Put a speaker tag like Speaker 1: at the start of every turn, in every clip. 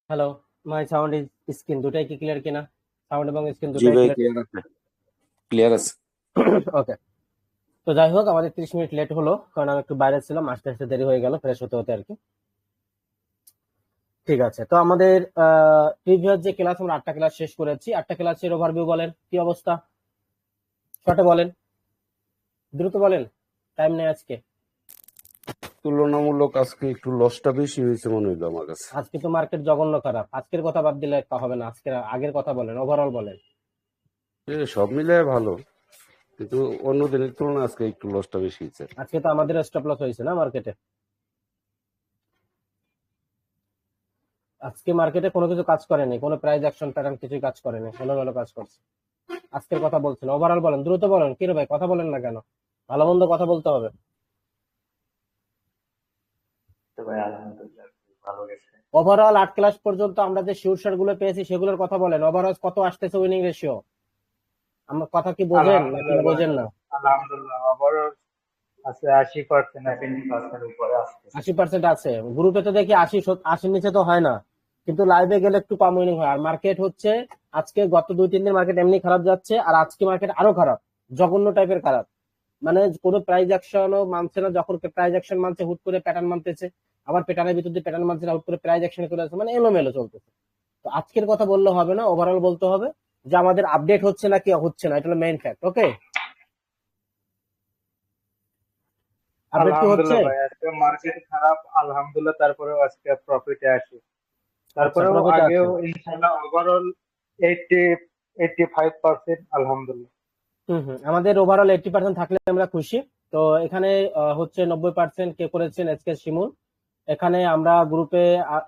Speaker 1: Hello, my sound is screen দুটাই কি clear কিনা? সাউন্ড এবং স্ক্রিন
Speaker 2: জি
Speaker 1: দুটাই
Speaker 2: ভাই,
Speaker 1: ক্লিয়ার?
Speaker 2: ক্লিয়ার আছে। ক্লিয়ার আছে।
Speaker 1: ওকে। তো যাই হোক, আমাদের 30 মিনিট লেট হলো কারণ আমি একটু বাইরে ছিলাম, আসতে আসতে দেরি হয়ে গেল ফ্রেশ হতে হতে আর কি। ঠিক আছে, তো আমাদের প্রিভিয়াস যে ক্লাস আমরা 8টা ক্লাস শেষ করেছি, 8টা ক্লাসের ওভারভিউ বলেন, কি অবস্থা? শর্টে বলেন, দ্রুত বলেন, টাইম নেই আজকে।
Speaker 2: তুলনামূলক আজকে একটু লসটা বেশি হয়েছে মনে হইলো আমার কাছে।
Speaker 1: আজকে তো মার্কেট জঘন্য খারাপ, আজকের কথা বাদ দিলে হবে না, আজকের আগের কথা বলেন, ওভারঅল বলেন।
Speaker 2: সব মিলে ভালো, কিন্তু অন্য দিনের তুলনায় আজকে একটু লসটা বেশি হয়েছে।
Speaker 1: আজকে তো আমাদের স্টপ লস হয়েছে না মার্কেটে? আজকে মার্কেটে কোনো কিছু কাজ করেনি, কোনো প্রাইস অ্যাকশন প্যাটার্ন কিছুই কাজ করেনি, এলোমেলো কাজ করছে। আজকের কথা বলছেন, ওভারঅল বলেন, দ্রুত বলেন। কি রে ভাই, কথা বলেন না কেন? ভালো মন্দ কথা বলতে হবে।
Speaker 3: তো ভাই আলহামদুলিল্লাহ ভালো গেছে।
Speaker 1: ওভারঅল 8 ক্লাস পর্যন্ত আমরা যে শিওর গুলো পেয়েছি সেগুলোর কথা বলেন। ওভারঅল কত আসতেছে উইনিং রেশিও? আমার কথা কি বোঝেন নাকি
Speaker 3: আলহামদুলিল্লাহ ভাই,
Speaker 1: বোঝেন না?
Speaker 3: আলহামদুলিল্লাহ আবারও আছে 80%, 70% উপরে আসতেছে।
Speaker 1: 80% আছে। গ্রুপে তো দেখি 80 নিচে তো হয় না, কিন্তু লাইভে গেলে একটু কম উইনিং হয়। আর মার্কেট হচ্ছে আজকে গত 2-3 দিন মার্কেট এমনি খারাপ যাচ্ছে, আর আজকে মার্কেট আরো খারাপ, জঘন্য টাইপের খারাপ। মানে কোনো প্রাইস অ্যাকশনও মানছে না, যখন প্রাইস অ্যাকশন মানছে হুট করে প্যাটার্ন মানতেছে, আবার প্যাটার্নের ভিতর দিয়ে প্যাটার্ন মানছে না, হুট করে প্রাইস অ্যাকশনে চলে আসছে, মানে এলোমেলো চলতেছে। তো আজকের কথা বললে হবে না, ওভারঅল বলতে হবে যে আমাদের আপডেট হচ্ছে না কি হচ্ছে না, এটা হলো মেইন ফ্যাক্ট। ওকে, আপডেট কি হচ্ছে?
Speaker 3: আলহামদুলিল্লাহ ভাই, আজকে মার্কেট খারাপ, আলহামদুলিল্লাহ তারপরেও আজকে প্রফিটে আসি।
Speaker 1: আচ্ছা,
Speaker 3: তারপরেও
Speaker 1: প্রফিটে
Speaker 3: আগেও
Speaker 1: আছেন।
Speaker 3: ইনশাআল্লাহ ওভারঅল 85% আলহামদুলিল্লাহ।
Speaker 1: হম হম, আমাদের ওভারঅল 80% থাকলে আমরা খুশি। তো এখানে হচ্ছে 90% কে করেছেন এসকে শিমুল। এখানে আমরা গ্রুপে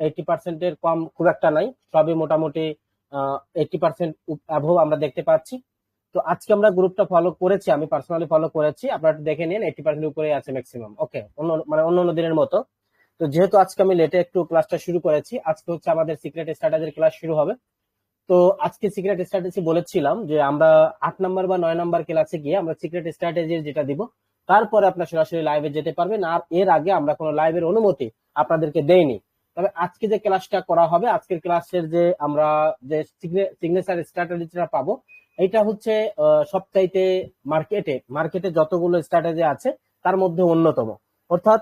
Speaker 1: 80%-এর কম খুব একটা নাই, সবই মোটামুটি 80% অ্যাভব আমরা দেখতে পাচ্ছি। তো আজকে আমরা গ্রুপটা ফলো করেছি, আমি পার্সোনালি ফলো করেছি, আপনারা একটু দেখে নিন, 80% উপরে আছে ম্যাক্সিমাম। ওকে, অন্য মানে অন্য অন্য দিনের মতো। তো যেহেতু আজকে আমি লেটে একটু ক্লাসটা শুরু করেছি, আজকে হচ্ছে আমাদের সিক্রেট স্ট্র্যাটেজির ক্লাস শুরু হবে। তো আজকে সিক্রেট স্ট্র্যাটেজি বলেছিলাম যে আমরা 8 নাম্বার বা 9 নাম্বার ক্লাসে গিয়ে আমরা সিক্রেট স্ট্র্যাটেজির যেটা দিব, তারপরে আপনার সরাসরি লাইভে যেতে পারবেন। আর এর আগে আমরা কোনো লাইভের অনুমতি আপনাদেরকে দেইনি। তবে আজকে যে ক্লাসটা করা হবে, আজকের ক্লাসের যে আমরা যে সিগনেচার স্ট্র্যাটেজিটা পাবো, এটা হচ্ছে সবচাইতে মার্কেটে মার্কেটে যতগুলো স্ট্র্যাটেজি আছে তার মধ্যে অন্যতম। অর্থাৎ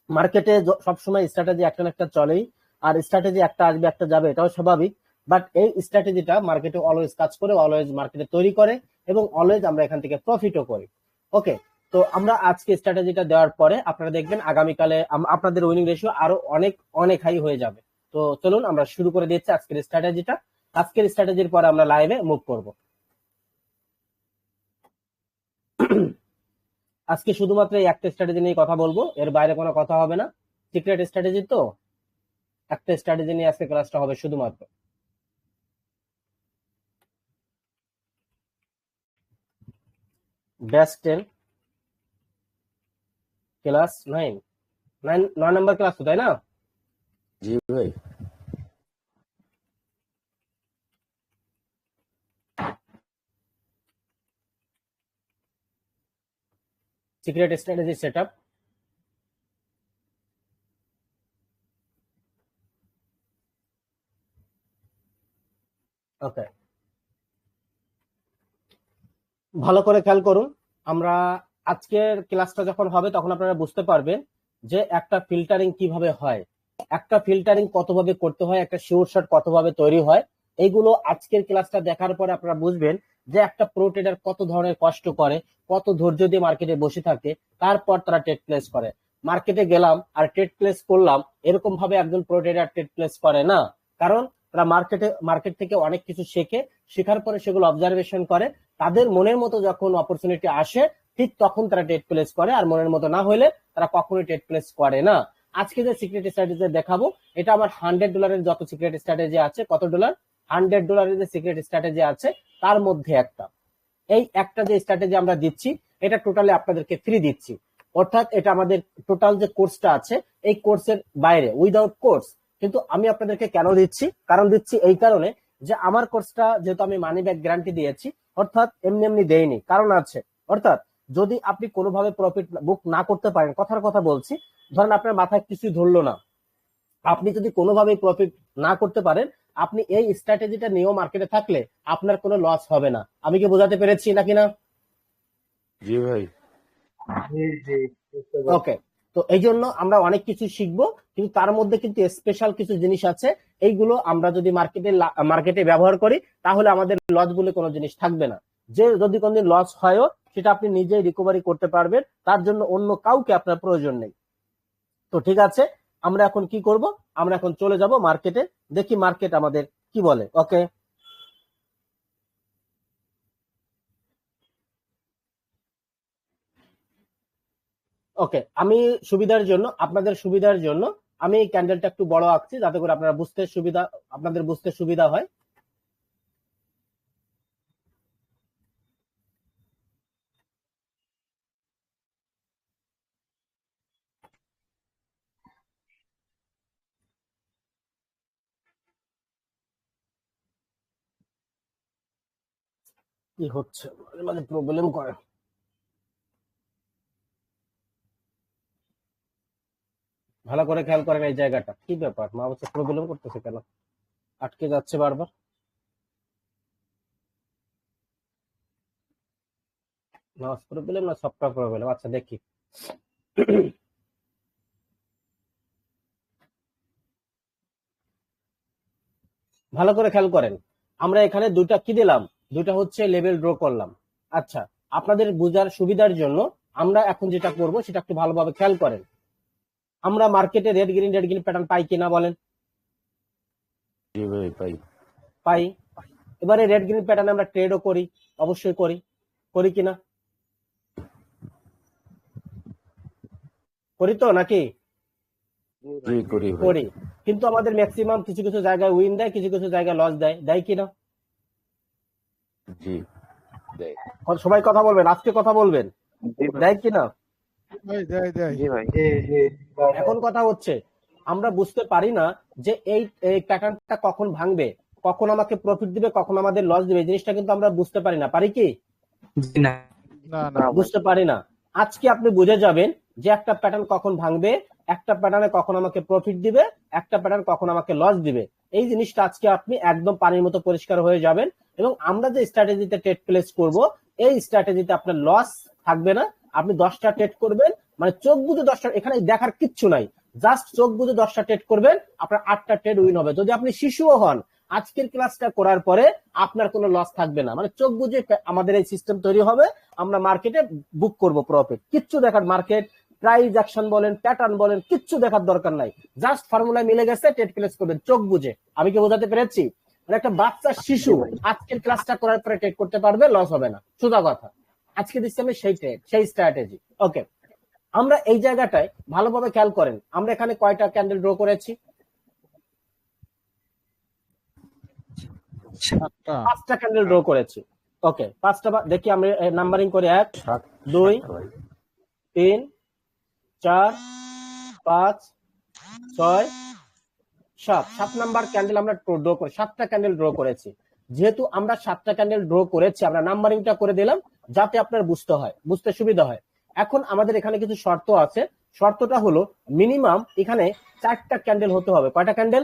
Speaker 1: মার্কেটে সবসময় স্ট্র্যাটেজি একটা না একটা চলেই, আর স্ট্র্যাটেজি একটা আসবে একটা যাবে, এটাও স্বাভাবিক। বাট এই স্ট্র্যাটেজিটা মার্কেটে অলওয়েজ কাজ করে, অলওয়েজ মার্কেটে তৈরি করে, এবং অলওয়েজ আমরা এখান থেকে প্রফিটও করি। ওকে, তো আমরা আজকে স্ট্র্যাটেজিটা দেওয়ার পরে আপনারা দেখবেন আগামীকালে আপনাদের উইনিং রেশিও আরো অনেক অনেক হাই হয়ে যাবে। তো চলুন আমরা শুরু করে দিচ্ছি আজকের স্ট্র্যাটেজিটা। আজকের স্ট্র্যাটেজির পরে আমরা লাইভে মুভ করব। আজকে শুধুমাত্র এই একটা স্ট্র্যাটেজি নিয়ে কথা বলবো, এর বাইরে কোনো কথা হবে না। সিক্রেট স্ট্র্যাটেজি তো, একটা স্ট্র্যাটেজি নিয়ে আজকে ক্লাসটা হবে শুধুমাত্র। ব্যাস 10 ক্লাস 9, 9 নাম্বার ক্লাস তো, তাই না?
Speaker 2: জি ভাই।
Speaker 1: Secret strategy set up. Okay, ভালো করে খেয়াল করুন। আমরা আজকের ক্লাসটা যখন হবে তখন আপনারা বুঝতে পারবেন যে একটা ফিল্টারিং কিভাবে হয়, একটা ফিল্টারিং কতভাবে করতে হয়, একটা শিওর শট কতভাবে তৈরি হয়। এইগুলো আজকের ক্লাসটা দেখার পরে আপনারা বুঝবেন যে একটা প্রো ট্রেডার কত ধরনের কষ্ট করে, কত ধৈর্য দিয়ে মার্কেটে বসে থাকে, তারপর তারা ট্রেড প্লেস করে। মার্কেটে গেলাম আর ট্রেড প্লেস করলাম, এরকম ভাবে একজন প্রো ট্রেডার ট্রেড প্লেস করে না। কারণ তারা মার্কেট থেকে অনেক কিছু শেখে, শেখার পরে সেগুলো অবজারভেশন করে, তাদের মনের মতো যখন অপরচুনিটি আসে ঠিক তখন তারা ট্রেড প্লেস করে, আর মনের মতো না হলে তারা কখনোই ট্রেড প্লেস করে না। আজকে যে সিক্রেট স্ট্র্যাটেজি দেখাবো, এটা আমার $100 যত সিক্রেট স্ট্র্যাটেজি আছে, কত ডলার? $100 যে সিক্রেট স্ট্র্যাটেজি আছে তার মধ্যে একটা। এই একটা যে স্ট্র্যাটেজি আমরা দিচ্ছি, এটা টোটালি আপনাদেরকে ফ্রি দিচ্ছি। অর্থাৎ এটা আমাদের টোটাল যে কোর্সটা আছে এই কোর্সের বাইরে, উইদাউট কোর্স। কিন্তু আমি আপনাদেরকে কেন দিচ্ছি, কারণ দিচ্ছি এই কারণে যে আমার কোর্সটা যেহেতু আমি মানি ব্যাক গ্যারান্টি দিয়েছি, অর্থাৎ এমনি এমনি দেইনি, কারণ আছে। অর্থাৎ যদি আপনি কোনোভাবে প্রফিট বুক না করতে পারেন, কথার কথা বলছি, ধরেন আপনার মাথায় কিছুই ধরলো না, আপনি যদি কোনোভাবেই প্রফিট না করতে পারেন, আপনি এই স্ট্র্যাটেজিটা নিয়েও মার্কেটে থাকলে আপনার কোনো লস হবে না। আমি কি বোঝাতে পেরেছি নাকি না?
Speaker 2: জি ভাই।
Speaker 3: জি জি, বুঝতে পারছি।
Speaker 1: ওকে, তো এই জন্য আমরা অনেক কিছু শিখবো, কিন্তু তার মধ্যে কিন্তু স্পেশাল কিছু জিনিস আছে, এইগুলো আমরা যদি মার্কেটে ব্যবহার করি তাহলে আমাদের লস বলে কোনো জিনিস থাকবে না। যে যদি কোনদিন লস হয়ও সেটা আপনি নিজেই রিকভারি করতে পারবেন, তার জন্য অন্য কাউকে আপনার প্রয়োজন নেই। তো ঠিক আছে, আমরা এখন কি করব, আমরা এখন চলে যাব মার্কেটে, দেখি মার্কেট আমাদের কি বলে। ওকে, ওকে, আমি আপনাদের সুবিধার জন্য আমি এই ক্যান্ডেলটা একটু বড় আঁকছি, যাতে করে আপনাদের বুঝতে সুবিধা হয়। কি হচ্ছে, মানে প্রবলেম করে। ভালো করে খেয়াল করেন এই জায়গাটা, কি ব্যাপার মা হচ্ছে, প্রবলেম করতেছে কেন, আটকে যাচ্ছে বারবার। মাউস প্রবলেম না সফটওয়্যার প্রবলেম, আচ্ছা দেখি। ভালো করে খেয়াল করেন, আমরা এখানে দুইটা কি দিলাম, দুইটা হচ্ছে লেভেল ড্র করলাম। আচ্ছা, আপনাদের বোঝার সুবিধার জন্য আমরা এখন যেটা করব সেটা একটু ভালোভাবে খেয়াল করেন। আমরা মার্কেটে রেড গ্রিন প্যাটার্ন পাই কিনা বলেন?
Speaker 2: জি ভাই পাই।
Speaker 1: পাই। এবারে রেড গ্রিন প্যাটার্ন আমরা ট্রেডও করি, অবশ্যই করি, করি কিনা? করি তো নাকি?
Speaker 2: জি করি ভাই।
Speaker 1: করি, কিন্তু আমাদের ম্যাক্সিমাম কিছু কিছু জায়গায় উইন দেয়, কিছু কিছু জায়গায় লস দেয়, দেয় কিনা?
Speaker 2: জি দেয়।
Speaker 1: সবাই কথা বলবেন, আজকে কথা বলবেন, দেয় কিনা?
Speaker 4: দেয় দেয় দেয়।
Speaker 3: জি ভাই, জি জি ভাই।
Speaker 1: এখন কথা হচ্ছে, আমরা বুঝতে পারি না যে এই প্যাটার্নটা কখন ভাঙবে, কখন আমাকে প্রফিট দিবে, কখন আমাদের লস দিবে, এই জিনিসটা কিন্তু আমরা বুঝতে পারি না, পারি কি?
Speaker 3: জি না,
Speaker 4: না না
Speaker 1: বুঝতে পারি না। আজকে আপনি বুঝে যাবেন যে একটা প্যাটার্ন কখন ভাঙবে, একটা প্যাটার্নে কখন আমাকে প্রফিট দিবে, একটা প্যাটার্ন কখন আমাকে লস দিবে। এই জিনিসটা আজকে আপনি একদম পানির মতো পরিষ্কার হয়ে যাবেন, এবং আমরা যে স্ট্র্যাটেজিতে ট্রেড প্লেস করব, এই স্ট্র্যাটেজিতে আপনার লস থাকবে না। আপনি 10টা ট্রেড করবেন, মানে চোখ বুঝে 10টা, এখানে দেখার কিচ্ছু নাই, জাস্ট চোখ বুঝে 10টা ট্রেড করবেন, আপনার 8টা ট্রেড উইন হবে। যদি আপনি শিশুও হন, আজকের ক্লাসটা করার পরে আপনার কোনো লস থাকবে না, মানে চোখ বুঝে আমাদের এই সিস্টেম তৈরি হবে, আমরা মার্কেটে বুক করব প্রফিট। কিচ্ছু দেখার, মার্কেট প্রাইস অ্যাকশন বলেন, প্যাটার্ন বলেন, কিচ্ছু দেখার দরকার নাই, জাস্ট ফর্মুলা মিলে গেছে, ট্রেড প্লেস করবেন চোখ বুঝে। আমি কি বোঝাতে পেরেছি? মানে একটা বাচ্চা শিশু আজকের ক্লাসটা করার পরে ট্রেড করতে পারবে, লস হবে না, সোজা কথা। আজকে দিচ্ছি আমি সেই ট্রেড, সেই স্ট্র্যাটেজি। ওকে, আমরা এই জায়গাটায় ভালোভাবে খেয়াল করেন, আমরা এখানে কয়টা ক্যান্ডেল ড্র করেছি?
Speaker 4: 7টা।
Speaker 1: 5টা ক্যান্ডেল ড্র করেছি। ওকে, 5টা দেখি আমরা নাম্বারিং করে, 1
Speaker 2: সাত
Speaker 1: 2
Speaker 2: ভাই।
Speaker 1: 3 4 5 6 7, 7 নাম্বার ক্যান্ডেল আমরা ড্র করে 7টা ক্যান্ডেল ড্র করেছি। যেহেতু আমরা 7টা ক্যান্ডেল ড্র করেছি, আমরা নাম্বারিংটা করে দিলাম যাতে আপনার বুঝতে সুবিধা হয়। এখন আমাদের এখানে কিছু শর্ত আছে, শর্তটা হলো মিনিমাম এখানে 4টা ক্যান্ডেল হতে হবে। কয়টা ক্যান্ডেল?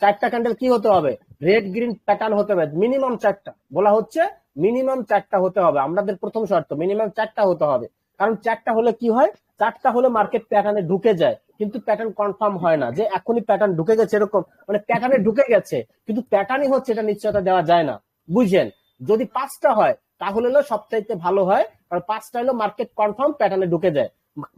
Speaker 1: 4টা ক্যান্ডেল কি হতে হবে? রেড গ্রিন প্যাটার্ন হতে হবে, মিনিমাম 4টা বলা হচ্ছে, মিনিমাম 4টা হতে হবে। আমাদের প্রথম শর্ত মিনিমাম 4টা হতে হবে, কারণ 4টা হলে কি হয়, 4টা হলে মার্কেট প্যাটার্নে ঢুকে যায়, কিন্তু প্যাটার্ন কনফার্ম হয় না যে এখনই প্যাটার্ন ঢুকে গেছে, এরকম মানে প্যাটার্নে ঢুকে গেছে কিন্তু প্যাটার্নই হচ্ছে, এটা নিশ্চয়তা দেওয়া যায় না, বুঝছেন? যদি 5টা হয় তাহলে হলো সবচাইতে ভালো হয়, কারণ 5টা হলো মার্কেট কনফার্ম প্যাটার্নে ঢুকে যায়।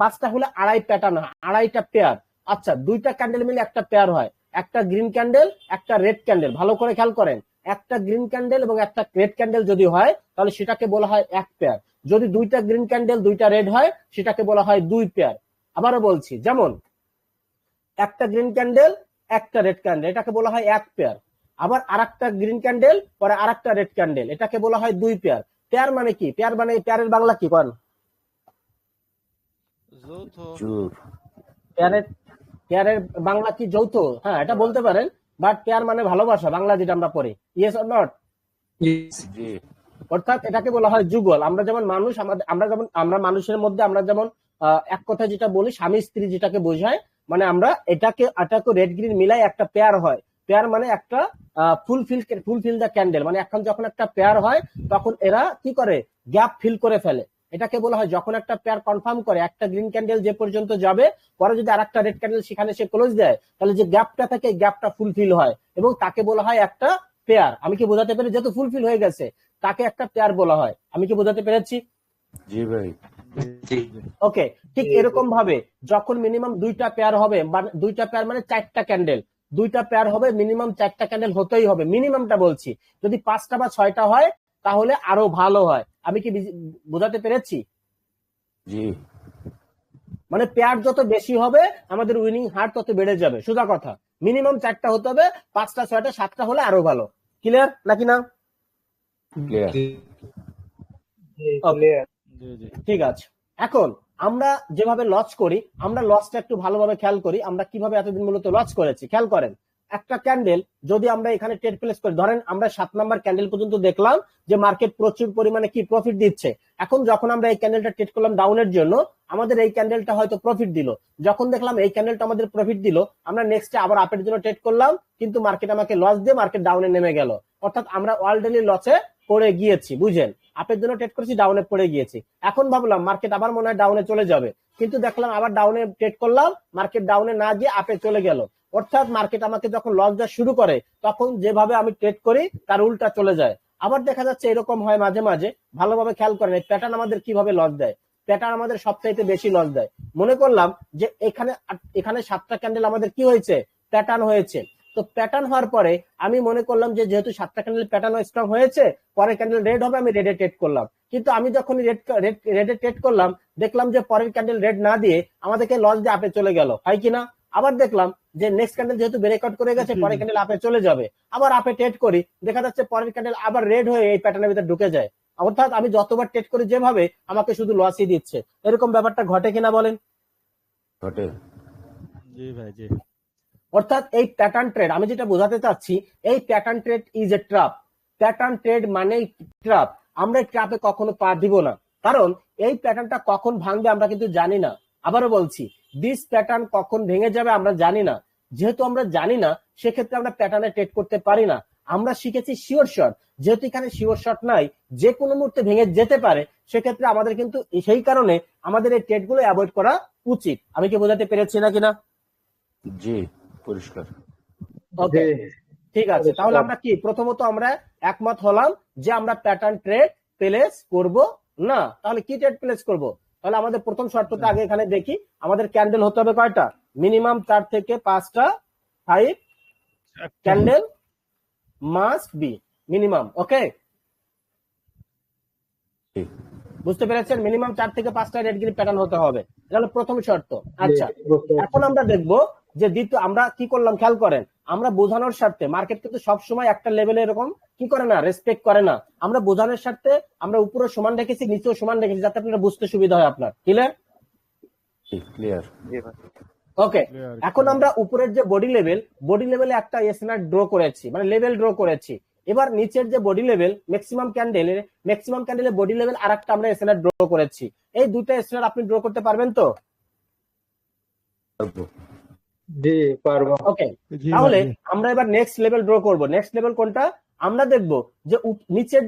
Speaker 1: 5টা হলে আড়াই প্যাটার্ন হয়, আড়াইটা পেয়ার। আচ্ছা, 2টা ক্যান্ডেল মিলে একটা পেয়ার হয়, একটা গ্রিন ক্যান্ডেল, একটা রেড ক্যান্ডেল। ভালো করে খেয়াল করেন, একটা গ্রিন ক্যান্ডেল এবং একটা রেড ক্যান্ডেল যদি হয় তাহলে সেটাকে বলা হয় এক পেয়ার। যদি 2টা গ্রিন ক্যান্ডেল 2টা রেড হয় সেটাকে বলা হয় 2 পেয়ার। আবারও বলছি, যেমন একটা গ্রিন ক্যান্ডেল একটা রেড ক্যান্ডেল, এটাকে বলা হয় এক পেয়ার। আবার আরেকটা গ্রিন ক্যান্ডেল পরে আরেকটা রেড ক্যান্ডেল, এটাকে বলা হয় 2 পেয়ার। পেয়ার মানে কি? পেয়ার মানে, পেয়ারের বাংলা কি কোন?
Speaker 2: চুর।
Speaker 1: পেয়ারের বাংলা কি? যৌথ। হ্যাঁ, এটা বলতে পারেন, বাট পেয়ার মানে ভালোবাসা, বাংলা যেটা আমরা পড়ি। Yes or not?
Speaker 2: জি
Speaker 1: অর্থাৎ এটাকে বলা হয় যুগল। আমরা যেমন আমরা মানুষের মধ্যে আমরা যেমন এক কথা যেটা বলি, স্বামী স্ত্রী যেটাকে বোঝায়, মানে আমরা এটাকে রেড গ্রিন মিলাই একটা পেয়ার হয়। পেয়ার মানে একটা ফুলফিল দ্য ক্যান্ডেল, মানে এখন যখন একটা পেয়ার হয় তখন এরা কি করে, গ্যাপ ফিল করে ফেলে। এটাকে বলা হয় যখন একটা পেয়ার কনফার্ম করে, একটা গ্রিন ক্যান্ডেল যে পর্যন্ত যাবে, পরে যদি আরেকটা রেড ক্যান্ডেল সেখানে সে ক্লোজ দেয়, তাহলে যে গ্যাপটা থাকে গ্যাপটা ফুলফিল হয় এবং তাকে বলা হয় একটা পেয়ার। আমি কি বোঝাতে পেরেছি? যেহেতু ফুলফিল হয়ে গেছে তাকে একটা পেয়ার বলা হয়। আমি কি বোঝাতে পেরেছি?
Speaker 2: জি ভাই।
Speaker 1: ওকে, ঠিক এরকম ভাবে যখন মিনিমাম দুইটা পেয়ার হবে, দুইটা পেয়ার মানে চারটা ক্যান্ডেল, দুইটা পেয়ার হবে, মিনিমাম চারটা ক্যান্ডেল হতেই হবে, মিনিমামটা বলছি। যদি 5টা বা 6টা হয় তাহলে আরো ভালো হয়। আমি কি বোঝাতে পেরেছি?
Speaker 2: জি
Speaker 1: মানে পেয়ার যত বেশি হবে আমাদের উইনিং হার তত বেড়ে যাবে, সোজা কথা। মিনিমাম 4টা হতে হবে, 5টা 6টা 7টা হলে আরো ভালো। ক্লিয়ার নাকি না?
Speaker 2: ক্লিয়ার।
Speaker 3: ক্লিয়ার।
Speaker 4: জি জি
Speaker 1: ঠিক আছে। এখন আমরা যেভাবে লস করি, আমরা লসটা একটু ভালোভাবে খেয়াল করি। আমরা কিভাবে এতদিন মূলত লস করেছি খেয়াল করেন। একটা ক্যান্ডেল যদি আমরা এখানে ট্রেড প্লেস করি, ধরেন আমরা 7 নাম্বার ক্যান্ডেল পর্যন্ত দেখলাম যে মার্কেট প্রচুর পরিমাণে কি প্রফিট দিচ্ছে। এখন যখন আমরা এই ক্যান্ডেলটা ট্রেড করলাম ডাউনের জন্য, আমাদের এই ক্যান্ডেলটা হয়তো প্রফিট দিল। যখন দেখলাম এই ক্যান্ডেলটা আমাদের প্রফিট দিল, আমরা নেক্সটে আবার আপের জন্য ট্রেড করলাম, কিন্তু মার্কেট আমাকে লস দিয়ে মার্কেট ডাউনে নেমে গেল। অর্থাৎ আমরা অলরেডি লসে পড়ে গিয়েছি, বুঝেন? আপের জন্য ট্রেড করেছি, ডাউনে পড়ে গিয়েছি। এখন ভাবলাম মার্কেট আবার মনে হয় ডাউনে চলে যাবে, কিন্তু দেখলাম আবার ডাউনে ট্রেড করলাম, মার্কেট ডাউনে না গিয়ে আপে চলে গেল। অর্থাৎ মার্কেট আমাকে যখন লস দেওয়া শুরু করে তখন যেভাবে আমি ট্রেড করি তার উল্টা চলে যায়। আবার দেখা যাচ্ছে এরকম হয় মাঝে মাঝে। ভালোভাবে খেয়াল করেন এই প্যাটার্ন আমাদের কিভাবে লস দেয়। প্যাটার্ন আমাদের সবচাইতে বেশি লস দেয়। মনে করলাম যে এখানে 7টা ক্যান্ডেল আমাদের কি হয়েছে, প্যাটার্ন হয়েছে। তো প্যাটার্ন হওয়ার পরে আমি মনে করলাম যে যেহেতু 7টা ক্যান্ডেল প্যাটার্ন স্ট্রং হয়েছে, পরের ক্যান্ডেল রেড হবে, আমি রেডে ট্রেড করলাম। কিন্তু আমি যখন রেডে ট্রেড করলাম, দেখলাম যে পরের ক্যান্ডেল রেড না দিয়ে আমাদেরকে লস দিয়ে আপে চলে গেল, হয় কিনা? আবার দেখলাম যে নেক্সট ক্যান্ডেল যেহেতু ব্রেকআউট করে গেছে, পরের ক্যান্ডেল আপে চলে যাবে, আবার আপে ট্রেড করি, দেখা যাচ্ছে পরের ক্যান্ডেল আবার রেড হয়ে এই প্যাটার্নের ভিতরে ঢুকে যায়। অর্থাৎ আমি যতবার ট্রেড করি যেভাবে, আমাকে শুধু লসই দিচ্ছে। এরকম ব্যাপারটা ঘটে কিনা বলেন?
Speaker 2: ঘটে।
Speaker 4: জি ভাই জি।
Speaker 1: অর্থাৎ এই প্যাটার্ন ট্রেড, আমি যেটা বোঝাতে চাচ্ছি, এই pattern trade is a trap. Pattern trade মানেই ট্র্যাপ। আমরা এই ট্র্যাপে কখনো পা দিব না, কারণ এই প্যাটার্নটা কখন ভাঙবে আমরা কিন্তু জানি না। আবারও বলছি, দিস প্যাটার্ন কখন ভেঙে যাবে আমরা জানি না। যেহেতু আমরা জানি না, সেক্ষেত্রে আমরা প্যাটার্নে ট্রেড করতে পারি না। আমরা শিখেছি শিওর শট, যেহেতু এখানে শিওর শট নাই, যে কোনো মুহূর্তে ভেঙে যেতে পারে, সেক্ষেত্রে আমাদের কিন্তু সেই কারণে আমাদের এই ট্রেড গুলো অ্যাভয়েড করা উচিত। আমি কি বোঝাতে পেরেছি না কিনা?
Speaker 2: জি পরিষ্কার।
Speaker 1: ওকে, ঠিক আছে। তাহলে আমরা কি প্রথমত আমরা একমত হলাম যে আমরা প্যাটার্ন ট্রেড প্লেস করব না। তাহলে কি ট্রেড প্লেস করব? তাহলে আমাদের প্রথম শর্তটা আগে এখানে দেখি। আমাদের ক্যান্ডেল হতে হবে কয়টা? মিনিমাম 4 থেকে 5টা 5 ক্যান্ডেল মাস্ট বি মিনিমাম। ওকে,
Speaker 2: ঠিক।
Speaker 1: বুঝতে পেরেছেন? মিনিমাম 4 থেকে 5টা রেড গ্রিন প্যাটার্ন হতে হবে, এটা হলো প্রথম শর্ত। আচ্ছা, এখন আমরা দেখবো যে দ্বিতীয় আমরা কি করলাম খেয়াল করেন। আমরা বোঝানোর স্বার্থে, মার্কেট কিন্তু সবসময় একটা লেভেলে এরকম কি করে না, রেসপেক্ট করে না। আমরা বোঝানোর স্বার্থে আমরা উপরে সমান রেখেছি, নিচেও সমান রেখেছি, যাতে আপনারা বুঝতে সুবিধা হয় আপনার। ক্লিয়ার?
Speaker 2: ক্লিয়ার।
Speaker 1: ওকে, এখন আমরা উপরের যে বডি লেভেলে একটা এসএনআর ড্র করেছি, মানে লেভেল ড্র করেছি। এবার নিচের যে বডি লেভেল ম্যাক্সিমাম ক্যান্ডেলের বডি লেভেল আর একটা আমরা এসএনআর ড্র করেছি। এই দুটো এসএনআর আপনি ড্র করতে পারবেন তো?
Speaker 3: জি পারবো।
Speaker 1: ওকে,
Speaker 4: জি
Speaker 1: তাহলে
Speaker 4: ভাই, জি।
Speaker 1: আমরা এবার নেক্সট লেভেল ড্র করব। নেক্সট লেভেল কোনটা? আমরা দেখব যে নিচের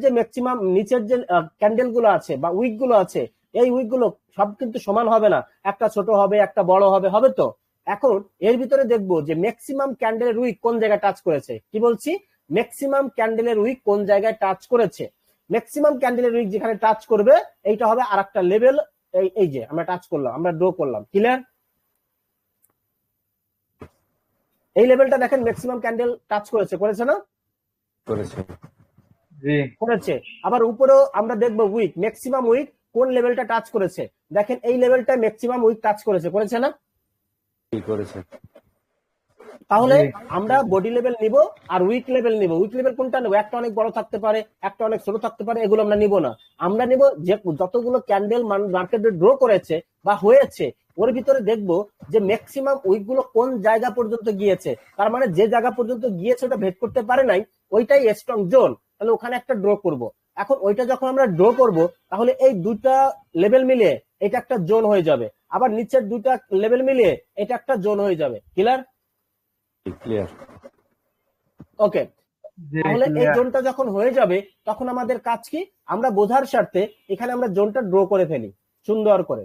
Speaker 1: যে ক্যান্ডেল গুলো আছে বা উইক গুলো আছে, এই উইক গুলো সব কিন্তু সমান হবে না, একটা ছোট হবে, একটা বড় হবে, হবে তো? এখন এর ভিতরে দেখব যে ম্যাক্সিমাম ক্যান্ডেলের উইক কোন জায়গায় টাচ করেছে। কি বলছি? ম্যাক্সিমাম ক্যান্ডেলের উইক কোন জায়গায় টাচ করেছে। ম্যাক্সিমাম ক্যান্ডেলের উইক যেখানে টাচ করবে, এইটা হবে আর একটা লেভেল। এই যে আমরা টাচ করলাম, আমরা ড্র করলাম। ক্লিয়ার? এই লেভেলটা দেখেন ম্যাক্সিমাম ক্যান্ডেল টাচ করেছে না?
Speaker 2: করেছে।
Speaker 3: জি
Speaker 1: করেছে। আবার উপরেও আমরা দেখবো উইক, ম্যাক্সিমাম উইক কোন লেভেলটা টাচ করেছে। দেখেন এই লেভেলটা ম্যাক্সিমাম উইক টাচ করেছে না?
Speaker 2: কি করেছে?
Speaker 1: তাহলে আমরা বডি লেভেল নিব আর উইক লেভেল নিব। উইক লেভেল কোনটা নেব? একটা অনেক বড় থাকতে পারে, একটা অনেক ছোট থাকতে পারে, এগুলো আমরা নিব না। আমরা নিব যে যতগুলো ক্যান্ডেল মার্কেটে ড্র করেছে বা হয়েছে, ওর ভিতরে দেখবো যে ম্যাক্সিমাম উইক গুলো কোন জায়গা পর্যন্ত গিয়েছে। তার মানে যে জায়গা পর্যন্ত গিয়েছে ওটা ভেদ করতে পারে নাই, ওইটাই স্ট্রং জোন, তাহলে ওখানে একটা ড্র করব। এখন ওইটা যখন আমরা ড্র করব তাহলে এই দুটা লেভেল মিলিয়ে এটা একটা জোন হয়ে যাবে, আবার নিচের দুটা লেভেল মিলিয়ে এটা একটা জোন হয়ে যাবে। ক্লিয়ার?
Speaker 2: ক্লিয়ার।
Speaker 1: ওকে,
Speaker 3: জি
Speaker 1: তাহলে এই
Speaker 3: ক্লিয়ার।
Speaker 1: জোনটা যখন হয়ে যাবে তখন আমাদের কাজ কি, আমরা বোঝার স্বার্থে এখানে আমরা জোনটা ড্র করে ফেলি সুন্দর করে,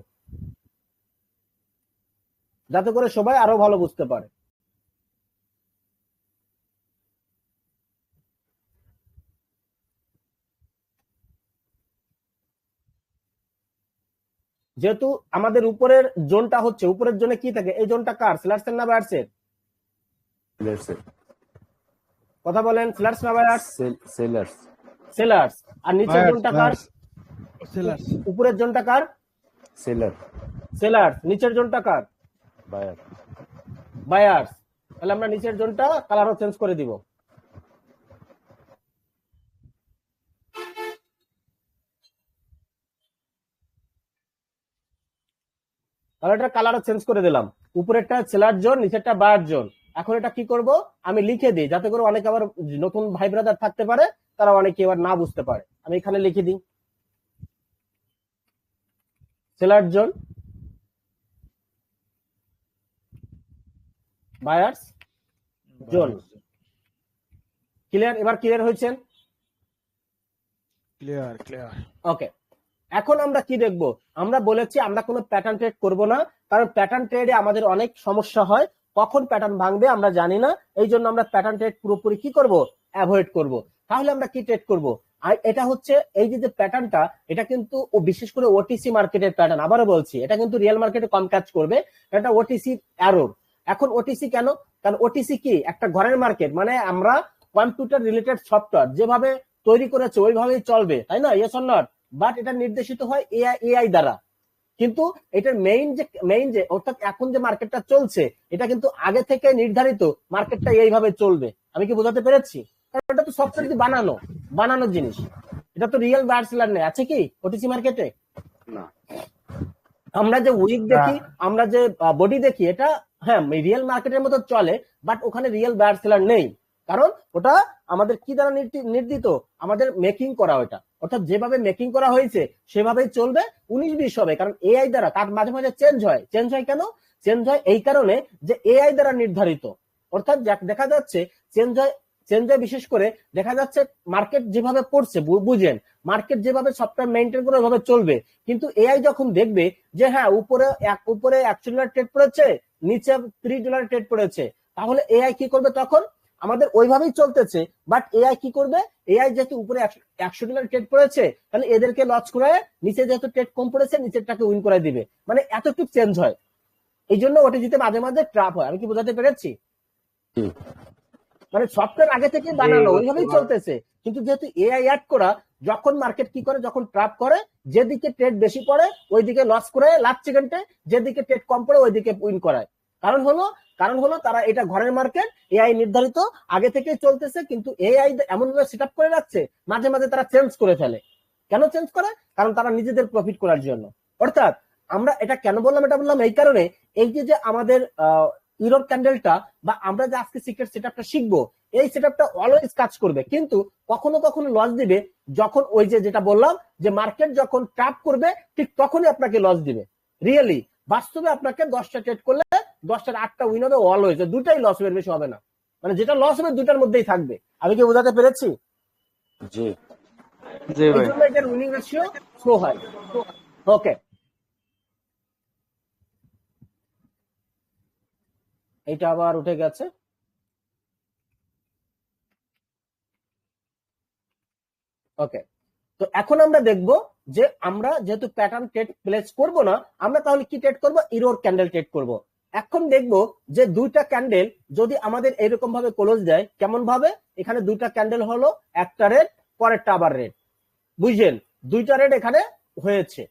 Speaker 1: যাতে করে সবাই আরো ভালো বুঝতে পারে। যেহেতু আমাদের উপরের জোনটা হচ্ছে, উপরের জোনে কি থাকে, এই জোনটা কার, সেলার্সের না বায়ার্সের? কথা বলেন, সেলার্স না বায়ার্স?
Speaker 2: সেলার্স।
Speaker 1: সেলার্স। আর নিচের জোনটা কার?
Speaker 4: সেলার্স।
Speaker 1: উপরের জোনটা কার?
Speaker 2: সেলার।
Speaker 1: সেলার্স। নিচের জোনটা কার?
Speaker 2: বায়ার।
Speaker 1: বায়ার্স। তাহলে আমরা নিচের জোনটা কালারও চেঞ্জ করে দিব। তাহলে এটা কালারও চেঞ্জ করে দিলাম, উপরেরটা সেলার জোন, নিচেরটা বায়ার জোন। এখন এটা কি করব, আমি লিখে দিই, যাতে করে অনেকে আবার নতুন ভাই ব্রাদার থাকতে পারে, তারা অনেকে এবার না বুঝতে পারে। আমি এখানে লিখে দিই seller zone, buyers zone. Clear? এবার ক্লিয়ার হয়েছেন?
Speaker 4: Clear clear.
Speaker 1: ওকে, এখন আমরা কি দেখব, আমরা বলেছি আমরা কোনো প্যাটার্ন ট্রেড করব না, কারণ প্যাটার্ন ট্রেডে আমাদের অনেক সমস্যা হয়, কখন প্যাটার্ন ভাঙবে আমরা জানি না, এই জন্য আমরা প্যাটার্ন ট্রেড পুরোপুরি কি করব, অ্যাভয়েড করব। তাহলে আমরা কি ট্রেড করব, আর এটা হচ্ছে এই যে প্যাটার্নটা, এটা কিন্তু বিশেষ করে ওটিসি মার্কেটের প্যাটার্ন, আবারও বলছি এটা কিন্তু রিয়েল মার্কেটে কম কাজ করবে, এটা ওটিসি এরর। এখন ওটিসি কেন, কারণ ওটিসি কি একটা ঘরের মার্কেট, মানে আমরা কম্পিউটার রিলেটেড সফটওয়্যার যেভাবে তৈরি করেছে ওইভাবেই চলবে, তাই না? Yes or not? বাট এটা নির্দেশিত হয় এআই দ্বারা। কিন্তু এটার মেইন যে অর্থাৎ এখন যে মার্কেটটা চলছে, এটা কিন্তু আগে থেকে নির্ধারিত মার্কেটটা এইভাবে চলবে। আমি কি বোঝাতে পেরেছি? কারণ এটা তো সফটওয়্যার দিয়ে বানানো জিনিস, এটা তো রিয়েল বায়ার সেলার নেই, আছে কি ওটিসি মার্কেটে?
Speaker 2: না।
Speaker 1: আমরা যে উইক দেখি, আমরা যে বডি দেখি, এটা হ্যাঁ রিয়েল মার্কেটের মতো চলে, বাট ওখানে রিয়েল বায়ার সেলার নেই, কারণ ওটা আমাদের কি দ্বারা নির্দিত, আমাদের মেকিং করা, ওটা অর্থাৎ যেভাবে মেকিং করা হয়েছে সেভাবেই চলবে, 19-20 হবে, কারণ এআই দ্বারা তার মাঝে মাঝে চেঞ্জ হয়। কেন চেঞ্জ হয়? এই কারণে যে এআই দ্বারা নির্ধারিত, অর্থাৎ দেখা যাচ্ছে চেঞ্জ হয় বিশেষ করে দেখা যাচ্ছে মার্কেট যেভাবে পড়ছে, বুঝেন মার্কেট যেভাবে সফটওয়্যার মেইনটেইন করে ওইভাবে চলবে, কিন্তু এআই যখন দেখবে যে হ্যাঁ উপরে $100 ট্রেড পড়েছে, নিচে $3 ট্রেড পড়েছে, তাহলে এআই কি করবে, তখন আমাদের ওইভাবেই চলতেছে, বাট এআই কি করবে, এআই যেহেতু উপরে $100 ট্রেড পড়েছে, তাহলে এদেরকে লস করে নিচে যেহেতু ট্রেড কম পড়েছে নিচেরটাকে উইন করে দিবে, মানে এতটুকু চেঞ্জ হয়। এই জন্য ওটিজিতে মাঝে মাঝে ট্র্যাপ হয়। আমি কি বোঝাতে পেরেছি? মানে সফটওয়্যার আগে থেকে বানানো ওইভাবেই চলতেছে, কিন্তু যেহেতু এআই অ্যাড করা, যখন মার্কেট কি করে, যখন ট্র্যাপ করে, যেদিকে ট্রেড বেশি পড়ে ওইদিকে লস করে লাস্ট সেকেন্ডে, যেদিকে ট্রেড কম পড়ে ওইদিকে উইন করায়। কারণ হলো তারা এটা ঘরের মার্কেট, এআই নির্ধারিত আগে থেকে চলতেছে, কিন্তু এআই এমন ভাবে সেট আপ করে রাখছে, মাঝে মাঝে তারা চেঞ্জ করে ফেলে। কেন চেঞ্জ করে? কারণ তারা নিজেদের প্রফিট করার জন্য। অর্থাৎ আমরা এটা কেন বললাম, এটা বললাম এই কারণে, এই যে আমাদের ইউরোপ ক্যান্ডেলটা বা আমরা যে আজকে সিক্রেট সেটআপটা শিখবো, এই সেটআপটা অলওয়েজ কাজ করবে, কিন্তু কখনো কখনো লস দিবে, যখন ওই যে যেটা বললাম যে মার্কেট যখন ট্র্যাপ করবে ঠিক তখনই আপনাকে লস দিবে। রিয়েলি বাস্তবে আপনাকে 10টা ট্রেড করলে 10টার 8টা উইন হবে, অলওয়েজ দুটাই লস হবে, বেশি হবে না, মানে যেটা লস হবে দুটার মধ্যেই থাকবে। আমি কি বোঝাতে পেরেছি?
Speaker 2: জি
Speaker 3: জি
Speaker 1: এই
Speaker 3: ভাই।
Speaker 1: জন্য এটার উইনিং রেশিও স্লো হয়। ওকে, এইটা আবার উঠে গেছে। ওকে, তো এখন আমরা দেখব যে আমরা যেহেতু প্যাটার্ন ট্রেড প্লেস করব না, আমরা তাহলে কি ট্রেড করব, ইরোর ক্যান্ডেল ট্রেড করব। এখন দেখব যে দুইটা ক্যান্ডেল যদি আমাদের এরকম ভাবে ক্লোজ দেয়, কেমন ভাবে, এখানে দুইটা ক্যান্ডেল হলো, একটা রেড পরেরটা আবার রেড, বুঝলেন, দুইটা রেড এখানে হয়েছে,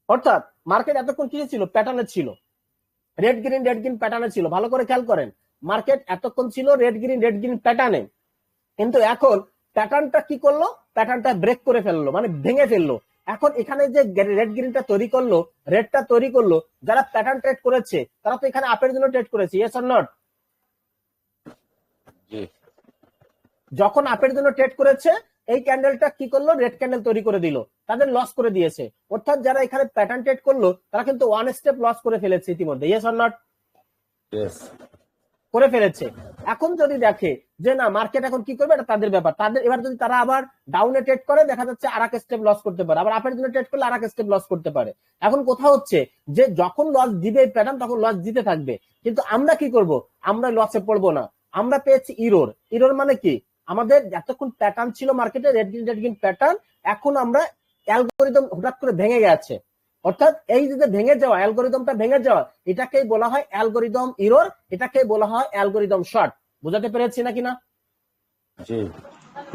Speaker 1: অর্থাৎ মার্কেট এতক্ষণ কি ছিল, প্যাটার্নে ছিল, রেড গ্রিন প্যাটার্নে ছিল। ভালো করে খেয়াল করেন, মার্কেট এতক্ষণ ছিল রেড গ্রিন প্যাটার্নে, কিন্তু এখন প্যাটার্নটা কি করলো, প্যাটার্নটা ব্রেক করে ফেললো, মানে ভেঙে ফেললো। এখন এখানে যে রেড গ্রিনটা তৈরি করলো, রেডটা তৈরি করলো, যারা প্যাটার্ন ট্রেড করেছে তারা তো এখানে আপের জন্য ট্রেড করেছে, ইয়েস অর নট?
Speaker 2: জি।
Speaker 1: যখন আপের জন্য ট্রেড করেছে এই ক্যান্ডেলটা কি করলো, রেড ক্যান্ডেল তৈরি করে দিল, তাদের লস করে দিয়েছে। অর্থাৎ যারা এখানে প্যাটার্ন ট্রেড করলো তারা কিন্তু ওয়ান স্টেপ লস করে ফেলেছে ইতিমধ্যে, ইয়েস অর নট?
Speaker 2: ইয়েস।
Speaker 1: করে ফেলেছে। এখন যদি দেখে যে না মার্কেট এখন কি করবে, এটা তাদের ব্যাপার। তাদের এবার যদি তারা আবার ডাউনে ট্রেড করে, দেখা যাচ্ছে আর এক স্টেপ লস করতে পারে, আবার আপের জন্য ট্রেড করলে আর এক স্টেপ লস করতে পারে। এখন কথা হচ্ছে যে যখন লস দিবে প্যাটার্ন তখন লস দিতে থাকবে, কিন্তু আমরা কি করব, আমরা লসে পড়বো না। আমরা পেয়েছি ইরোর। ইরোর মানে কি, আমাদের এতক্ষণ প্যাটার্ন ছিল মার্কেটে রেড গ্রিন প্যাটার্ন, এখন আমরা অ্যালগরিদম হঠাৎ করে ভেঙে গেছে। অর্থাৎ এই যে ভেঙে যাওয়া, অ্যালগরিদমটা ভেঙে যাওয়া, এটাকেই বলা হয় অ্যালগরিদম ইরর, এটাকেই বলা হয় অ্যালগরিদম শর্ট। বুঝাতে পেরেছি নাকি না?
Speaker 2: জি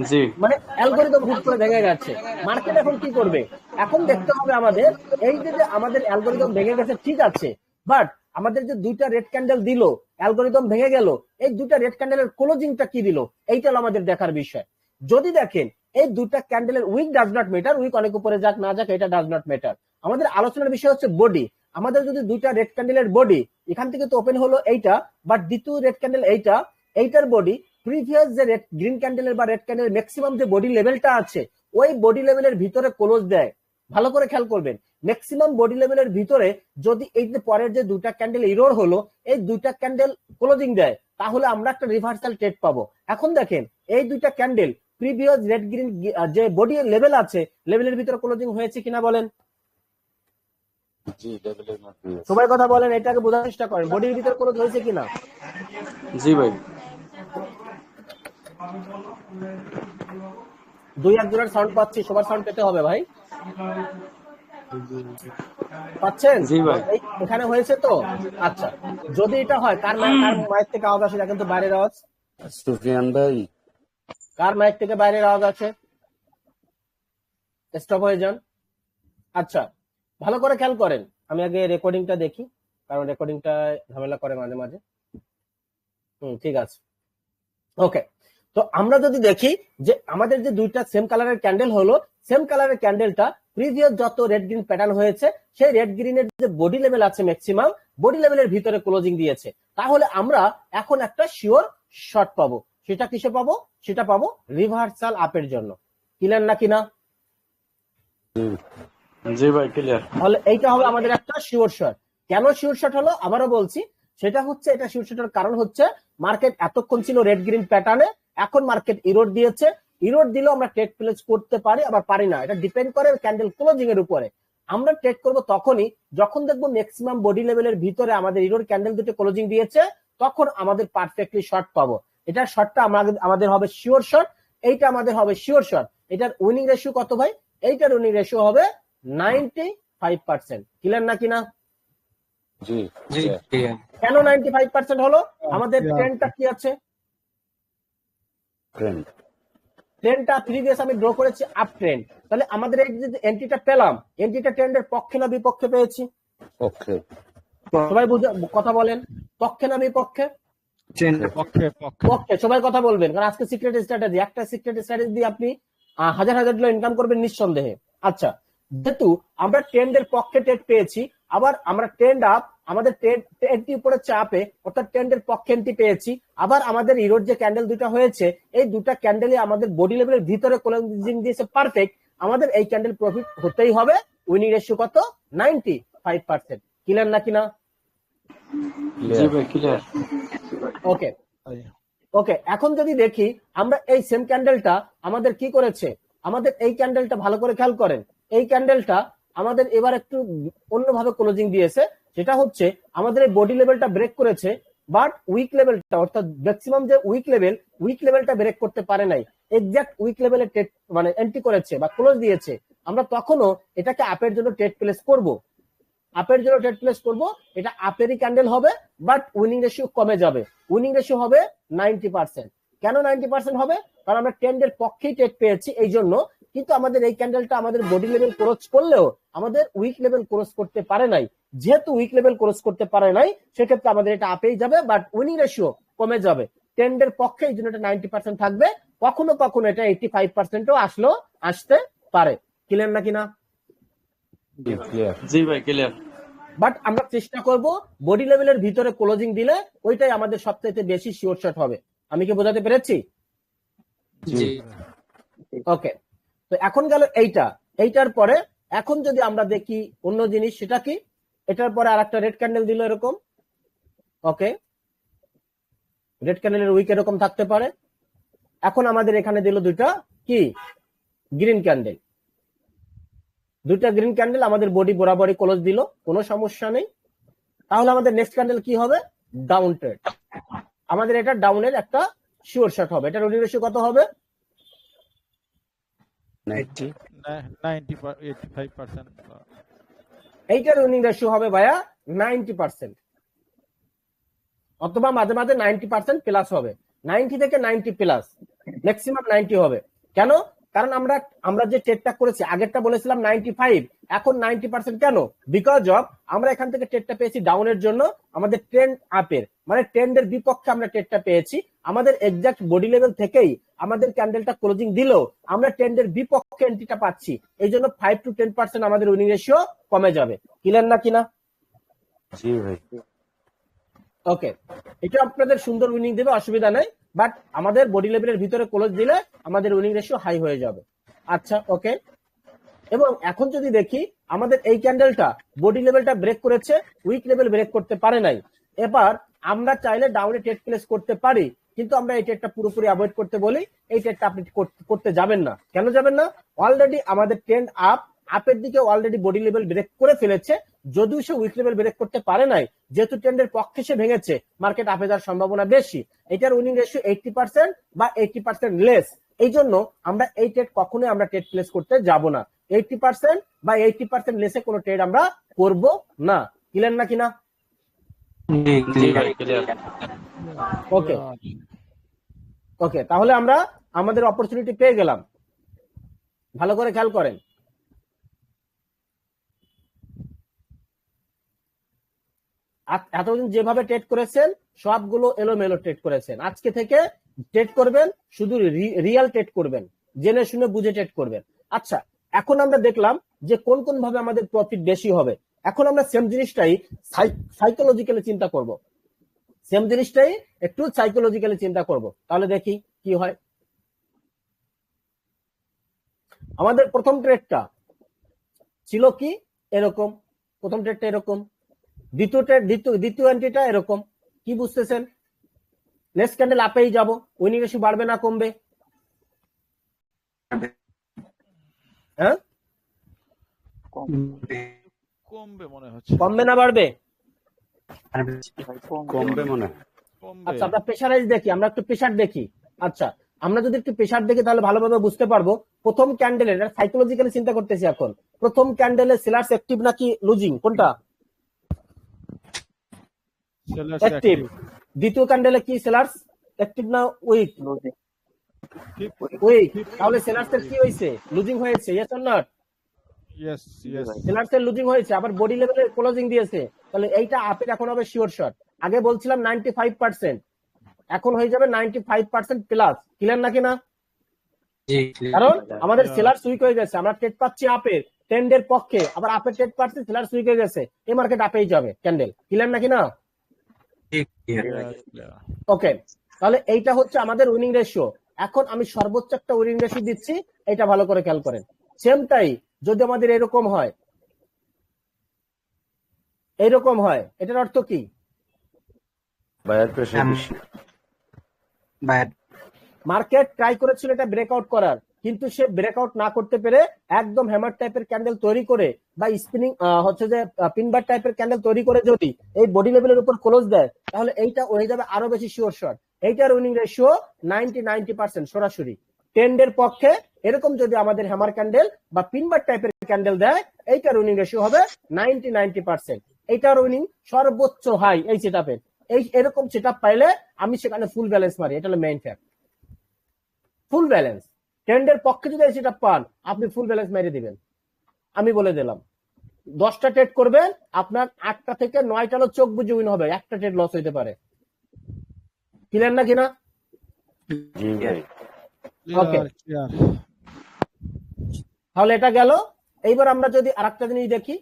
Speaker 3: জি
Speaker 1: মানে অ্যালগরিদম হুট করে ভেঙে গেছে। মার্কেট এখন কি করবে, এখন দেখতে হবে আমাদের এই যে আমাদের অ্যালগরিদম ভেঙে গেছে ঠিক আছে, বাট আমাদের যে দুইটা রেড ক্যান্ডেল দিল, অ্যালগরিদম ভেঙে গেল, এই দুইটা রেড ক্যান্ডেলের ক্লোজিংটা কি দিল, এইটা হলো আমাদের দেখার বিষয়। যদি দেখেন এই দুইটা ক্যান্ডেলের wick does not matter, wick অনেক উপরে যাক না যাক এটা ডাজ নট ম্যাটার। আমাদের আলোচনার বিষয় হচ্ছে বডি। আমাদের যদি দুইটা রেড ক্যান্ডেলের বডি, এখান থেকে তো ওপেন হলো এইটা, বাট দ্বিতীয় রেড ক্যান্ডেল এইটা, এইটার বডি প্রিভিয়াস যে রেড গ্রিন ক্যান্ডেলের বা রেড ক্যান্ডেলের ম্যাক্সিমাম যে বডি লেভেলটা আছে ওই বডি লেভেলের ভিতরে ক্লোজ দেয়। ভালো করে খেয়াল করবেন, ম্যাক্সিমাম বডি লেভেলের ভিতরে যদি এই যে পরের যে দুইটা ক্যান্ডেল ইরোর হলো, এই দুইটা ক্যান্ডেল ক্লোজিং দেয়, তাহলে আমরা একটা রিভার্সাল ট্রেড পাবো। এখন দেখেন এই দুইটা ক্যান্ডেল প্রিভিয়াস রেড গ্রিন যে বডি লেভেল আছে, লেভেলের ভিতরে ক্লোজিং হয়েছে কিনা বলেন?
Speaker 2: জি লেভেলের মধ্যে।
Speaker 1: সবাই কথা বলেন, এটাকে বোঝার চেষ্টা করেন, বডির ভিতরে ক্লোজ হয়েছে কিনা।
Speaker 3: জি ভাই।
Speaker 1: দুই একজনের সাউন্ড পাচ্ছি, সবার সাউন্ড পেতে হবে ভাই। পাচ্ছেন?
Speaker 3: জি ভাই।
Speaker 1: এখানে হয়েছে তো? আচ্ছা, যদি এটা হয়, কার মাইক থেকে আওয়াজ আসে দেখেন তো, বাইরের আওয়াজ।
Speaker 2: সুফিয়ান ভাই,
Speaker 1: কার মাইক থেকে বাইরের আওয়াজ আছে? স্টপ হয়ে যান। আচ্ছা, ভালো করে খেয়াল করেন, আমি আগে রেকর্ডিংটা দেখি, কারণ রেকর্ডিংটা ঝামেলা করে মাঝে মাঝে। ঠিক আছে, ওকে। তো আমরা যদি দেখি যে আমাদের যে দুইটা সেম কালারের ক্যান্ডেল হলো, সেম কালারের ক্যান্ডেলটা প্রিভিয়াস যত রেড গ্রিন প্যাটার্ন হয়েছে সেই রেড গ্রিনের যে বডি লেভেল আছে ম্যাক্সিমাম বডি লেভেলের ভিতরে ক্লোজিং দিয়েছে, তাহলে আমরা এখন একটা শিওর শর্ট পাবো। সেটা কিসে পাবো? সেটা পাবো রিভার্সাল আপের জন্য। ক্লিয়ার নাকি না?
Speaker 3: জি ভাই ক্লিয়ার।
Speaker 1: তাহলে এইটা হবে আমাদের একটা শিওর শর্ট। কেন শিওর শর্ট হলো আবারও বলছি, সেটা হচ্ছে এটা শিওর শর্টের কারণ হচ্ছে মার্কেট এতক্ষণ ছিল রেড গ্রিন প্যাটার্নে, এখন মার্কেট ইরোড দিয়েছে। ইরোড দিলেও আমরা ট্রেড প্লেস করতে পারি, আবার পারি না, এটা ডিপেন্ড করে ক্যান্ডেল ক্লোজিং এর উপরে। আমরা ট্রেড করব তখনই যখন দেখবো ম্যাক্সিমাম বডি লেভেলের ভিতরে আমাদের ইরোড ক্যান্ডেল দুটো ক্লোজিং দিয়েছে, তখন আমাদের পারফেক্টলি শর্ট পাবো। এটার শর্টটা আমাদের হবে শিওর শর্ট, এইটা আমাদের হবে শিওর শর্ট। এটার উইনিং রেশিও কত ভাই? এইটার উইনিং রেশিও হবে 95%। ক্লিয়ার নাকি না?
Speaker 2: জি
Speaker 3: জি ক্লিয়ার।
Speaker 1: কেন 95% হলো? আমাদের ট্রেন্ডটা কি আছে?
Speaker 2: ট্রেন্ড।
Speaker 1: ট্রেন্ডটা প্রিভিয়াস আমি ড্র করেছি আপ ট্রেন্ড, তাহলে আমাদের এই যে এন্ট্রিটা পেলাম, এন্ট্রিটা ট্রেন্ডের পক্ষে না বিপক্ষে পেয়েছি?
Speaker 2: ওকে।
Speaker 1: সবাই কথা বলেন, পক্ষে না বিপক্ষে?
Speaker 4: পক্ষে পক্ষে
Speaker 1: পক্ষে। সবাই কথা বলবেন, কারণ আজকে সিক্রেট স্ট্র্যাটেজি, একটা সিক্রেট স্ট্র্যাটেজি দিয়ে আপনি হাজার হাজার ডলার ইনকাম করবেন নিঃসন্দেহে। আচ্ছা, যেহেতু আমরা ট্রেন্ডের পক্ষে ট্রেড পেয়েছি, আবার আমরা ট্রেন্ড আপ, আমাদের ট্রেন্ডটি উপরে চাপে, অর্থাৎ ট্রেন্ডের পক্ষে এন্ট্রি পেয়েছি, আবার আমাদের ইরোড যে ক্যান্ডেল দুটো হয়েছে এই দুটা ক্যান্ডেলে আমাদের বডি লেভেলের ভিতরে ক্লোজিং দিয়েছে পারফেক্ট, আমাদের এই ক্যান্ডেল প্রফিট হতেই হবে। উইনিং রেশিও কত? 95%। ক্লিয়ার নাকি না?
Speaker 3: জি ভাই ক্লিয়ার।
Speaker 1: ওকে ওকে। এখন যদি দেখি আমরা এই সেম ক্যান্ডেলটা আমাদের কি করেছে, আমাদের এই ক্যান্ডেলটা ভালো করে খেয়াল করেন, এই ক্যান্ডেলটা আমাদের এবার একটু অন্যভাবে ক্লোজিং দিয়েছে। সেটা হচ্ছে আমাদের এই বডি লেভেলটা ব্রেক করেছে, বাট উইক লেভেলটা, অর্থাৎ ম্যাক্সিমাম যে উইক লেভেলটা ব্রেক করতে পারে নাই। এক্সাক্ট উইক লেভেলে মানে এন্ট্রি করেছে বা ক্লোজ দিয়েছে। আমরা তখনও এটাকে আপের জন্য ট্রেড প্লেস করব, আপের জন্য ট্রেড প্লেস করব। এটা আপেরই ক্যান্ডেল হবে, বাট উইনিং রেশিও কমে যাবে। উইনিং রেশিও হবে 90%। কেন 90% হবে? কারণ আমরা ট্রেন্ডের পক্ষেই ট্রেড পেয়েছি এই জন্য। কিন্তু আমাদের এই ক্যান্ডেলটা আমাদের বডি লেভেল ক্রস করলেও আমাদের উইক লেভেল ক্রস করতে পারে নাই। যেহেতু উইক লেভেল ক্রস করতে পারে নাই, সেক্ষেত্রে আমাদের এটা আপেই যাবে, বাট উইনিং রেশিও কমে যাবে। ট্রেন্ডের পক্ষে এই জন্য এটা 90% থাকবে, কখনো কখনো এটা 85%ও আসতে পারে। ক্লিয়ার নাকি না?
Speaker 3: জি ভাই ক্লিয়ার।
Speaker 1: বাট আমরা চেষ্টা করব বডি লেভেলের ভিতরে ক্লোজিং দিলে ওইটাই আমাদের সবচেয়ে বেশি শিওর শট হবে। আমি কি বোঝাতে পেরেছি?
Speaker 3: জি
Speaker 1: ওকে, তো এখন গেল এইটার পরে এখন যদি আমরা দেখি অন্য জিনিস, সেটা কি, এটার পরে আর একটা রেড ক্যান্ডেল দিল এরকম। ওকে, রেড ক্যান্ডেলের উইক এরকম থাকতে পারে। এখন আমাদের এখানে দিল দুইটা কি গ্রিন ক্যান্ডেল, দুইটা গ্রিন ক্যান্ডেল আমাদের বডি বরাবরই ক্লোজ দিল, কোনো সমস্যা নেই। তাহলে আমাদের নেক্সট ক্যান্ডেল কি হবে? Down trade. আমাদের এটা ডাউনের একটা শিওর শট হবে। এটা রুটিং রেশিও কত হবে?
Speaker 4: 85%।
Speaker 1: এইটার উইনিং রেশিও হবে ভাইয়া 90%, অথবা মাঝে মাঝে 90% প্লাস হবে। 90 থেকে 90 প্লাস, ম্যাক্সিমাম 90 হবে। কেন? কারণ আমরা যে ট্রেডটা করেছি, আগেরটা বলেছিলাম 95, এখন 90% কেন? বিকজ অফ আমরা এখান থেকে ট্রেডটা পেয়েছি ডাউনের জন্য, আমাদের ট্রেন্ড আপের, মানে ট্রেন্ডের বিপক্ষে আমরা ট্রেডটা পেয়েছি। আমাদের এক্সাক্ট বডি লেভেল থেকেই আমাদের ক্যান্ডেলটা ক্লোজিং দিলেও আমরা ট্রেন্ডের বিপক্ষে এন্ট্রিটা পাচ্ছি, এই জন্য 5 to 10% আমাদের উইনিং রেশিও কমে যাবে। ক্লিয়ার না কিনা?
Speaker 2: জি ভাই।
Speaker 1: ওকে, এটা আপনাদের সুন্দর উইনিং দেবে, অসুবিধা নেই, বাট আমাদের বডি লেভেলের ভিতরে ক্লোজ দিলে আমাদের উইনিং রেশিও হাই হয়ে যাবে। আচ্ছা, ওকে। এবং এখন যদি দেখি আমাদের এই ক্যান্ডেলটা বডি লেভেলটা ব্রেক করেছে, উইক লেভেল ব্রেক করতে পারে নাই। এবার আমরা চাইলে ডাউনে ট্রেড প্লেস করতে পারি, কিন্তু আমরা এই ট্রেডটা পুরোপুরি অ্যাভয়েড করতে বলি। এই ট্রেডটা আপনি করতে যাবেন না। কেন যাবেন না? অলরেডি আমাদের ট্রেন্ড আপের দিকে অলরেডি বডি লেভেল ব্রেক করে ফেলেছে, যদিও সে উইক লেভেল ব্রেক করতে পারে নাই, যেহেতু ট্রেন্ডের পক্ষে সে ভেঙেছে, মার্কেট আপে যাওয়ার সম্ভাবনা বেশি। এটার উইনিং রেশিও 80% বা 80% লেস। এই জন্য আমরা এই ট্রেড কখনোই আমরা ট্রেড প্লেস করতে যাব না। 80% বা 80% লেসে কোনো ট্রেড আমরা করব না। ক্লিয়ার না কিনা? ওকে ওকে, তাহলে আমরা আমাদের অপরচুনিটি পেয়ে গেলাম। ভালো করে খেয়াল করেন। এতদিন যেভাবে ট্রেড করেছেন সবগুলো এলোমেলো ট্রেড করেছেন। আজকে থেকে ট্রেড করবেন, শুধু রিয়েল ট্রেড করবেন, জেনে শুনে বুঝে ট্রেড করবেন। আচ্ছা, এখন আমরা দেখলাম যে কোন কোন ভাবে আমাদের প্রফিট বেশি হবে। এখন আমরা সেম জিনিসটাই সাইকোলজিক্যালি চিন্তা করব, সেম জিনিসটাই একটু সাইকোলজিক্যালি চিন্তা করব। তাহলে দেখি কি হয়। আমাদের প্রথম ট্রেডটা ছিল কি এরকম, প্রথম ট্রেডটা এরকম, দ্বিতীয় এন্ট্রিটা এরকম। কি বুঝতেছেন? নেক্সট ক্যান্ডেল আপেই যাব, উইনিং রেশিও বাড়বে না কমবে? হ্যাঁ,
Speaker 4: কমবে মনে হচ্ছে।
Speaker 1: কমবে না বাড়বে?
Speaker 2: কমবে মনে হয়।
Speaker 1: আচ্ছা, আমরা প্রেশারাইজ দেখি, আমরা একটু প্রেশার দেখি। আচ্ছা, আমরা যদি একটু প্রেশার দেখি তাহলে ভালোভাবে বুঝতে পারবো। প্রথম ক্যান্ডেলের সাইকোলজিক্যালি চিন্তা করতেছি এখন, প্রথম ক্যান্ডেলে সেলার্স অ্যাক্টিভ নাকি লুজিং, কোনটা অ্যাক্টিভ? দ্বিতীয় ক্যান্ডেলে কি সেলার্স অ্যাক্টিভ না উইক? উইক। তাহলে সেলার্স এর কি হয়েছে? লুজিং হয়েছে, yes or not?
Speaker 4: Yes yes.
Speaker 1: Sellers এর লুজিং হয়েছে, আবার বডি লেভেলে ক্লোজিং দিয়েছে। তাহলে এইটা আপের এখন হবে শিওর শট। আগে বলছিলাম 95%, এখন হয়ে যাবে 95% প্লাস। ক্লিয়ার নাকি না? কারণ আমাদের সেলার্স উইক হয়ে গেছে, আমরা ট্রেড পাচ্ছি আপের, ট্রেন্ডের পক্ষে, আবার আপের ট্রেড পাচ্ছি, সেলার্স উইক হয়ে গেছে, এই মার্কেট আপেই যাবে ক্যান্ডেল। ক্লিয়ার নাকি না? ওকে, তাহলে এইটা হচ্ছে আমাদের উইনিং রেশিও। এখন আমি সর্বোচ্চ একটা উইনিং রেশিও দিচ্ছি, এটা ভালো করে খেয়াল করেন। সেমটাই যদি আমাদের এরকম হয়, এইরকম হয়, এটার অর্থ কি?
Speaker 2: বায়ার প্রেশার বেশি।
Speaker 1: মার্কেট ট্রাই করেছিল এটা ব্রেকআউট করার, কিন্তু সে ব্রেকআউট না করতে পেরে একদম হ্যামার টাইপের ক্যান্ডেল তৈরি করে বা স্পিনিং হচ্ছে যে পিনবার টাইপের ক্যান্ডেল তৈরি করে যদি এই বডি লেভেলের উপর ক্লোজ দেয়, তাহলে এইটা হয়ে যাবে আরো বেশি শিওর শট। এইটার উইনিং রেশিও 90% সরাসরি ট্রেন্ডের পক্ষে। এরকম যদি আমাদের হ্যামার ক্যান্ডেল বা পিনবার টাইপের ক্যান্ডেল দেয়, এইটার উইনিং রেশিও হবে 90%। এইটার উইনিং সর্বোচ্চ হাই এই সেটআপের। এরকম সেটআপ পাইলে আমি সেখানে ফুল ব্যালেন্স মারি, এটা হলো মেইন ফ্যাক্ট। ফুল ব্যালেন্স ট্রেন্ডের পক্ষে যদি সেটা পান, আপনি ফুল ব্যালেন্স মেরে দিবেন। আমি বলে দিলাম 10টা ট্রেড করবেন, আপনার 8টা থেকে 9টা চোখ বুঝে উইন হবে, একটা ট্রেড লস হইতে পারে। ক্লিয়ার না কিনা? ওকে, তাহলে এটা গেল। এইবার আমরা যদি আরেকটা জিনিস দেখি,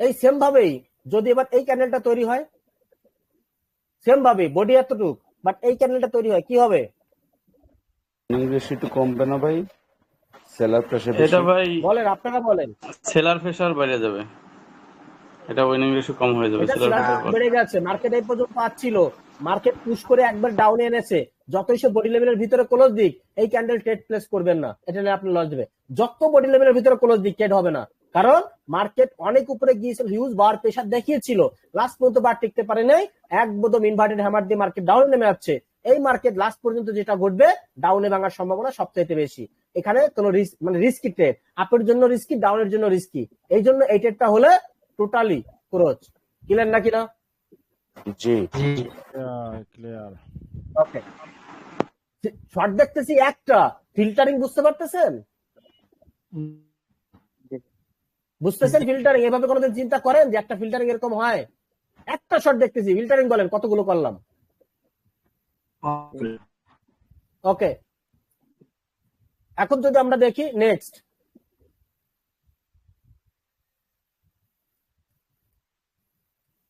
Speaker 1: এই সেম ভাবেই যদি এবার এই ক্যান্ডেলটা তৈরি হয়, সেম ভাবে বডি এতটুক, বাট এই ক্যান্ডেলটা তৈরি হয়, কি হবে?
Speaker 2: ইংলিশ একটু কমবে না ভাই? সেলার প্রেশার
Speaker 5: এটা
Speaker 2: বেশি।
Speaker 5: ভাই
Speaker 1: বলেন, আপনারা বলেন।
Speaker 5: সেলার প্রেশার বেড়ে যাবে, এটা উইনিং রেশিও কম হয়ে যাবে
Speaker 1: এটা
Speaker 5: সেলার
Speaker 1: সিলার
Speaker 5: প্রেশার।
Speaker 1: বেড়ে গেছে, মার্কেট এই পর্যন্ত আসছিল, মার্কেট পুশ করে একবার ডাউনে এনেছে, যতই সে বডি লেভেলের ভিতরে ক্লোজ দিক, এই ক্যান্ডেল ট্রেড প্লেস করবেন না, এটা নিয়ে আপনি লস দেবে। যত বডি লেভেলের ভিতরে ক্লোজ দিক ট্রেড হবে না, কারণ মার্কেট অনেক উপরে গিয়েছিল, হিউজ বার প্রেশার দেখিয়েছিল, লাস্ট পর্যন্ত বার টিকতে পারে নাই, একদম ইনভার্টেড হ্যামার দিয়ে মার্কেট ডাউনে নেমে যাচ্ছে। এই মার্কেট লাস্ট পর্যন্ত যেটা ঘটবে, ডাউনে ভাঙার সম্ভাবনা সবচাইতে বেশি। এখানে কোনো রিস্ক মানে রিস্কি ট্রেড, আপের জন্য রিস্কি, ডাউনের জন্য রিস্কি, এই জন্য এই ট্রেডটা হলে টোটালি ক্রোচ। ক্লিয়ার নাকি না?
Speaker 2: জি
Speaker 4: ক্লিয়ার।
Speaker 1: ওকে, শর্ট দেখতেছি একটা, ফিল্টারিং বুঝতে পারতেছেন? বুঝতেছেন ফিল্টারিং? এভাবে কোনোদিন চিন্তা করেন যে একটা ফিল্টারিং এরকম হয়? একটা শর্ট দেখতেছি, ফিল্টারিং বলেন কতগুলো করলাম? ওকে, এখন যদি আমরা দেখি নেক্সট,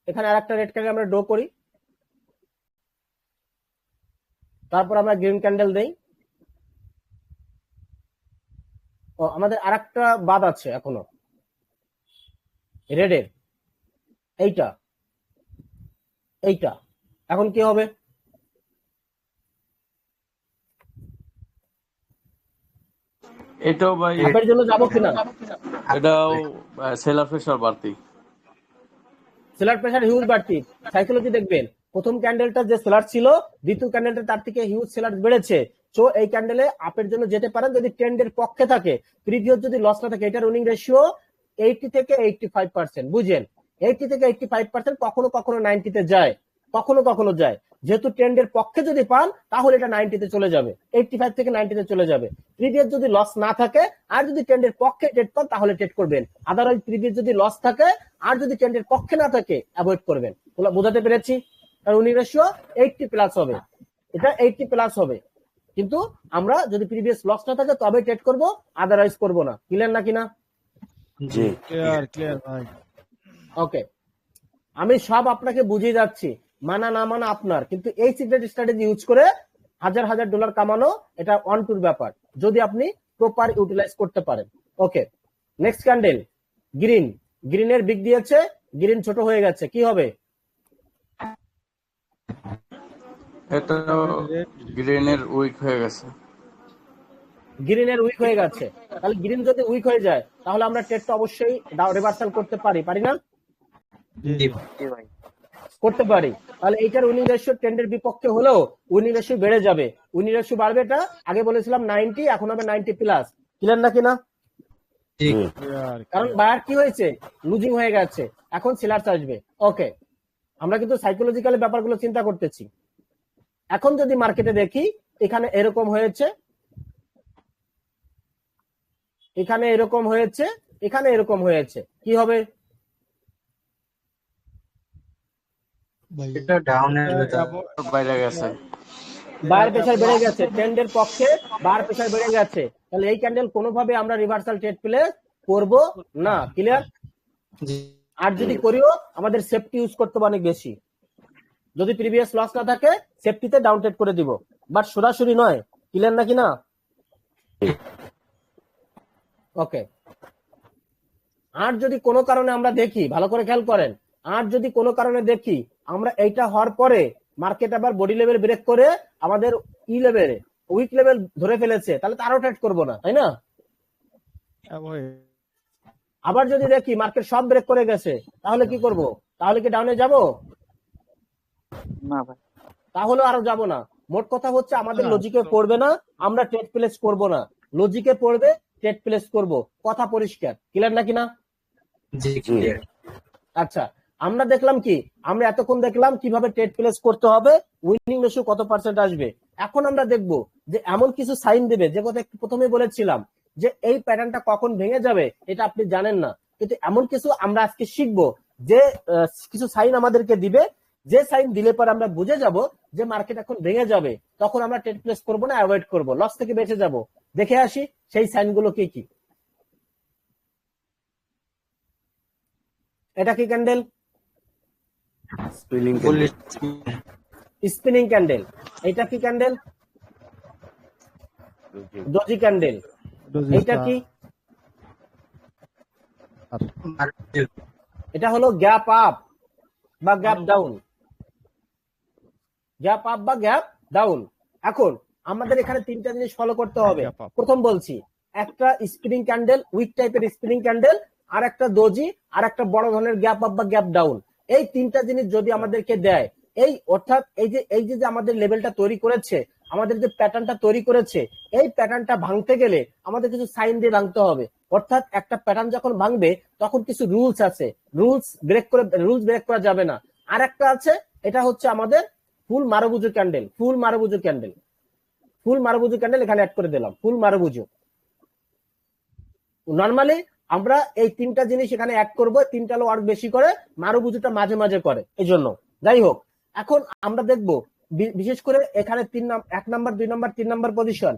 Speaker 1: এখানে আরেকটা রেড ক্যান্ডেল আমরা ড্র করি, তারপর আমরা গ্রিন ক্যান্ডেল দেই। ও, আমাদের আরেকটা বাদ আছে এখনো রেডের, এইটা এইটা, এখন কি হবে?
Speaker 5: এটাও ভাই
Speaker 1: আপের জন্য যাবো কিনা?
Speaker 5: এটাও সেলার প্রেশার বাড়তি।
Speaker 1: সেলার প্রেসার হিউজ বাড়তি, সাইকোলজি দেখবেন প্রথম ক্যান্ডেলটা যে সেলার ছিল, দ্বিতীয় ক্যান্ডেলটা তার থেকে হিউজ সেলার বেড়েছে। তো এই ক্যান্ডেলে আপের জন্য যেতে পারেন যদি ট্রেন্ডের পক্ষে থাকে, প্রিভিয়াস যদি লস না থাকে। এটা রুনিং রেশিও 80 থেকে 85%, বুঝেন? 80 থেকে 85%, কখনো কখনো 90 তে যায়, কখনো কখনো যায়। যেহেতু ট্রেন্ডের পক্ষে যদি পান তাহলে এটা 90 তে চলে যাবে, 85 থেকে 90 তে চলে যাবে। প্রিভিয়াস যদি লস না থাকে আর যদি ট্রেন্ডের পক্ষে ট্রেড পান তাহলে ট্রেড করবেন, আদারওয়াইজ প্রিভিয়াস যদি লস থাকে আর যদি ট্রেন্ডের পক্ষে না থাকে অ্যাভয়েড করবেন। বোঝাতে পেরেছি? কারণ উইনিং রেশিও 80 প্লাস হবে, এটা 80 প্লাস হবে, কিন্তু আমরা যদি প্রিভিয়াস লস না থাকে তবে ট্রেড করব, আদারওয়াইজ করব না। ক্লিয়ার নাকি না?
Speaker 2: জি
Speaker 4: ক্লিয়ার ভাই।
Speaker 1: ওকে, আমি সব আপনাকে বুঝিয়ে যাচ্ছি, মানা না মানা আপনার, কিন্তু এই সিক্রেট স্ট্র্যাটেজি ইউজ করে হাজার হাজার ডলার কামানো এটা অন টুর ব্যাপার, যদি আপনি প্রপার ইউটিলাইজ করতে পারেন। ওকে, নেক্সট ক্যান্ডেল গ্রিন, গ্রিনের বিগ দিয়েছে, গ্রিন ছোট হয়ে গেছে, কি হবে?
Speaker 5: এটা গ্রিনের উইক হয়ে গেছে।
Speaker 1: গ্রিনের উইক হয়ে গেছে, তাহলে গ্রিন যদি উইক হয়ে যায় তাহলে আমরা ট্রেডটা অবশ্যই রিভার্সাল করতে পারি, পারি না? করতে পারি। তাহলে এইটার উইনিং রেশিও ট্রেন্ডের বিপক্ষে হলেও উইনিং রেশিও বেড়ে যাবে, উইনিং রেশিও বাড়বে। এটা আগে বলেছিলাম 90, এখন হবে 90 প্লাস। ক্লিয়ার নাকি না? কারণ বায়ার কি হয়েছে, লুজিং হয়ে গেছে, এখন সেলার্স আসবে। ওকে, আমরা কিন্তু সাইকোলজিক্যাল ব্যাপারগুলো চিন্তা করতেছি। এখন যদি মার্কেটে দেখি, এখানে এরকম হয়েছে, এখানে এরকম হয়েছে, এখানে এরকম হয়েছে, কি হবে?
Speaker 3: এটা ডাউনের
Speaker 5: বাইরে গেছে,
Speaker 1: বায়ার প্রেসার বেড়ে গেছে, ট্রেন্ডের পক্ষে বায়ার প্রেসার বেড়ে গেছে, তাহলে এই ক্যান্ডেল কোনোভাবে আমরা রিভার্সাল ট্রেড প্লে করব না। ক্লিয়ার? আর যদি করিও আমাদের সেফটি ইউজ করতে হবে অনেক বেশি, যদি প্রিভিয়াস লস না থাকে সেফটিতে ডাউন ট্রেড করে দিব, বাট সরাসরি নয়। ক্লিয়ার নাকি না? ওকে, আর যদি কোনো কারণে আমরা দেখি, ভালো করে খেয়াল করেন, আর যদি কোনো কারণে দেখি আমরা এইটা হওয়ার পরে মার্কেট আবার বডি লেভেল ব্রেক করে আমাদের ই লেভেলে উইক লেভেল ধরে ফেলেছে, তাহলে তারও ট্রেড করবো না, তাই না? আবার যদি দেখি মার্কেট সব ব্রেক করে গেছে, তাহলে কি করব? তাহলে কি ডাউনে যাব?
Speaker 6: না ভাই,
Speaker 1: তাহলে আরো যাব না। মোট কথা হচ্ছে আমাদের লজিকে পড়বে না, আমরা ট্রেড প্লেস করব না, লজিকে পড়বে, ট্রেড প্লেস করব। কথা পরিষ্কার? ক্লিয়ার নাকি না? আচ্ছা, আমরা দেখলাম কি, আমরা এতক্ষণ দেখলাম কিভাবে ট্রেড প্লেস করতে হবে, উইনিং রেশিও কত পার্সেন্ট আসবে। এখন আমরা দেখব যে এমন কিছু সাইন দেবে, যে কথা একটু প্রথমে বলেছিলাম যে এই প্যাটার্নটা কখন ভেঙে যাবে এটা আপনি জানেন না, কিন্তু এমন কিছু আমরা আজকে শিখবো যে কিছু সাইন আমাদেরকে দিবে, যে সাইন দিলে পর আমরা বুঝে যাব যে মার্কেট এখন ভেঙে যাবে, তখন আমরা ট্রেড প্লেস করবো না, অ্যাভয়েড করবো, লস থেকে বেঁচে যাব। দেখে আসি সেই সাইনগুলো কি কি। এটা কি ক্যান্ডেল? Spinning candle. এটা কি ক্যান্ডেল? Doji candle.
Speaker 4: ডোজি
Speaker 1: এইটা
Speaker 4: স্টার
Speaker 1: কি?
Speaker 4: আর
Speaker 1: এটা হলো গ্যাপ আপ বা গ্যাপ ডাউন, গ্যাপ আপ বা গ্যাপ ডাউন। এখন আমাদের এখানে তিনটা জিনিস ফলো করতে হবে।
Speaker 4: Gap up.
Speaker 1: প্রথম বলছি, একটা স্পিনিং ক্যান্ডেল, উইক টাইপের স্পিনিং ক্যান্ডেল, আর একটা দোজি, আর একটা বড় ধরনের গ্যাপ আপ বা গ্যাপ ডাউন। এই তিনটা জিনিস যদি আমাদেরকে দেয়, এই অর্থাৎ এই যে আমাদের লেভেলটা তৈরি করেছে, আমাদের যে প্যাটার্নটা তৈরি করেছে, এই প্যাটার্নটা ভাঙতে গেলে আমাদের কিছু সাইন দিয়ে ভাঙতে হবে। অর্থাৎ একটা প্যাটার্ন যখন ভাঙবে তখন কিছু রুলস আছে, রুলস ব্রেক করা যাবে না। আর একটা আছে, এটা হচ্ছে আমাদের ফুল মারুবুজু ক্যান্ডেল, ফুল মারুবুজু ক্যান্ডেল, ফুল মারুবুজু ক্যান্ডেল এখানে অ্যাড করে দিলাম, ফুল মারুবুজু। নরমালি আমরা এই তিনটা জিনিস এখানে অ্যাড করবো, তিনটা ওয়ার্ক বেশি করে, মারুবুজুটা মাঝে মাঝে করে, এই জন্য। যাই হোক, এখন আমরা দেখবো বিশেষ করে এখানে 1 number 2 number 3 number position,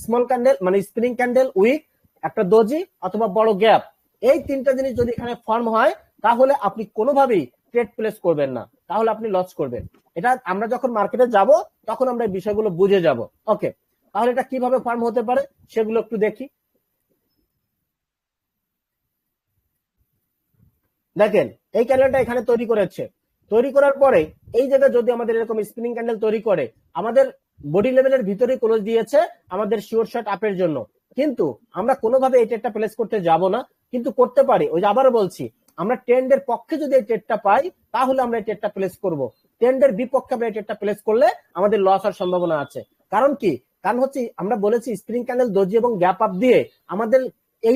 Speaker 1: small candle মানে স্পিনিং ক্যান্ডেল, উইক, একটা দোজি অথবা বড় গ্যাপ, এই তিনটা জিনিস যদি এখানে ফর্ম হয় তাহলে আপনি কোনোভাবেই ট্রেড প্লেস করবেন না, তাহলে আপনি লস করবেন। এটা আমরা যখন মার্কেটে যাব তখন আমরা এই বিষয়গুলো বুঝে যাব। ওকে, তাহলে এটা কিভাবে ফর্ম হতে পারে সেগুলো একটু দেখি। দেখেন, এই ক্যান্ডেলটা এখানে তৈরি করেছে, তৈরি করার পরে এই জায়গায় যদি আমাদের এরকম স্পিনিং ক্যান্ডেল তৈরি করে, আমাদের বডি লেভেলের ভিতরে ক্লোজ দিয়েছে আমাদের শিওর শট আপের জন্য, কিন্তু আমরা কোনোভাবে এই ট্রেডটা প্লেস করতে যাব না। কিন্তু করতে পারি, ওই যে আবারও বলছি, আমরা ট্রেন্ডের পক্ষে যদি এই ট্রেডটা পাই তাহলে আমরা এই ট্রেডটা প্লেস করব। ট্রেন্ডের বিপক্ষে আমরা এই ট্রেডটা প্লেস করলে আমাদের লস হওয়ার সম্ভাবনা আছে। কারণ কি? কারণ হচ্ছে আমরা বলেছি স্প্রিং ক্যান্ডেল, দোজি এবং গ্যাপ আপ দিয়ে আমাদের এই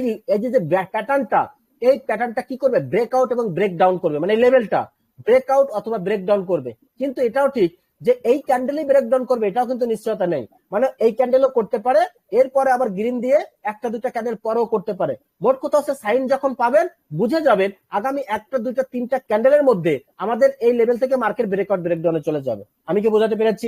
Speaker 1: যে প্যাটার্নটা, এই প্যাটার্নটা কি করবে? ব্রেকআউট এবং ব্রেক ডাউন করবে, মানে লেভেলটা ব্রেকআউট অথবা ব্রেক ডাউন করবে। কিন্তু এটাও ঠিক যে এই ক্যান্ডেলই ব্রেক ডাউন করবে এটাও কিন্তু নিশ্চয়তা নেই, মানে এই ক্যান্ডেলও করতে পারে, এরপরে আবার গ্রিন দিয়ে একটা দুটা ক্যান্ডেল পরেও করতে পারে। মোট কথা হচ্ছে সাইন যখন পাবেন বুঝে যাবেন আগামী একটা দুইটা তিনটা ক্যান্ডেলের মধ্যে আমাদের এই লেভেল থেকে মার্কেট ব্রেকআউট ব্রেক ডাউনে চলে যাবে। আমি কি বোঝাতে পেরেছি?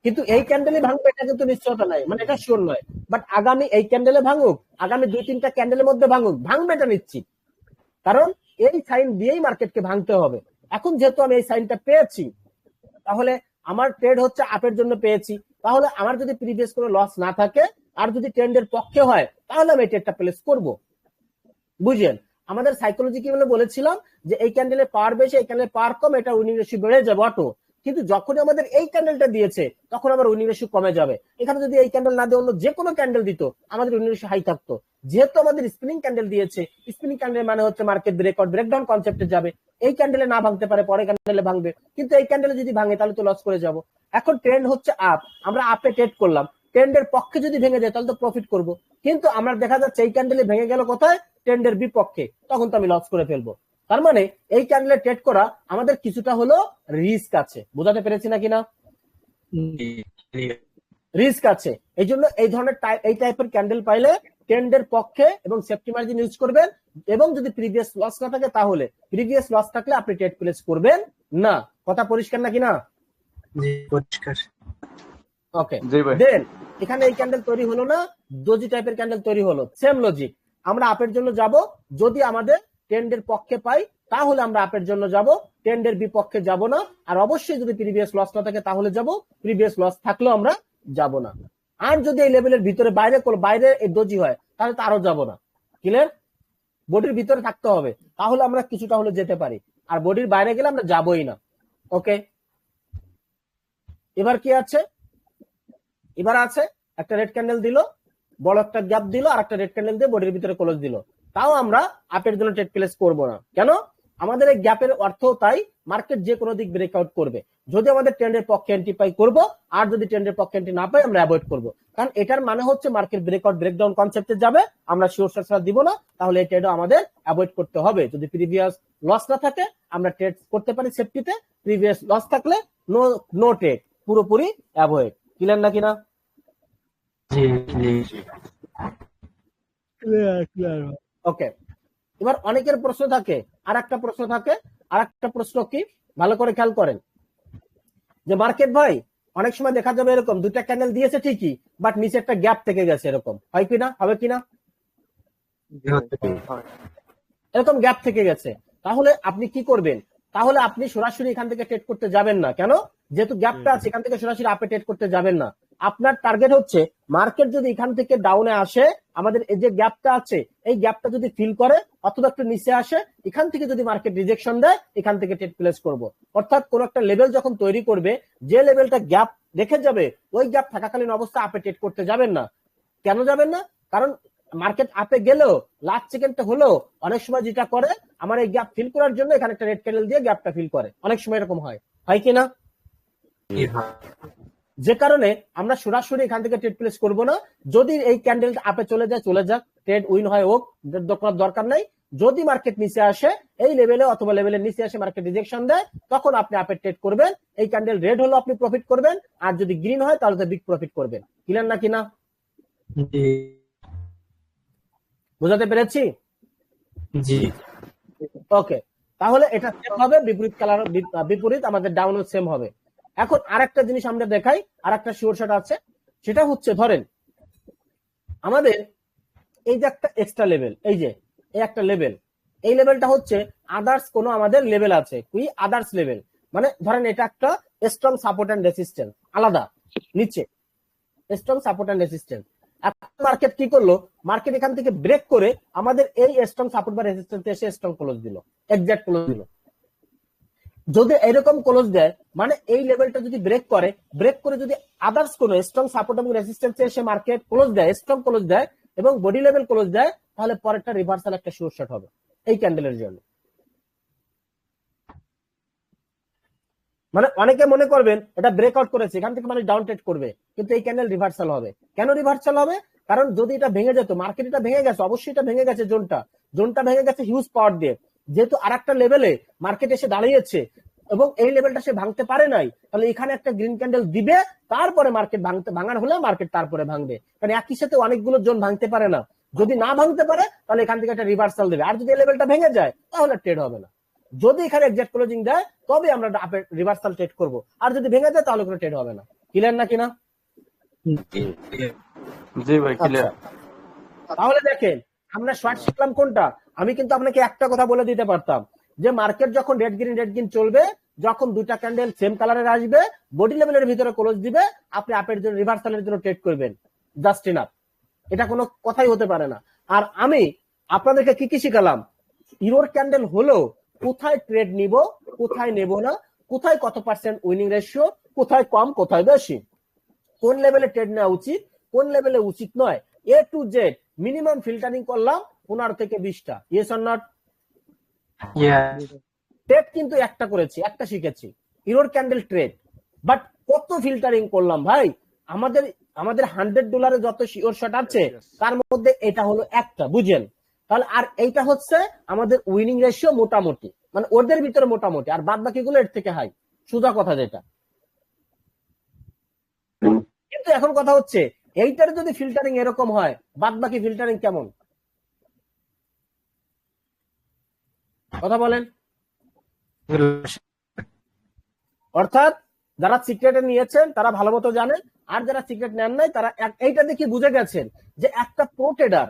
Speaker 1: কিন্তু এই ক্যান্ডেলে ভাঙবে এটা কিন্তু নিশ্চয়তা নাই, মানে এটা শিওর নয়। বাট আগামী এই ক্যান্ডেলে ভাঙুক, আগামী 2-3টা ক্যান্ডেলের মধ্যে ভাঙুক, ভাঙবে এটা নিশ্চিত। কারণ এই সাইন দিয়েই মার্কেটকে ভাঙতে হবে। এখন যেহেতু আমি এই সাইনটা পেয়েছি, তাহলে আমার ট্রেড হচ্ছে আপের জন্য পেয়েছি, তাহলে আমার যদি প্রিভিয়াস কোনো লস না থাকে আর যদি ট্রেন্ডের পক্ষে হয় তাহলে আমি এই ট্রেডটা প্লেস করব। বুঝলেন? আমাদের সাইকোলজি কি বলেছিলাম যে এই ক্যান্ডেলের পাওয়ার বেশি, এই ক্যান্ডেলের পাওয়ার কম, এটা উইনিং রেশিও বেড়ে যাবে অটো। কিন্তু যখনই আমাদের এই ক্যান্ডেলটা দিয়েছে তখন আমার উইনিং রেশিও কমে যাবে। এখানে যদি এই ক্যান্ডেল না দিয়ে অন্য যে কোনো ক্যান্ডেল দিত আমাদের উইনিং রেশিও হাই থাকতো। যেহেতু আমাদের স্পিনিং ক্যান্ডেল দিয়েছে, স্পিনিং ক্যান্ডেল মানে হচ্ছে মার্কেট ব্রেকআউট ব্রেকডাউন কনসেপ্টে যাবে। এই ক্যান্ডেলে না ভাঙতে পারে, পরে ক্যান্ডেলে ভাঙবে, কিন্তু এই ক্যান্ডেলে যদি ভাঙে তাহলে তো লস করে যাব। এখন ট্রেন্ড হচ্ছে আপ, আমরা আপে ট্রেড করলাম, ট্রেন্ডের পক্ষে যদি ভেঙে যায় তাহলে তো প্রফিট করব। কিন্তু আমরা দেখা যাচ্ছে এই ক্যান্ডেলে ভেঙে গেল কোথায়? ট্রেন্ডের বিপক্ষে, তখন তো আমি লস করে ফেলবো। তার মানে এই ক্যান্ডেলে ট্রেড করা আমাদের কিছুটা হলো রিস্ক আছে। বোঝাতে পেরেছি নাকি না? রিস্ক আছে। এই জন্য এই ধরনের এই টাইপের ক্যান্ডেল পাইলে ট্রেন্ডের পক্ষে এবং সেফটি মার্জিন ইউজ করবেন, এবং যদি প্রিভিয়াস লস না থাকে তাহলে, প্রিভিয়াস লস থাকলে আপনি ট্রেড প্লেস করবেন না। কথা পরিষ্কার নাকি না?
Speaker 3: পরিষ্কার।
Speaker 1: ওকে,
Speaker 5: জি ভাই।
Speaker 1: দেন এখানে এই ক্যান্ডেল তৈরি হলো না, দোজি টাইপের ক্যান্ডেল তৈরি হলো। সেম লজিক, আমরা আপের জন্য যাব, যদি আমাদের ট্রেন্ডের পক্ষে পাই তাহলে আমরা আপের জন্য যাব, ট্রেন্ডের বিপক্ষে যাব না। আর অবশ্যই যদি প্রিভিয়াস লস না থাকে তাহলে যাব, প্রিভিয়াস লস থাকলেও আমরা যাব না। আর যদি এই লেভেলের ভিতরে বাইরে এই দোজি হয় তাহলে তো আরো যাব না। ক্লিয়ার? বডির ভিতরে থাকতে হবে, তাহলে আমরা কিছুটা হলে যেতে পারি, আর বডির বাইরে গেলে আমরা যাবই না। ওকে, এবার কি আছে? এবার আছে একটা রেড ক্যান্ডেল দিল, বড় একটা গ্যাপ দিল, আর একটা রেড ক্যান্ডেল দিয়ে বডির ভিতরে ক্লোজ দিল, তাও আমরা আপের জন্য ট্রেড প্লেস করব না। কেন? আমাদের এই গ্যাপের অর্থ তাই মার্কেট যে কোনো দিক ব্রেকআউট করবে। যদি আমাদের ট্রেন্ডের পক্ষে এন্ট্রি পাই করব, আর যদি ট্রেন্ডের পক্ষে এন্ট্রি না পাই আমরা অ্যাভয়েড করব। কারণ এটার মানে হচ্ছে মার্কেট ব্রেকআউট ব্রেকডাউন কনসেপ্টে যাবে, আমরা শিওর শট দিব না, তাহলে এই ট্রেডও আমাদের অ্যাভয়েড করতে হবে। যদি প্রিভিয়াস লস না থাকে আমরা ট্রেড করতে পারি সেফটিতে, প্রিভিয়াস লস থাকলে নো ট্রেড, পুরোপুরি অ্যাভয়েড। ক্লিয়ার নাকি না?
Speaker 4: ক্লিয়ার।
Speaker 1: ওকে, এবার অনেকের প্রশ্ন থাকে, আর একটা প্রশ্ন কি, ভালো করে খেয়াল করেন, যে মার্কেট ভাই অনেক সময় দেখা যাবে এরকম দুটা ক্যান্ডেল দিয়েছে ঠিকই, বাট নিচে একটা গ্যাপ থেকে গেছে, এরকম হয় কিনা? হবে কিনা? এরকম গ্যাপ থেকে গেছে, তাহলে আপনি কি করবেন? তাহলে আপনি সরাসরি এখান থেকে ট্রেড করতে যাবেন না। কেন? যেহেতু গ্যাপটা আছে এখান থেকে সরাসরি আপে ট্রেড করতে যাবেন না। আপনার টার্গেট হচ্ছে মার্কেট যদি এখান থেকে ডাউনে আসে, আমাদের এই যে গ্যাপটা আছে এই গ্যাপটা যদি ফিল করে অথবা একটু নিচে আসে, এখান থেকে যদি মার্কেট রিজেকশন দেয় এখান থেকে ট্রেড প্লেস করব। অর্থাৎ কোন একটা লেভেল যখন তৈরি করবে, যে লেভেলটা গ্যাপ রেখে যাবে ওই গ্যাপ থাকাকালীন অবস্থা আপে ট্রেড করতে যাবেন না। কেন যাবেন না? কারণ মার্কেট আপে গেলেও লাস্ট সেকেন্ডটা হলেও অনেক সময় যেটা করে, আমার এই গ্যাপ ফিল করার জন্য এখানে একটা রেড ক্যান্ডেল দিয়ে গ্যাপটা ফিল করে, অনেক সময় এরকম হয় কিনা? যে কারণে আমরা সরাসরি এখান থেকে ট্রেড প্লেস করবো না। যদি এই ক্যান্ডেল আপে চলে যায় চলে যাক, ট্রেড উইন হয় হোক, দরকার নাই। যদি মার্কেট নিচে আসে এই লেভেলে অথবা লেভেলের নিচে আসে মার্কেট রিজেকশন দেয়, তখন আপনি আপে ট্রেড করবেন। এই ক্যান্ডেল রেড হলো আপনি প্রফিট করবেন, আর যদি গ্রিন হয় তাহলে তো বিগ প্রফিট করবেন। ক্লিয়ার না কিনা? বুঝাতে পেরেছি?
Speaker 3: জি।
Speaker 1: ওকে, তাহলে এটা সেম হবে, বিপরীত কালার বিপরীত আমাদের ডাউনও সেম হবে। এখন আরেকটা জিনিস আমরা দেখাই, আরেকটা শিওর শট আছে, সেটা হচ্ছে ধরেন আমাদের এই যে একটা এক্সট্রা লেভেল, এই যে এই একটা লেভেল, এই লেভেলটা হচ্ছে আদার্স কোন আমাদের লেভেল আছে, কি আদার্স লেভেল, মানে ধরেন এটা একটা স্ট্রং সাপোর্ট এন্ড রেজিস্ট্যান্স, আলাদা নিচে স্ট্রং সাপোর্ট এন্ড রেজিস্ট্যান্স। এখন মার্কেট কি করলো, মার্কেট এখান থেকে ব্রেক করে আমাদের এই স্ট্রং সাপোর্ট বা রেজিস্ট্যান্স এসে স্ট্রং ক্লোজ দিল, এক্সাক্ট ক্লোজ দিল। যদি এরকম ক্লোজ দেয়, মানে এই লেভেলটা যদি ব্রেক করে যদি আদার্স কোন স্ট্রং সাপোর্ট এবং রেজিস্ট্যান্স এসে মার্কেট ক্লোজ দেয়, স্ট্রং ক্লোজ দেয় এবং বডি লেভেল ক্লোজ দেয়, তাহলে পরেরটা রিভার্সাল একটা শিওর শট হবে এই ক্যান্ডেলের জন্য। মানে অনেকে মনে করবেন এটা ব্রেকআউট করেছে, এখান থেকে মানে ডাউন ট্রেড করবে, কিন্তু এই ক্যান্ডেল রিভার্সাল হবে। কেন রিভার্সাল হবে? কারণ যদি এটা ভেঙে যেত, মার্কেট এটা ভেঙে গেছে, অবশ্যই এটা ভেঙে গেছে, জোনটা ভেঙে গেছে হিউজ পাওয়ার দিয়ে, যেহেতু আরেকটা লেভেলে মার্কেট এসে দাঁড়িয়েছে এবং এই লেভেলটা সে ভাঙতে পারে নাই, তাহলে এখানে একটা গ্রিন ক্যান্ডেল দিবে, তারপরে মার্কেট ভাঙার হলে মার্কেট তারপরে ভাঙবে। কারণ একই সাথে অনেকগুলো জোন ভাঙতে পারে না, যদি না ভাঙতে পারে তাহলে এখান থেকে একটা রিভার্সাল দেবে। আর যদি এই লেভেলটা ভেঙে যায় তাহলে ট্রেড হবে না। যদি এখানে এক্সাক্ট ক্লোজিং দেয় তবে আমরা রিভার্সাল ট্রেড করব, আর যদি ভেঙে যায় তাহলে কোনো ট্রেড হবে না। ক্লিয়ার না কিনা?
Speaker 5: জি ভাই ক্লিয়ার।
Speaker 1: তাহলে দেখেন আমরা শর্ট শিখলাম কোনটা। আমি কিন্তু আপনাকে একটা কথা বলে দিতে পারতাম যে মার্কেট যখন রেড গ্রিন চলবে, যখন দুইটা ক্যান্ডেল সেম কালারের আসবে, বডি লেভেলের ভিতরে ক্লোজ দিবে, আপনি আপের জন্য রিভার্সালের জন্য ট্রেড করবেন, জাস্ট ইনাফ। এটা কোনো কথাই হতে পারে না। আর আমি আপনাদেরকে কি কি শিখালাম, ইউরোর ক্যান্ডেল হলো কোথায় ট্রেড নিব, কোথায় নেব না, কোথায় কত পার্সেন্ট উইনিং রেশিও, কোথায় কম কোথায় বেশি, কোন লেভেলে ট্রেড নেওয়া উচিত, কোন লেভেলে উচিত নয়, A to Z minimum filtering করলাম 15 থেকে 20টা। Yes or not? ট্রেড কিন্তু একটা করেছি, একটা শিখেছি, ইউরোর ক্যান্ডেল ট্রেড, বাট কত ফিল্টারিং করলাম ভাই। আমাদের $100 যত শিওর শট আছে তার মধ্যে এটা হলো একটা, বুঝেন? তাহলে আর এইটা হচ্ছে আমাদের উইনিং রেশিও মোটামুটি, মানে ওদের ভিতরে মোটামুটি, আর বাদ বাকি গুলো এর থেকে হাই, সোজা কথা যেটা। কিন্তু এখন কথা হচ্ছে এইটার যদি ফিল্টারিং এরকম হয়, বাদ বাকি ফিল্টারিং কেমন? কথা বলেন। অর্থাৎ যারা সিক্রেটে নিয়েছেন তারা ভালো মতো জানেন, আর যারা সিক্রেট নেন নাই তারা এইটা দেখে বুঝে গেছেন যে একটা প্রো ট্রেডার,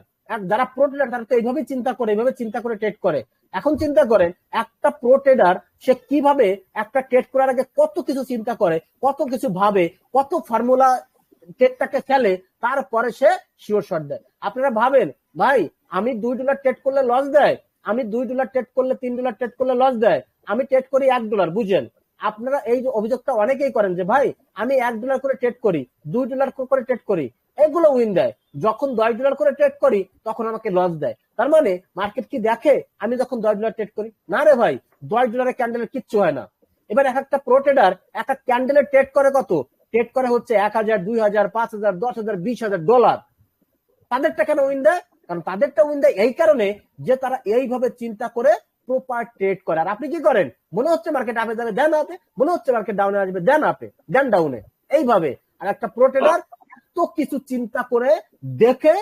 Speaker 1: যারা প্রো ট্রেডার তারা তো এইভাবে চিন্তা করে ট্রেড করে। এখন চিন্তা করেন একটা প্রো ট্রেডার সে কিভাবে একটা ট্রেড করার আগে কত কিছু চিন্তা করে, কত কিছু ভাবে, কত ফর্মুলা ট্রেডটাকে ফেলে, তারপরে সে শিওর শট দেয়। আপনারা ভাবেন ভাই আমি $2 ট্রেড করলে লস দেয়, আমি $2 ট্রেড করলে $3 ট্রেড করলে লস দেয়, আমি ট্রেড করি $1, বুঝেন? আপনারা এই যে অভিযোগটা অনেকেই করেন যে ভাই আমি $1 করে ট্রেড করি, $2 করে ট্রেড করি, এগুলো উইন দেয়। যখন $10 করে ট্রেড করি তখন আমাকে লস দেয়। তার মানে মার্কেট কি দেখে আমি যখন $10 ট্রেড করি? না রে ভাই, $10 ক্যান্ডেলের কিচ্ছু হয় না। এবার এক একটা প্রো ট্রেডার একটা ক্যান্ডেলের ট্রেড করে কত? ট্রেড করে হচ্ছে 1000, 2000, 5000, 10000, $20,000। তাদেরটা কেন উইন দেয়? কারণ তাদেরটা উইন দেয় এই কারণে যে তারা এইভাবে চিন্তা করে প্রপার ট্রেড করে। আর আপনি কি করেন? মনে হচ্ছে মার্কেট আপে যাবে, দেন আপে, মনে হচ্ছে মার্কেট ডাউনে আসবে, দেন আপে, দেন ডাউনে, এইভাবে। আর একটা প্রো ট্রেডার এত কিছু চিন্তা করে দেখে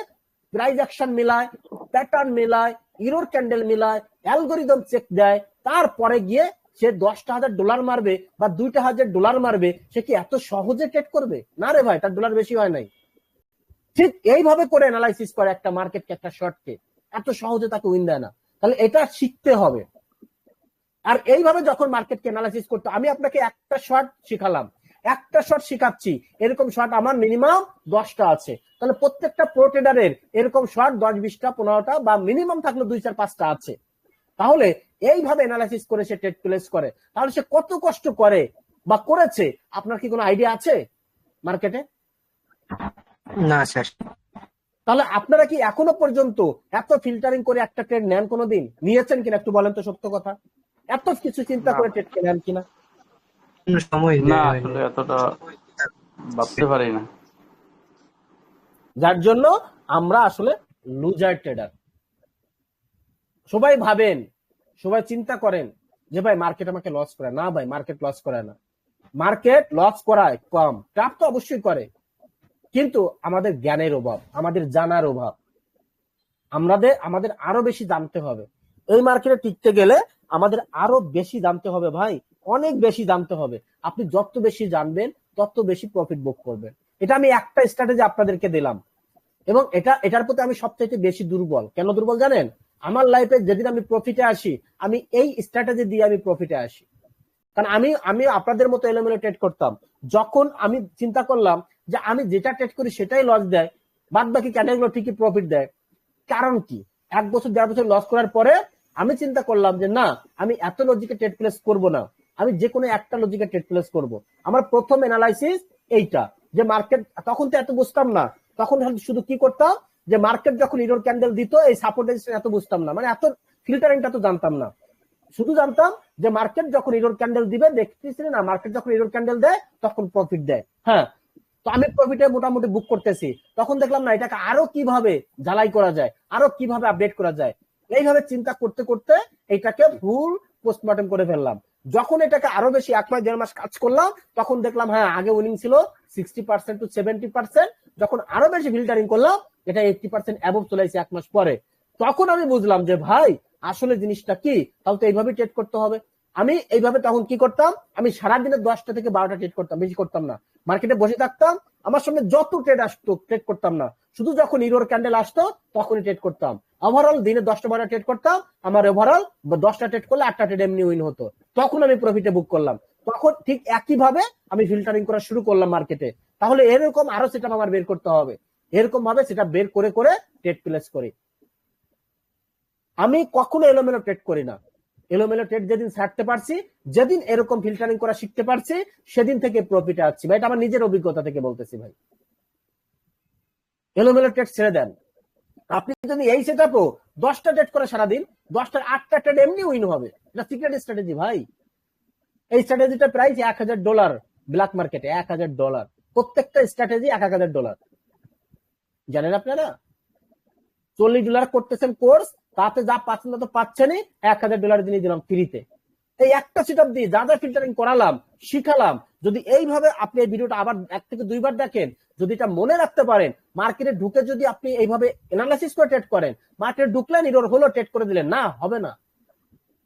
Speaker 1: প্রাইস অ্যাকশন মিলায়, প্যাটার্ন মিলায়, ইউরোর ক্যান্ডেল মিলায়, অ্যালগোরিদম চেক দেয়, তারপরে গিয়ে সে $10,000 মারবে বা $2,000 মারবে। সে কি এত সহজে ট্রেড করবে? না রে ভাই, তার ডলার বেশি হয় নাই। ঠিক এইভাবে করে অ্যানালাইসিস করে একটা মার্কেটকে, একটা শর্টকে, এত সহজে তাকে উইন দেয় না। তাহলে এটা শিখতে হবে। আর এইভাবে যখন মার্কেটকে অ্যানালাইসিস করতে, আমি আপনাকে একটা শর্ট শিখালাম, একটা শর্ট শিখাচ্ছি, এরকম শর্ট আমার মিনিমাম 10টা আছে। তাহলে প্রত্যেকটা প্রো ট্রেডারের এরকম শর্ট 10, 20টা, 15টা বা মিনিমাম থাকলে 2, 4, 5টা আছে। তাহলে এইভাবে অ্যানালাইসিস করে সে ট্রেড প্লেস করে, তাহলে সে কত কষ্ট করে বা করেছে, আপনার কি কোনো আইডিয়া আছে মার্কেটে?
Speaker 6: না স্যার।
Speaker 1: তাহলে আপনারা কি এখনো পর্যন্ত এত ফিল্টারিং করে একটা ট্রেড নেন? কোনোদিন নিয়েছেন কিনা একটু বলেন তো সত্য কথা। এত কিছু চিন্তা করে ট্রেড নেন কিনা?
Speaker 6: সময়
Speaker 5: না, আসলে এতটা ভাবতে পারি না।
Speaker 1: যার জন্য আমরা আসলে লুজার ট্রেডার। সবাই ভাবেন, সবাই চিন্তা করেন যে ভাই মার্কেট আমাকে লস করে। না ভাই, মার্কেট লস করে না। মার্কেট লস করায় কম, ট্রাপ তো অবশ্যই করে, কিন্তু আমাদের জ্ঞানের অভাব, আমাদের জানার অভাব। আমাদের আরো বেশি জানতে হবে। এই মার্কেটে টিকতে গেলে আমাদের আরো বেশি জানতে হবে ভাই, অনেক বেশি জানতে হবে। আপনি যত বেশি জানবেন তত বেশি প্রফিট বুক করবেন। এটা আমি একটা স্ট্র্যাটেজি আপনাদেরকে দিলাম, এবং এটার প্রতি আমি সবচাইতে বেশি দুর্বল। কেন দুর্বল জানেন? আমার লাইফে যেদিন আমি প্রফিটে আসি, আমি এই স্ট্র্যাটেজি দিয়ে আমি প্রফিটে আসি। কারণ আমি আপনাদের মতো এলোমেলো ট্রেড করতাম। যখন আমি চিন্তা করলাম যে আমি যেটা ট্রেড করি সেটাই লস দেয়, বাদ বাকি ক্যাটাগরিগুলো ঠিকই প্রফিট দেয়, কারণ কি? 1 বছর 1.5 বছর লস করার পরে আমি চিন্তা করলাম যে না, আমি এত লজিকে ট্রেড প্লেস করব না, আমি যে কোনো একটা লজিকে ট্রেড প্লেস করব। আমার প্রথম অ্যানালাইসিস এইটা, যে মার্কেট, তখন তো এত বুঝতাম না, তখন শুধু কি করতাম, যে মার্কেট যখন ইরোর ক্যান্ডেল দিত, এই সাপোর্ট রেজিস্ট্যান্স এত বুঝতাম না, মানে এত ফিল্টারিংটা তো জানতাম না। শুধু জানতাম যে মার্কেট যখন ইরোর ক্যান্ডেল দিবে দেখতেছি না, মার্কেট যখন ইরোর ক্যান্ডেল দেয় তখন প্রফিট দেয়। হ্যাঁ, তো আমি প্রফিটে মোটামুটি বুক করতেছি। তখন দেখলাম না, এটাকে আরো কিভাবে ঝালাই করা যায়, আরো কিভাবে আপডেট করা যায়, এইভাবে চিন্তা করতে করতে এটাকে ফুল পোস্টমর্টম করে ফেললাম। যখন এটাকে আরো বেশি 1 মাস 1.5 মাস কাজ করলাম, তখন দেখলাম হ্যাঁ, আগে উইনিং ছিল 60% to 70%, যখন আরো বেশি ফিল্টারিং করলাম এটা 80% অ্যাবভ চলে আসছে 1 মাস পরে। তখন আমি বুঝলাম যে ভাই আসলে জিনিসটা কি, তাহলে তো এইভাবে ট্রেড করতে হবে। আমি এইভাবে তখন কি করতাম, আমি সারাদিনে 10টা থেকে 12টা ট্রেড করতাম, বেশি করতাম না। মার্কেটে বসে থাকতাম, আমার সামনে যত ট্রেড আসতো ট্রেড করতাম না, শুধু যখন ইরোর ক্যান্ডেল আসতো তখনই ট্রেড করতাম। ওভারঅল দিনে 10টা 12টা ট্রেড করতাম, আমার ওভারঅল 10টা ট্রেড করলে 8টা ট্রেড এমনি উইন হতো। তখন আমি প্রফিটে বুক করলাম। তখন ঠিক একইভাবে আমি ফিল্টারিং করা শুরু করলাম মার্কেটে। তাহলে এরকম আরো সেটা আমার বের করতে হবে, এরকম ভাবে সেটা বের করে করে ট্রেড প্লেস করি। আমি কখনো এলোমেলো ট্রেড করি না। এলোমেলো ট্রেড যেদিন ছাড়তে পারছি, যেদিন এরকম ফিল্টারিং করা শিখতে পারছি, সেদিন থেকে প্রফিটে আসছি ভাই। এটা আমার নিজের অভিজ্ঞতা থেকে বলতেছি ভাই। এলোমেলো ট্রেড ছেড়ে দেন। আপনি যদি এই সেটআপও 10টা ট্রেড করে সারাদিন, 10টার 8টা ট্রেড এমনি উইন হবে। এটা সিক্রেট স্ট্র্যাটেজি ভাই। এই স্ট্র্যাটেজিটা প্রাইস $1000 ব্ল্যাক মার্কেটে, $1000। প্রত্যেকটা স্ট্র্যাটেজি $1000। জানেন আপনারা? $40 করতেছেন কোর্স, তাতে যা পাচ্ছেন তা তো পাচ্ছেনই, $1000 দিয়ে দিলাম ফ্রিতে। এই একটা সেটআপ দিয়ে যা যা ফিল্টারিং করালাম, শিখালাম, যদি এইভাবে আপনি এই ভিডিওটা আবার 1 থেকে 2 বার দেখেন, যদি এটা মনে রাখতে পারেন, মার্কেটে ঢুকে যদি আপনি এইভাবে অ্যানালাইসিস করে ট্রেড করেন, মার্কেটে ঢুকলেন, ইরোর হলো, ট্রেড করে দিলেন, না হবে না।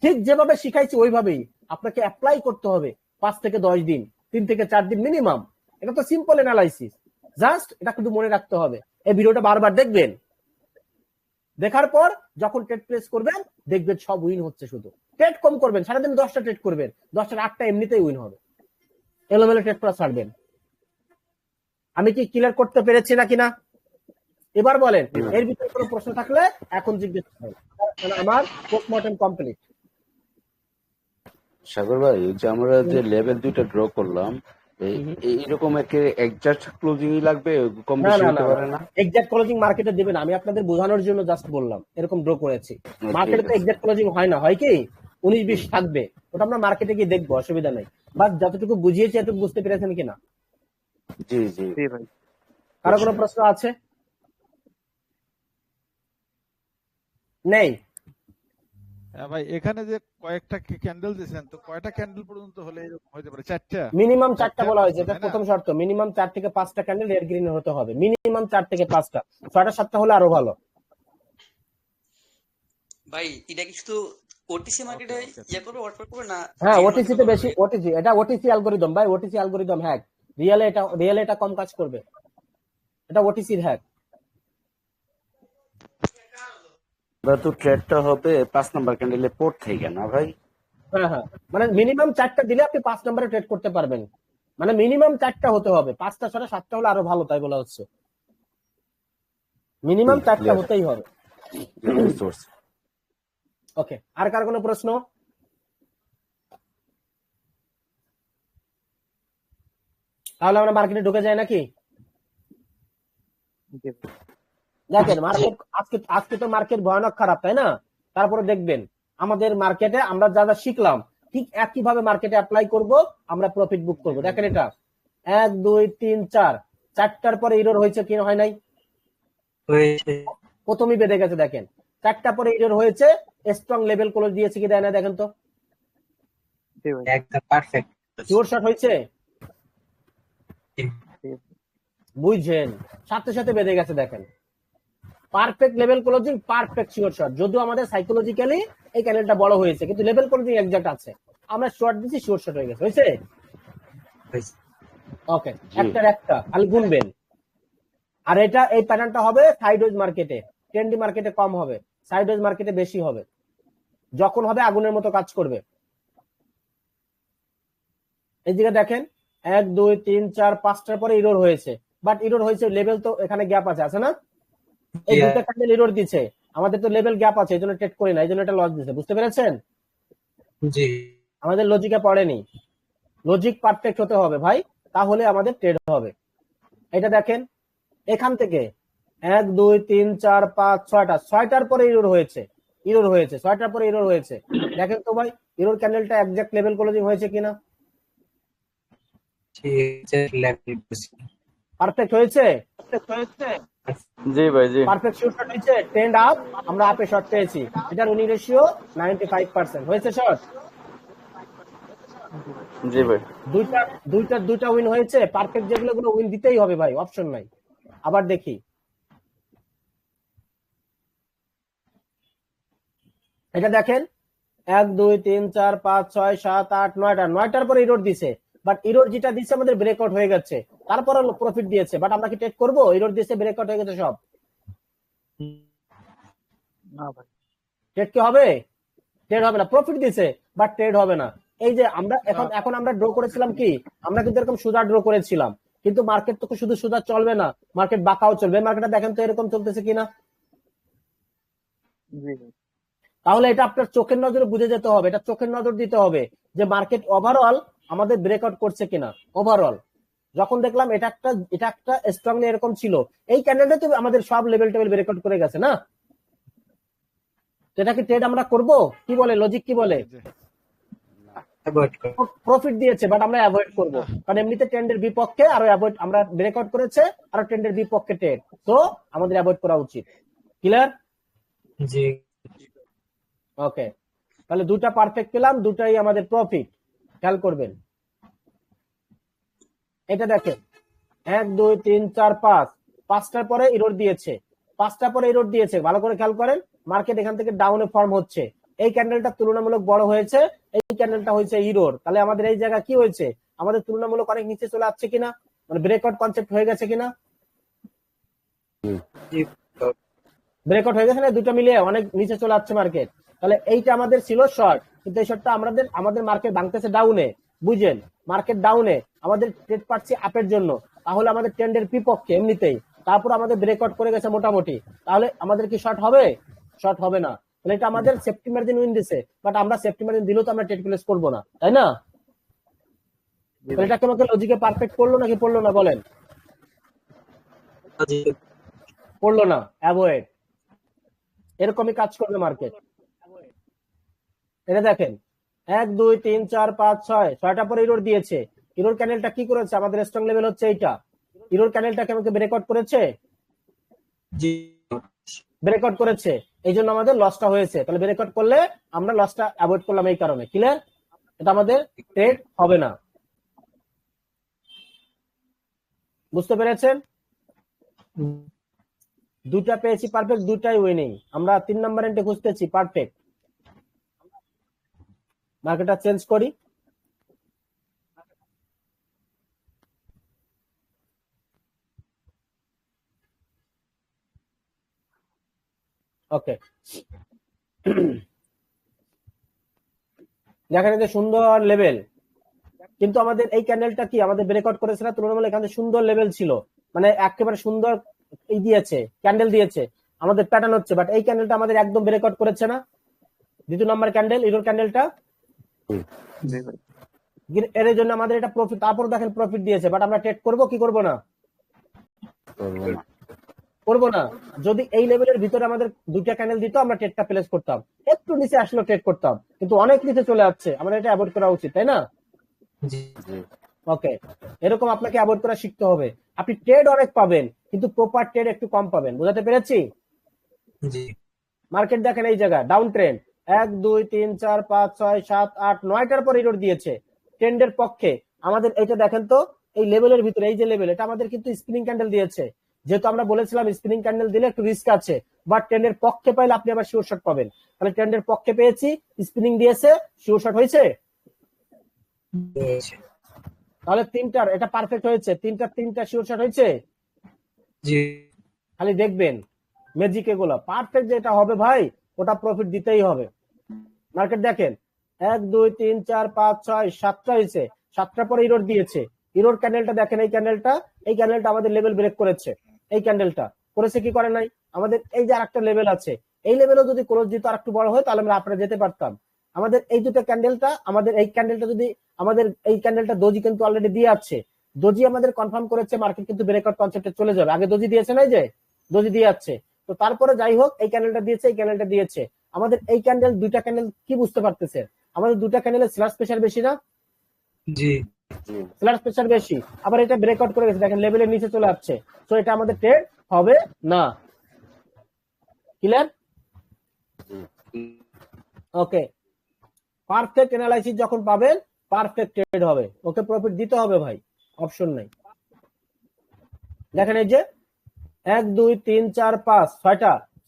Speaker 1: ঠিক যেভাবে শিখাইছি ওইভাবেই আপনাকে অ্যাপ্লাই করতে হবে 5 থেকে 10 দিন, 3 থেকে 4 দিন মিনিমাম। এটা তো সিম্পল অ্যানালাইসিস, জাস্ট এটা কিন্তু মনে রাখতে হবে। এই ভিডিওটা বারবার দেখবেন, দেখার পর যখন ট্রেড প্লেস করবেন দেখবেন সব উইন হচ্ছে। শুধু ট্রেড কম করবেন, সারাদিন 10টা ট্রেড করবেন, 10টার 8টা এমনিতেই উইন হবে। এলোমেলো ট্রেড করা ছাড়বেন। আমি কি ক্লিয়ার করতে পেরেছি নাকি না এবার বলেন? এর ভিতরে কোনো প্রশ্ন থাকলে এখন জিজ্ঞেস করেন, কারণ আমার পোস্টমর্টম কমপ্লিট।
Speaker 2: সাগর ভাই, এই যে আমরা যে লেভেল 2টা ড্র করলাম, এইরকম এক্সাক্ট ক্লোজিং লাগবে, কম
Speaker 1: না
Speaker 2: বেশি
Speaker 1: না
Speaker 2: হতে
Speaker 1: না,
Speaker 2: পারে না?
Speaker 1: এক্সাক্ট ক্লোজিং মার্কেটে দিবেন, আমি আপনাদের বোঝানোর জন্য জাস্ট বললাম এরকম ড্র করেছি। মার্কেটে তো এক্সাক্ট ক্লোজিং হয় না, হয় কি 19-20 থাকবে, ওটা আমরা মার্কেটে গিয়ে দেখবো, অসুবিধা নেই। বাস যতটুকু বুঝিয়েছি এতটুকু বুঝতে পেরেছেন কিনা?
Speaker 2: জি জি
Speaker 6: জি ভাই।
Speaker 1: কারো কোনো প্রশ্ন আছে? নেই?
Speaker 4: হ্যাঁ ভাই, এখানে যে কয়েকটা ক্যান্ডেল দিয়েছেন, তো কয়টা ক্যান্ডেল পর্যন্ত হলে এরকম হতে পারে? 4টা?
Speaker 1: মিনিমাম 4টা বলা হয়েছে, এটা
Speaker 4: তাই না?
Speaker 1: প্রথম শর্ত। মিনিমাম 4 থেকে 5টা ক্যান্ডেল রেড গ্রিন হতে হবে, মিনিমাম 4 থেকে 5টা। 6টা 7টা হলে আরো ভালো।
Speaker 7: ভাই এটা কি শুধু ওটিসি মার্কেটে ইয়ে করবে, ওয়ার্ক করবে না?
Speaker 1: হ্যাঁ,
Speaker 7: রিয়েল
Speaker 1: ওটিসি তে
Speaker 7: মার্কেটে
Speaker 1: বেশি, ওটিসি এটা ওটিসি অ্যালগরিদম ভাই, ওটিসি অ্যালগরিদম হ্যাক। রিয়েলে এটা কম কাজ করবে, এটা ওটিসির হ্যাক।
Speaker 2: তো ট্রেডটা হবে 5 নাম্বার ক্যান্ডেলের পর থেকে না ভাই?
Speaker 1: হ্যাঁ হ্যাঁ, মানে মিনিমাম 4টা দিলে আপনি 5 নম্বরে ট্রেড করতে পারবেন। মানে মিনিমাম 4টা হতে হবে, 5টা 6টা 7টা হলে আরো ভালো, তাই বলা হচ্ছে। মিনিমাম 4টা
Speaker 2: ক্লিয়ার,
Speaker 1: হতেই হবে।
Speaker 2: বুঝতে পারছি।
Speaker 1: ওকে, আর কার কোনো প্রশ্ন? তাহলে আমরা মার্কেটে ঢুকে যাই নাকি? দেখেন মার্কেট আজকে আজকে তো মার্কেট ভয়ানক খারাপ, তাই না? তারপরে দেখবেন আমাদের মার্কেটে আমরা যা যা শিখলাম ঠিক একই ভাবে মার্কেটে অ্যাপ্লাই করব, আমরা প্রফিট বুক করব। দেখেন এটা 1 2 3 4, 4টার পরে এরর হয়েছে কি হয় নাই?
Speaker 6: হয়েছে।
Speaker 1: প্রথমেই বেঁধে গেছে। দেখেন 4টা পরে এরর হয়েছে, স্ট্রং লেভেল ক্লোজ দিয়েছে কি দেয় না দেখেন তো।
Speaker 6: একদম পারফেক্ট।
Speaker 1: শিওর শট হয়েছে, বুঝছেন? সাথে সাথে বেঁধে গেছে। দেখেন perfect level closing, perfect sure shot. যদিও আমাদের সাইকোলজিক্যালি এই ক্যান্ডেলটা বড় হয়েছে, কিন্তু লেভেল ক্লোজিং এক্সাক্ট আছে। আমরা শর্ট দিছি, শিওর শট হয়ে গেছে। হয়েছে? ওকে, একটার একটা খালি গুনবেন। আর এটা এই প্যাটার্নটা হবে সাইডওয়েজ মার্কেটে, ট্রেন্ডি মার্কেটে কম হবে, সাইডওয়েজ মার্কেটে বেশি হবে। যখন হবে আগুনের মতো কাজ করবে। এই দিকে দেখেন 1 2 3 4 5টার পরে ইরোর হয়েছে, বাট ইরোর হয়েছে লেভেল তো এখানে গ্যাপ আছে না? এই দুইটা ক্যান্ডেল ইরোর দিচ্ছে, আমাদের তো লেভেল গ্যাপ আছে, এই জন্য ট্রেড করি না, এই জন্য এটা লস দিচ্ছে। বুঝতে পেরেছেন?
Speaker 6: জি,
Speaker 1: আমাদের লজিকে পড়েনি। লজিক পারফেক্ট হতে হবে ভাই, তাহলে আমাদের ট্রেড হবে। এটা দেখেন এখান থেকে 1 2 3 4 5 6টা, 6টার পরে ইরোর হয়েছে, ইরোর হয়েছে 6টার পরে ইরোর হয়েছে। দেখেন তো ভাই ইরোর ক্যান্ডেলটা এক্সাক্ট লেভেল ক্লোজিং হয়েছে কিনা? পারফেক্ট হয়েছে?
Speaker 5: জি ভাই, জি
Speaker 1: পারফেক্ট শিওর শট হয়েছে, ট্রেন্ড আপ, আমরা আপে শর্ট পেয়েছি। এটার উইনিং রেশিও 95% হয়েছে শর্ট।
Speaker 5: জি ভাই।
Speaker 1: দুইটা উইন হয়েছে। পারফেক্ট যেগুলো গুলো উইন দিতেই হবে ভাই, অপশন নাই। আবার দেখি এটা দেখেন 1 2 3 4 5 6 7 8 9টা, 9টার পরে ইরোর দিছে, বাট ইরোর যেটা দিছে আমাদের ব্রেকআউট হয়ে গেছে, তারপরে প্রফিট দিয়েছে। বাট আমরা কি ট্রেড করবো? ইরোর দিছে, ব্রেকআউট হয়ে গেছে সব, ট্রেড কি হবে? ট্রেড হবে না। প্রফিট দিছে বাট ট্রেড হবে না। এই যে আমরা এখন আমরা ড্র করেছিলাম কি, আমরা কিন্তু এরকম সুদা ড্র করেছিলাম, কিন্তু মার্কেট তো শুধু সুদা চলবে না, মার্কেট বাঁকাও চলবে। মার্কেটটা দেখেন তো এরকম চলতেছে কিনা। তাহলে এটা আপনার চোখের নজরে বুঝে যেতে হবে, এটা চোখের নজর দিতে হবে যে মার্কেট ওভারঅল আমাদের ব্রেকআউট করছে কিনা। ওভারঅল যখন দেখলাম এটা একটা স্ট্রংলি এরকম ছিল, এই ক্যান্ডেলটা তো আমাদের সব লেভেল টেবিল ব্রেকআউট করে গেছে না? এটা কি ট্রেড আমরা করব? কি বলে লজিক, কি বলে? প্রফিট দিয়েছে বাট আমরা অ্যাভয়েড করব, কারণ এমনিতে ট্রেন্ডের বিপক্ষে, আর অ্যাভয়েড, আমরা ব্রেকআউট করেছে আর ট্রেন্ডের বিপক্ষে ট্রেড, তো আমাদের অ্যাভয়েড করা উচিত। ক্লিয়ার?
Speaker 6: জি,
Speaker 1: ওকে, তাহলে দুটা পারফেক্ট পেলাম, দুটাই আমাদের প্রফিট। খেয়াল করবেন এটা দেখেন 1 2 3 4 5, 5টার পরে ইরোর দিয়েছে, 5টার পরে ইরোর দিয়েছে। ভালো করে খেয়াল করেন, মার্কেট এখান থেকে ডাউনে ফর্ম হচ্ছে, এই ক্যান্ডেলটা তুলনামূলক বড় হয়েছে, এই ক্যান্ডেলটা হয়েছে ইরোর। তাহলে আমাদের এই জায়গা কি হয়েছে? আমাদের তুলনামূলক অনেক নিচে চলে আসছে কিনা, মানে ব্রেকআউট কনসেপ্ট হয়ে গেছে কিনা? ব্রেকআউট হয়ে গেছে না? দুটো মিলিয়ে অনেক নিচে চলে আসছে মার্কেট। তাহলে এইটা আমাদের ছিল শর্ট, কিন্তু এই শর্টটা আমাদের মার্কেট ভাঙতেছে ডাউনে, বুঝেন? মার্কেট ডাউনে, আমাদের ট্রেড পাচ্ছি আপের জন্য, তাহলে আমাদের ট্রেন্ডের বিপক্ষে এমনিতেই, তারপর আমাদের ব্রেকআউট করে গেছে মোটামুটি, তাহলে আমাদের কি শর্ট হবে? শর্ট হবে না। তাহলে এটা আমাদের সেফটি মার্জিন উইন দিছে, বাট আমরা সেফটি মার্জিন দিলেও তো আমরা ট্রেড প্লেস করবো না, তাই না? এটা তোমাকে লজিকে পারফেক্ট পড়লো নাকি পড়লো না বলেন? পড়লো না, অ্যাভয়েড। এরকমই কাজ করবে মার্কেট। এটা দেখেন 1 2 3 4 5 6, 6টা পরে ইরোর দিয়েছে। ইরোর ক্যান্ডেলটা কি করেছে? আমাদের স্ট্রং লেভেল হচ্ছে এইটা, ইরোর ক্যান্ডেলটাকে আমাকে ব্রেকআউট করেছে,
Speaker 6: জি,
Speaker 1: ব্রেকআউট করেছে, এই জন্য আমাদের লসটা হয়েছে। তাহলে ব্রেকআউট করলে আমরা লসটা অ্যাভয়েড করলাম এই কারণে। ক্লিয়ার? এটা আমাদের ট্রেড হবে না। বুঝতে পেরেছেন? দুটা পেয়েছি পারফেক্ট, দুটাই উইনিং। আমরা 3 নাম্বার এন্টে খুঁজতেছি পারফেক্ট। মার্কেটটা চেঞ্জ করি। ওকে, দেখেন এই যে সুন্দর লেভেল, কিন্তু আমাদের এই ক্যান্ডেলটা কি আমাদের ব্রেকআউট করেছে না? তুলনামূলক এখানে সুন্দর লেভেল ছিল, মানে একেবারে সুন্দর এই দিয়েছে, ক্যান্ডেল দিয়েছে, আমাদের প্যাটার্ন হচ্ছে, বাট এই ক্যান্ডেলটা আমাদের একদম ব্রেকআউট করেছে না? দ্বিতীয় নাম্বার ক্যান্ডেল, ইরোর ক্যান্ডেলটা, এর জন্য আমাদের এটা প্রফিট, তারপর দেখেন প্রফিট দিয়েছে, বাট আমরা ট্রেড করব কি করব না?
Speaker 2: করবো না।
Speaker 1: করবো না। যদি এই লেভেলের ভিতরে আমাদের দুইটা ক্যান্ডেল দিত, আমরা ট্রেডটা প্লেস করতাম, একটু নিচে আসলে ট্রেড করতাম, কিন্তু অনেক নিচে চলে যাচ্ছে, আমাদের এটা অ্যাভয়েড করা উচিত, তাই না?
Speaker 6: জি
Speaker 2: জি
Speaker 1: ওকে, এরকম আপনাকে অ্যাভয়েড করা শিখতে হবে। আপনি ট্রেড অনেক পাবেন, কিন্তু প্রপার ট্রেড একটু কম পাবেন, বোঝাতে পেরেছি?
Speaker 6: জি
Speaker 1: মার্কেট দেখেন এই জায়গায় ডাউন ট্রেন্ড, 1 2 3 4 5 6 7 8 9টার পর ইরোড দিয়েছে ট্রেন্ডের পক্ষে। আমাদের এইটা দেখেন তো, এই লেভেলের ভিতরে এই যে লেভেল, এটা আমাদের কিন্তু স্পিনিং ক্যান্ডেল দিয়েছে, যেহেতু আমরা বলেছিলাম স্পিনিং ক্যান্ডেল দিলে একটু রিস্ক আছে, বাট ট্রেন্ডের পক্ষে পাইলে আপনি আবার শিওর শট পাবেন। তাহলে ট্রেন্ডের পক্ষে পেয়েছি, স্পিনিং দিয়েছে, শিওর শট হয়েছে।
Speaker 6: হয়েছে।
Speaker 1: তাহলে তিনটার এটা পারফেক্ট হয়েছে, তিনটা শিওর শট হয়েছে।
Speaker 6: জি
Speaker 1: খালি দেখবেন ম্যাজিক এগুলো পারফেক্ট যেটা হবে ভাই, ওটা প্রফিট দিতেই হবে। মার্কেট দেখেন 1 2 3 4 5 6 7টা হয়েছে, 7টার পরে ইরোড দিয়েছে। ইরোড ক্যান্ডেলটা দেখেন, এই ক্যান্ডেলটা আমাদের লেভেল ব্রেক করেছে। এই ক্যান্ডেলটা করেছে কি করে নাই? আমাদের এই যে আরেকটা লেভেল আছে, এই লেভেলও যদি ক্লোজ দিত আর একটু বড় হয়, তাহলে আমরা আপনারা যেতে পারতাম। আমাদের এই দুটো ক্যান্ডেলটা, আমাদের এই ক্যান্ডেলটা যদি, আমাদের এই ক্যান্ডেলটা দোজি কিন্তু অলরেডি দিয়ে আছে, দোজি আমাদের কনফার্ম করেছে মার্কেট কিন্তু ব্রেকআউট কনসেপ্টে চলে যাবে। আগে দোজি দিয়েছে না, এই যে দোজি দিয়ে যাচ্ছে, তো তারপরে যাই হোক এই ক্যান্ডেলটা দিয়েছে, এই ক্যান্ডেলটা দিয়েছে। আমাদের এই ক্যান্ডেল, দুইটা ক্যান্ডেল কি বুঝতে পারতেছে? আমাদের দুটা ক্যান্ডেলের স্ল্যাশ প্রেসার বেশি না?
Speaker 6: জি
Speaker 2: জি
Speaker 1: স্ল্যাশ প্রেসার বেশি, আবার এটা ব্রেকআউট করে গেছে, দেখেন লেভেলের নিচে চলে আসছে, তো এটা আমাদের ট্রেড হবে না। ক্লিয়ার? ওকে, পারফেক্ট অ্যানালাইসিস যখন পাবেন, পারফেক্ট ট্রেড হবে। ওকে, প্রফিট দিতে হবে ভাই, অপশন নাই। দেখেন এই যে 1 2 3 4 5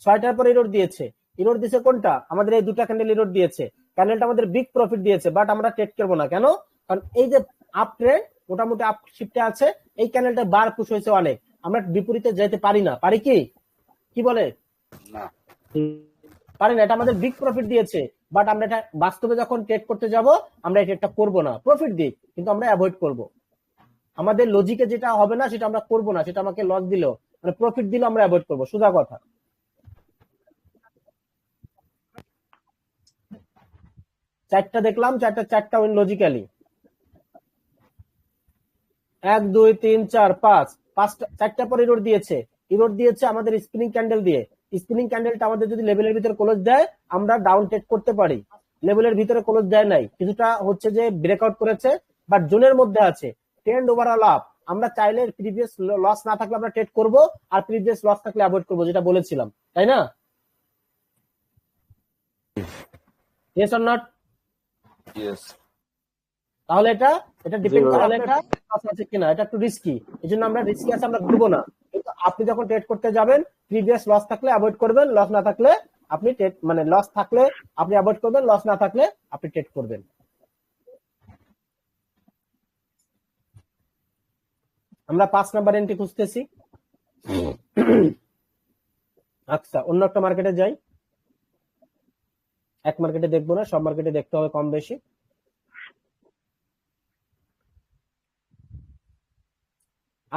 Speaker 1: 6টার পরে ইরোড দিয়েছে। ইরোড দিয়েছে কোনটা? আমাদের এই দুটা ক্যান্ডেল ইরোড দিয়েছে, ক্যান্ডেলটা আমাদের বিগ প্রফিট দিয়েছে, বাট আমরা ট্রেড করবো না। কেন? কারণ এই যে আপ ট্রেন্ড মোটামুটি আপ শিফটে আছে, এই ক্যান্ডেলটা বার পুশ হয়েছে অনেক, আমরা বিপরীতে যেতে পারি না। পারি কি? কি বলে?
Speaker 2: না।
Speaker 1: পারি না। এটা আমাদের বিগ প্রফিট দিয়েছে, বাট আমরা এটা বাস্তবে যখন ট্রেড করতে যাব, আমরা এই ট্রেডটা করবো না। প্রফিট দিক, কিন্তু আমরা অ্যাভয়েড করব। আমাদের লজিকে যেটা হবে না সেটা আমরা করবো না, সেটা আমাকে লস দিল, মানে প্রফিট দিল, আমরা অ্যাভয়েড করবো, সোজা কথা। চারটা দেখলাম, চারটা উইন লজিক্যালি। 1 2 3 4 5 চারটা পর ইরোড দিয়েছে আমাদের স্পিনিং ক্যান্ডেল দিয়ে। স্পিনিং ক্যান্ডেলটা আমাদের যদি লেভেলের ভিতরে ক্লোজ দেয়, আমরা ডাউন ট্রেড করতে পারি। লেভেলের ভিতরে ক্লোজ দেয় নাই, কিছুটা হচ্ছে যে ব্রেকআউট করেছে, বাট জোনের মধ্যে আছে, ট্রেন্ড ওভারঅল আপ। আমরা চাইলে প্রিভিয়াস লস না থাকলে আমরা ট্রেড করব, আর প্রিভিয়াস লস থাকলে অ্যাভয়েড করবো, যেটা বলেছিলাম, তাই না? Yes or not?
Speaker 2: ইয়েস।
Speaker 1: তাহলে এটা ডিপেন্ড
Speaker 2: জি,
Speaker 1: করে এটা লস আছে কিনা, এটা একটু রিস্কি, এই জন্য আমরা রিস্কি আছে আমরা করবো না। কিন্তু আপনি যখন ট্রেড করতে যাবেন, প্রিভিয়াস লস থাকলে অ্যাভয়েড করবেন, লস না থাকলে আপনি ট্রেড, মানে লস থাকলে আপনি অ্যাভয়েড করবেন, লস না থাকলে আপনি ট্রেড করবেন। আমরা 5 নাম্বার এন্ট্রি খুঁজতেছি। আচ্ছা, অন্য একটা মার্কেটে যাই। এক মার্কেটে দেখবো না, সব মার্কেটে দেখতে হবে কম বেশি।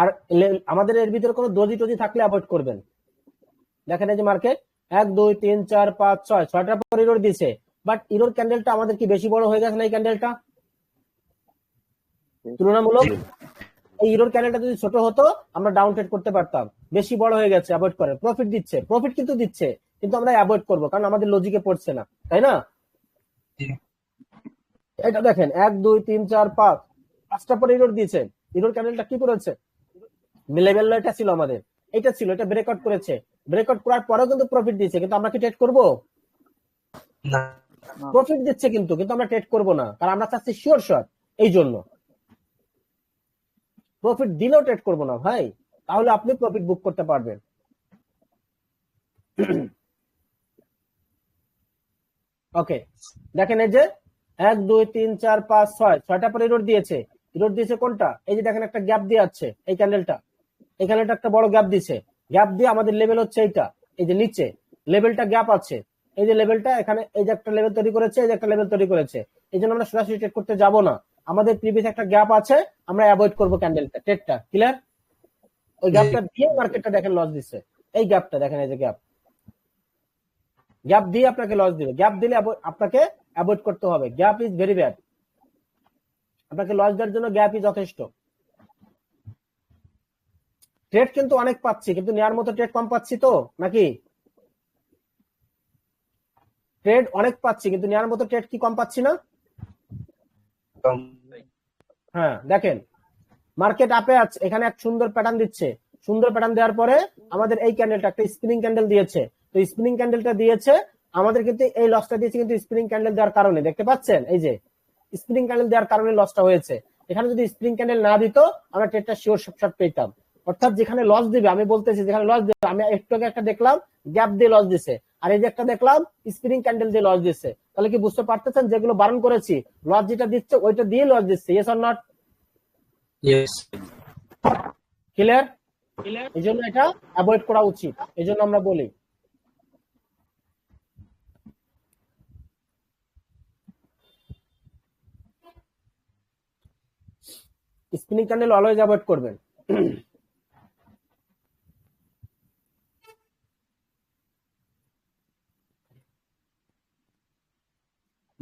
Speaker 1: আর আমাদের এর ভিতরে কোনো দোজি থাকলে অ্যাভয়েড করবেন। দেখেন এই যে মার্কেট 1 2 3 4 5 6টার পর ইরোড দিছে, বাট ইরোড ক্যান্ডেলটা আমাদের কি বেশি বড় হয়ে গেছে না? এই ক্যান্ডেলটা তুলনামূলক, এই ইরোড ক্যান্ডেলটা যদি ছোট হতো, আমরা ডাউন ট্রেড করতে পারতাম। বেশি বড় হয়ে গেছে, অ্যাভয়েড করেন। প্রফিট দিচ্ছে, প্রফিট কিন্তু দিচ্ছে, কিন্তু আমরা অ্যাভয়েড করবো, কারণ আমাদের লজিকে পড়ছে না, তাই না? এটা দেখেন 1 2 3 4 5টা পরে ইরোড দিয়েছে। ইরোড ক্যান্ডেলটা কি করেছে? লেভেল এটা ছিল আমাদের, এটা ছিল, এটা ব্রেকআউট করেছে, ব্রেকআউট করার পরেও কিন্তু প্রফিট দিচ্ছে, কিন্তু আমরা কি ট্রেড করবো?
Speaker 6: না
Speaker 1: প্রফিট দিচ্ছে কিন্তু আমরা ট্রেড করবো না, কারণ আমরা চাচ্ছি শিওর শট। এই জন্য প্রফিট দিলেও ট্রেড করবো না ভাই, তাহলে আপনি প্রফিট বুক করতে পারবেন। ওকে, দেখেন এই যে 1 2 3 4 5 6টা পরে ইরোড দিয়েছে। ইরোড দিয়েছে কোনটা? এই যে দেখেন একটা গ্যাপ দিয়ে আছে, এই ক্যান্ডেলটা একটা বড় গ্যাপ দিছে। গ্যাপ দিয়ে আমাদের লেভেল হচ্ছে এইটা, এই যে নিচে লেভেলটা গ্যাপ আছে, এই যে লেভেলটা এখানে, এই যে একটা লেভেল তৈরি করেছে, এই যে একটা লেভেল তৈরি করেছে, এই জন্য আমরা সরাসরি ট্রেড করতে যাব না, আমাদের প্রিভিয়াস একটা গ্যাপ আছে, আমরা অ্যাভয়েড করবো ক্যান্ডেলটা, ট্রেডটা ক্লিয়ার। ওই গ্যাপটা দিয়ে মার্কেটটা দেখেন লস দিচ্ছে, এই গ্যাপটা দেখেন, এই যে গ্যাপ দিয়ে আপনাকে লস দিবে, গ্যাপ দিলে আপনাকে অ্যাভয়েড করতে হবে, গ্যাপ ইজ ভেরি ব্যাড, আপনাকে লস দেওয়ার জন্য গ্যাপই যথেষ্ট। ট্রেড কিন্তু অনেক পাচ্ছি, কিন্তু নেওয়ার মতো ট্রেড কম পাচ্ছি তো নাকি? ট্রেড অনেক পাচ্ছি, কিন্তু নেওয়ার মতো ট্রেড কি কম পাচ্ছি না? হ্যাঁ দেখেন, মার্কেট আপে আছে, এখানে এক সুন্দর প্যাটার্ন দিচ্ছে, সুন্দর প্যাটার্ন দেওয়ার পরে আমাদের এই ক্যান্ডেলটা একটা স্পিনিং ক্যান্ডেল দিয়েছে, তো স্পিনিং ক্যান্ডেলটা দিয়েছে আমাদের, কিন্তু এই লসটা দিয়েছে কিন্তু স্পিনিং ক্যান্ডেল দেওয়ার কারণে, দেখতে পাচ্ছেন এই যে স্পিনিং ক্যান্ডেল দেওয়ার কারণে লসটা হয়েছে। এখানে যদি স্প্রিং ক্যান্ডেল না দিত আমরা ট্রেডটা শিওর শর্ট পেতাম। অর্থাৎ যেখানে লস দিবে, আমি বলতেছি যেখানে লস দিবে, আমি একটু আগে একটা দেখলাম গ্যাপ দিয়ে লস দিছে, আর এই যে একটা দেখলাম স্প্রিং ক্যান্ডেল দিয়ে লস দিচ্ছে, তাহলে কি বুঝতে পারতেছেন যেগুলো বারণ করেছি লস যেটা দিচ্ছে ওইটা দিয়ে লস দিচ্ছে, yes or not?
Speaker 6: Yes.
Speaker 1: Clear? এই জন্য এটা অ্যাভয়েড করা উচিত, এই জন্য আমরা বলি। স্পিনিং ক্যান্ডেল অলওয়েজ অ্যাভয়েড করবেন।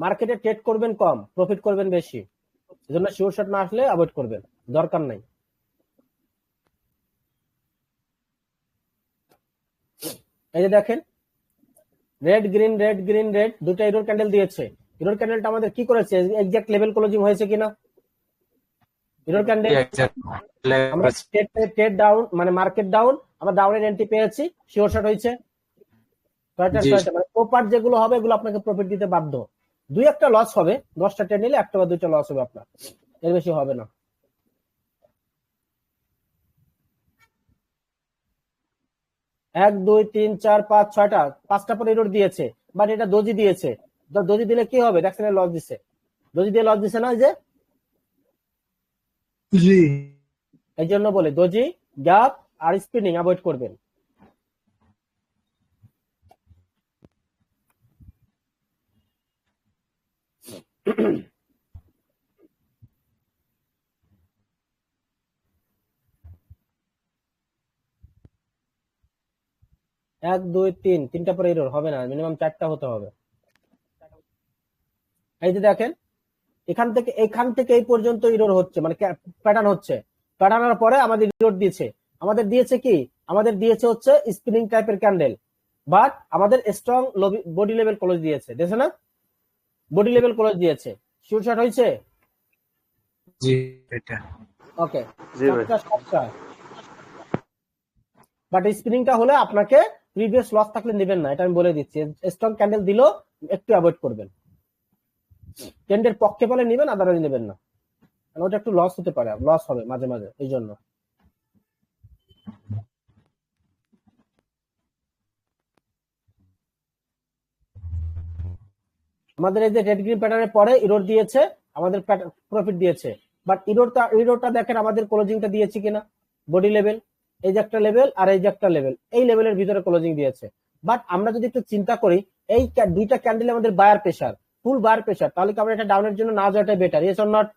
Speaker 1: মার্কেটে ট্রেড করবেন কম, প্রফিট করবেন বেশি, এজন্য শিওর শট না আসলে অ্যাভয়েড করবেন, দরকার নাই। এই যে দেখেন red green red green red, দুটো ইরোর ক্যান্ডেল দিয়েছে, ইরোর ক্যান্ডেলটা আমাদের কি করেছে, এক্সাক্ট লেভেল ক্লোজিং হয়েছে কিনা? ইরোর ক্যান্ডেল আমরা ট্রেড ডাউন মানে মার্কেট ডাউন, আমরা ডাউনের এন্ট্রি পেয়েছি, শিওর শট হয়েছে, মানে প্রপার যেগুলো হবে এগুলো আপনাকে প্রফিট দিতে বাধ্য। দুই একটা লস হবে, 10টা ট্রেড নিলে একটা বা দুইটা লস হবে আপনার, এর বেশি হবে না। এক দুই তিন চার পাঁচ ছয়টা, পাঁচটা পরে ইরোর দিয়েছে, বাট এটা দোজি দিয়েছে, দোজি দিলে কি হবে দেখছেন, লস দিচ্ছে, দোজি দিয়ে লস দিচ্ছে না, যে
Speaker 6: জি
Speaker 1: এই জন্য বলে দোজি গ্যাপ আর স্পিনিং অ্যাভয়েড করবেন। এক দুই তিন, তিনটা পরে এরর হবে না, মিনিমাম 4টা হতে হবে। এই যে দেখেন এখান থেকে এই পর্যন্ত এরর হচ্ছে, মানে প্যাটার্ন হচ্ছে, প্যাটার্নের পরে আমাদের এরর দিয়েছে, আমাদের দিয়েছে কি, আমাদের দিয়েছে হচ্ছে স্পিনিং টাইপের ক্যান্ডেল, বাট আমাদের স্ট্রং বডি লেভেল ক্লোজ দিয়েছে, দেখছে না, বডি লেভেল ক্লোজ দিয়েছে, শিওর শট হয়েছে।
Speaker 6: জি এটা
Speaker 1: ওকে,
Speaker 5: জি ভাই।
Speaker 1: বাট স্পিনিংটা হলে আপনাকে প্রিভিয়াস লস থাকলে নেবেন না, এটা আমি বলে দিচ্ছি, স্ট্রং ক্যান্ডেল দিলেও একটু অ্যাভয়েড করবেন, ট্রেন্ডের পক্ষে বলে নেবেন, আদারওয়াইজ নেবেন না, কারণ ওটা একটু লস হতে পারে, লস হবে মাঝে মাঝে, এই জন্য। আমাদের এই যে রেড গ্রিন প্যাটার্নের পরে ইরোর দিয়েছে, আমাদের প্রফিট দিয়েছে, বাট ইরোরটা দেখেন আমাদের ক্লোজিংটা দিয়েছে কিনা, বডি লেভেল, এই যে একটা লেভেল আর এই যে একটা লেভেল, এই লেভেলের ভিতরে ক্লোজিং দিয়েছে, বাট আমরা যদি একটু চিন্তা করি এই দুইটা ক্যান্ডেল আমাদের বায়ার প্রেসার, ফুল বায়ার প্রেসার, তাহলে কি আমরা এটা ডাউনের জন্য না যাওয়াটাই বেটার, ইয়েস অর নট?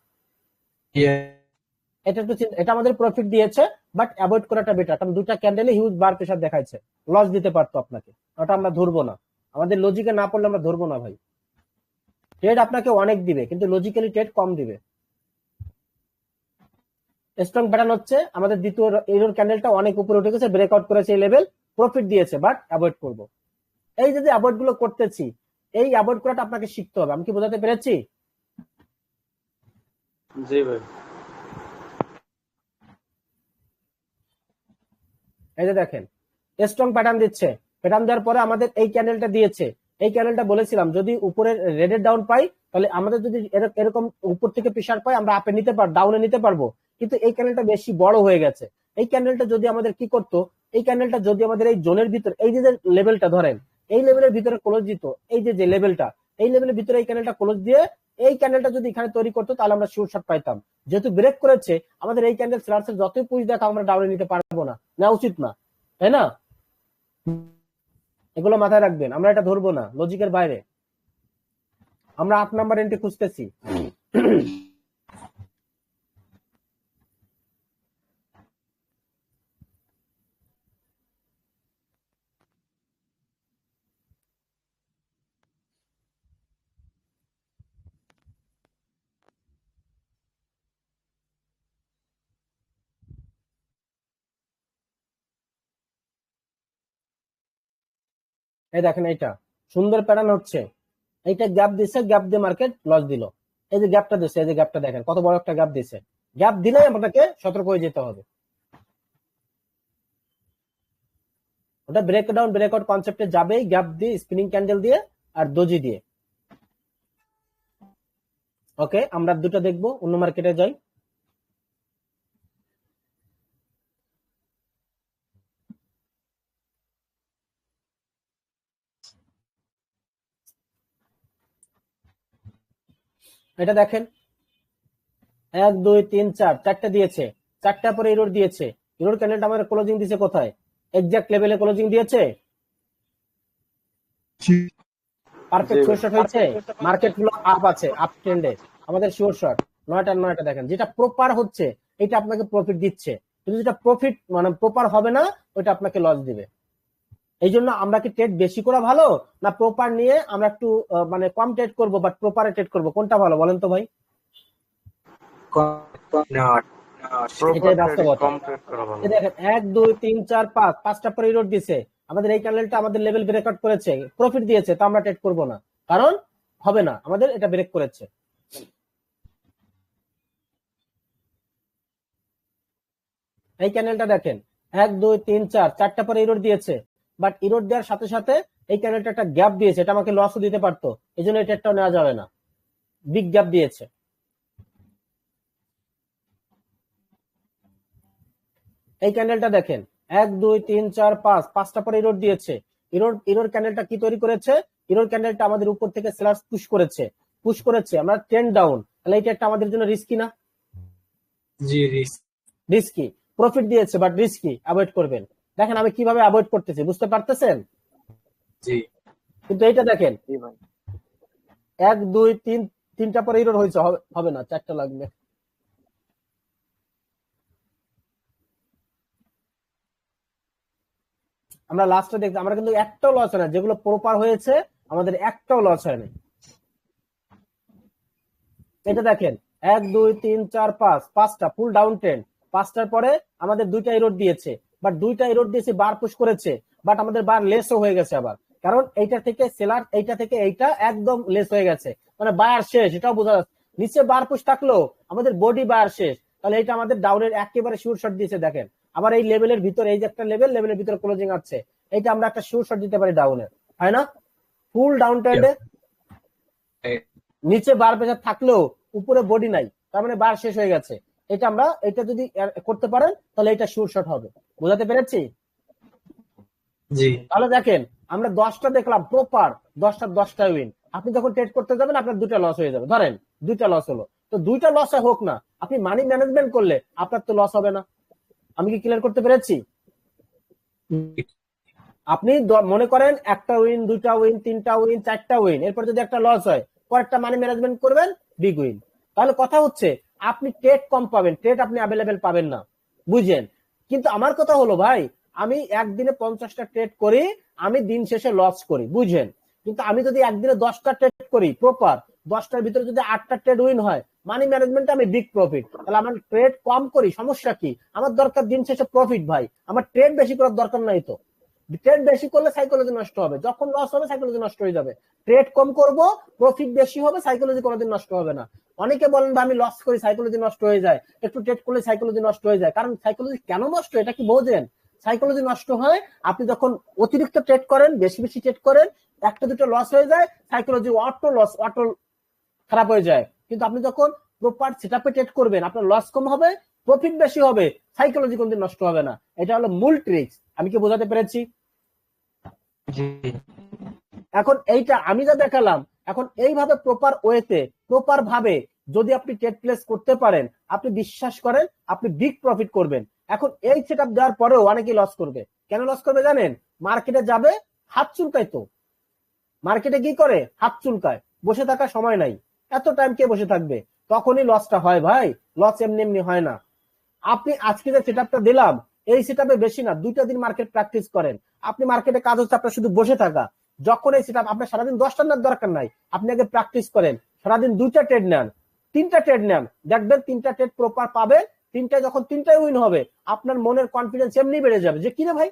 Speaker 1: এটা একটু এটা আমাদের প্রফিট দিয়েছে, বাট অ্যাভয়েড করাটা বেটার, কারণ দুইটা ক্যান্ডেলে হিউজ বার প্রেসার দেখাচ্ছে, লস দিতে পারতো আপনাকে, ওটা আমরা ধরবো না, আমাদের লজিকে না পড়লে আমরা ধরবো না ভাই। ট্রেড আপনাকে অনেক দিবে, কিন্তু লজিক্যালি ট্রেড কম দিবে। স্ট্রং প্যাটার্ন হচ্ছে আমাদের দ্বিতীয় এরর ক্যান্ডেলটা অনেক উপরে উঠে গেছে, ব্রেকআউট করেছে এই লেভেল, প্রফিট দিয়েছে, বাট অ্যাভয়েড করব। এই যে অ্যাভয়েড গুলো করতেছি, এই অ্যাভয়েড করাটা আপনাকে শিখতে হবে, আমি কি বোঝাতে পেরেছি?
Speaker 5: জি ভাই।
Speaker 1: এই যে দেখেন স্ট্রং প্যাটার্ন দিচ্ছে, প্যাটার্ন দেওয়ার পরে আমাদের এই ক্যান্ডেলটা দিয়েছে, এই ক্যান্ডেলটা বলেছিলাম যদি উপরে রেডের ডাউন পাই, তাহলে আমাদের যদি এরকম উপর থেকে প্রেসার পাই আমরা আপে নিতে পারবো, ডাউনে নিতে পারবো, কিন্তু এই ক্যান্ডেলটা বেশি বড় হয়ে গেছে, এই ক্যান্ডেলটা যদি আমাদের কি করতো, এই ক্যান্ডেলটা যদি আমাদের এই জোনের ভিতরে, এই যে লেভেলটা ধরেন, এই লেভেলের ভিতরে ক্লোজ দিত, এই যে লেভেলটা, এই লেভেলের ভিতরে এই ক্যান্ডেলটা ক্লোজ দিয়ে এই ক্যান্ডেলটা যদি এখানে তৈরি করতো, তাহলে আমরা শিওর শট পাইতাম। যেহেতু ব্রেক করেছে, আমাদের এই ক্যান্ডেল সেলার্সের যতই পুশ দেখা আমরা ডাউনে নিতে পারবো না, নেওয়া উচিত না, তাই না? এগুলো মাথায় রাখবেন, আমরা এটা ধরবো না, লজিকের বাইরে। আমরা 8 নাম্বার এন্ট্রি খুঁজতেছি। এই দেখেন, এইটা সুন্দর প্যাটার্ন হচ্ছে, এইটা গ্যাপ দিছে, গ্যাপ দিয়ে মার্কেট লস দিল। এই যে গ্যাপটা দিচ্ছে, এই যে গ্যাপটা দেখেন কত বড় একটা গ্যাপ দিছে। গ্যাপ দিলে আপনাকে সতর্ক হয়ে যেতে হবে। ওটা ব্রেকডাউন ব্রেকআউট কনসেপ্টে যাবেই, গ্যাপ দিয়ে, স্পিনিং ক্যান্ডেল দিয়ে আর দোজি দিয়ে। ওকে, আমরা দুটো দেখবো, অন্য মার্কেটে যাই। এটা দেখেন, 1 2 3 4 চারটা দিয়েছে, চারটা পরে ইরোর দিয়েছে। ইরোর ক্যান্ডেলটা আমাদের ক্লোজিং দিয়েছে কোথায়? এক্সাক্ট লেভেলে ক্লোজিং দিয়েছে। পারফেক্ট শিওর শট হয়েছে। মার্কেট গুলো আপ আছে, আপ ট্রেন্ডে। আমাদের শিওর শট 9টা 9টা দেখেন, যেটা প্রপার হচ্ছে এটা আপনাকে প্রফিট দিচ্ছে, কিন্তু যেটা প্রফিট মানে প্রপার হবে না ওটা আপনাকে লস দিবে। এই জন্য আমরা কি ট্রেড বেশি করা ভালো, না প্রপার নিয়ে আমরা একটু মানে কম ট্রেড করবো বাট প্রপারে ট্রেড করবো, কোনটা ভালো বলেন তো ভাই? এটাই বাস্তবতা। দেখেন 1 2 3 4 5 পাঁচটা পরে ইরোড দিছে, আমাদের এই ক্যান্ডেলটা আমাদের লেভেল ব্রেকআউট করেছে, প্রফিট দিয়েছে, তো আমরা ট্রেড করব না, কারণ হবে না, আমাদের এটা ব্রেক করেছে। এই ক্যান্ডেলটা দেখেন 1 2 3 4 চারটা পরে ইরোড দিয়েছে, বাট ইরোড দেওয়ার সাথে সাথে এই ক্যান্ডেলটা একটা গ্যাপ দিয়েছে, এটা আমাকে লসও দিতে পারতো, এই জন্য এই ট্রেডটাও নেওয়া যাবে না, বিগ গ্যাপ দিয়েছে। এই ক্যান্ডেলটা দেখেন 1 2 3 4 5 পাঁচটা পরে ইরোড দিয়েছে। ইরোড ক্যান্ডেলটা কি তৈরি করেছে? ইরোড ক্যান্ডেলটা আমাদের উপর থেকে সেলার্স পুশ করেছে, আমরা ট্রেন্ড ডাউন, তাহলে এই ট্রেডটা আমাদের জন্য রিস্কি না?
Speaker 6: জি
Speaker 1: রিস্কি। প্রফিট দিয়েছে বাট রিস্কি, অ্যাভয়েড করবেন। দেখেন আমি কিভাবে অ্যাভয়েড করতেছি, বুঝতে পারতেছেন?
Speaker 6: জি
Speaker 1: কিন্তু এইটা দেখেন 1 2 3 তিনটা পরে ইরোড হয়েছে, হবে না, চারটা লাগবে। আমরা লাস্টে দেখছি, আমরা কিন্তু একটাও লস হয় না, যেগুলো প্রপার হয়েছে আমাদের একটাও লস হয়নি। এটা দেখেন 1 2 3 4 5 পাঁচটা ফুল ডাউন ট্রেন্ড, পাঁচটার পরে আমাদের দুইটা ইরোড দিয়েছে, বাট দুইটা ইরোড দিয়েছে, বার পুশ করেছে, বাট আমাদের বার লেসও হয়ে গেছে আবার, কারণ এইটা থেকে সেলার, এইটা থেকে এইটা একদম লেস হয়ে গেছে, মানে বায়ার শেষ, এটাও বোঝা যাচ্ছে। নিচে বার পুশ থাকলেও আমাদের বডি বায়ার শেষ, তাহলে এটা আমাদের ডাউনের একেবারে শিওর শট দিয়েছে। দেখেন আবার এই লেভেলের ভিতরে, এই যে একটা লেভেলের ভিতরে ক্লোজিং আছে, এইটা আমরা একটা শিওর শট দিতে পারি ডাউনের, হয় না? ফুল ডাউন ট্রেন্ডে নিচে বার প্রেসার থাকলেও উপরে বডি নাই, তার মানে বার শেষ হয়ে গেছে। এটা আমরা, এটা যদি করতে পারেন তাহলে এটা শিওর শট হবে। বোঝাতে পেরেছি?
Speaker 6: জি
Speaker 1: তাহলে দেখেন আমরা 10টা দেখলাম প্রপার, 10টা উইন। আপনি যখন ট্রেড করতে যাবেন আপনার দুটা লস হয়ে যাবে, ধরেন দুইটা লস হলো, তো দুইটা লস হোক না, আপনি মানি ম্যানেজমেন্ট করলে আপনার তো লস হবে না। আমি কি ক্লিয়ার করতে পেরেছি? আপনি মনে করেন একটা উইন, দুইটা উইন, তিনটা উইন, চারটা উইন, এরপর যদি একটা লস হয়, পরেরটা মানি ম্যানেজমেন্ট করবেন, বিগ উইন। তাহলে কথা হচ্ছে আপনি ট্রেড কম পাবেন, ট্রেড আপনি অ্যাভেলেবেল পাবেন না, বুঝেন? কিন্তু আমার কথা হলো ভাই, আমি একদিনে 50টা ট্রেড করি, আমি দিন শেষে লস করি, বুঝেন? কিন্তু আমি যদি একদিনে 10টা ট্রেড করি প্রপার, 10টার ভিতরে যদি 8টা ট্রেড উইন হয়, মানি ম্যানেজমেন্টে আমি বিগ প্রফিট, তাহলে আমার ট্রেড কম করি, সমস্যা কি? আমার দরকার দিন শেষে প্রফিট ভাই, আমার ট্রেড বেশি করার দরকার নাই তো। ট্রেড বেশি করলে সাইকোলজি নষ্ট হবে, যখন লস হবে সাইকোলজি নষ্ট হয়ে যাবে। ট্রেড কম করব, প্রফিট বেশি হবে, সাইকোলজি কোনোদিন নষ্ট হবে না। অনেকে বলেন বা আমি লস করি, সাইকোলজি নষ্ট হয়ে যায়, একটু ট্রেড করলে সাইকোলজি নষ্ট হয়ে যায়। কারণ সাইকোলজি কেন নষ্ট, এটা কি বোঝেন? সাইকোলজি নষ্ট হয় আপনি যখন অতিরিক্ত ট্রেড করেন, বেশি বেশি ট্রেড করেন, একটা দুটো লস হয়ে যায়, সাইকোলজি অটো খারাপ হয়ে যায়। কিন্তু আপনি যখন প্রপার সেটআপে ট্রেড করবেন, আপনার লস কম হবে, প্রফিট বেশি হবে, সাইকোলজি কোনদিন নষ্ট হবে না। এটা হলো মূল ট্রিক্স। আমি কি বোঝাতে পেরেছি? এখন এইটা আমি যা দেখালাম, এখন এইভাবে প্রপার ওয়েতে, প্রপার ভাবে যদি আপনি ট্রেড প্লেস করতে পারেন, আপনি বিশ্বাস করেন আপনি বিগ প্রফিট করবেন। এখন এই সেটআপ দেওয়ার পরেও অনেকেই লস করবে। কেন লস করবে জানেন? মার্কেটে যাবে, হাত চুলকায় তো, মার্কেটে কি করে হাত চুলকায়, বসে থাকার সময় নাই, এত টাইম কে বসে থাকবে, তখনই লসটা হয় ভাই, লস এমনি এমনি হয় না। আপনি আজকে যে সেটআপটা দিলাম এই সেটআপে বেশি না 2টা দিন মার্কেট প্র্যাকটিস করেন, আপনি মার্কেটে কাজ হচ্ছে আপনার শুধু বসে থাকা, যখন এই সেটআপ আপনার সারাদিন 10টা নেওয়ার দরকার নাই, আপনি আগে প্র্যাকটিস করেন, সারাদিন 2টা ট্রেড নেন, 3টা ট্রেড নেন, দেখবেন 3টা ট্রেড প্রপার পাবেন, যখন 3টাই উইন হবে আপনার মনের কনফিডেন্স এমনি বেড়ে যাবে যে কিরে ভাই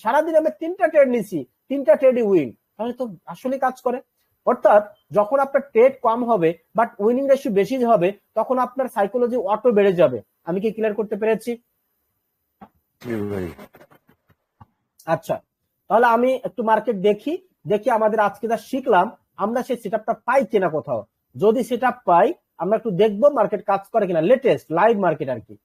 Speaker 1: সারাদিন আমি 3টা ট্রেড নিছি, 3টা ট্রেডই উইন, তাহলে তো আসলে কাজ করে। অর্থাৎ যখন আপনার ট্রেড কম হবে বাট উইনিং রেশিও বেশি হবে তখন আপনার সাইকোলজি অটো বেড়ে যাবে। আমি কি ক্লিয়ার করতে পেরেছি? আচ্ছা, তাহলে আমি একটু মার্কেট দেখি আমাদের আজকে যা শিখলাম আমরা সেই সেটআপটা পাই কিনা কোথাও, যদি সেটআপ পাই আমরা একটু দেখবো মার্কেট কাজ করে কিনা, লেটেস্ট লাইভ মার্কেট আর কি।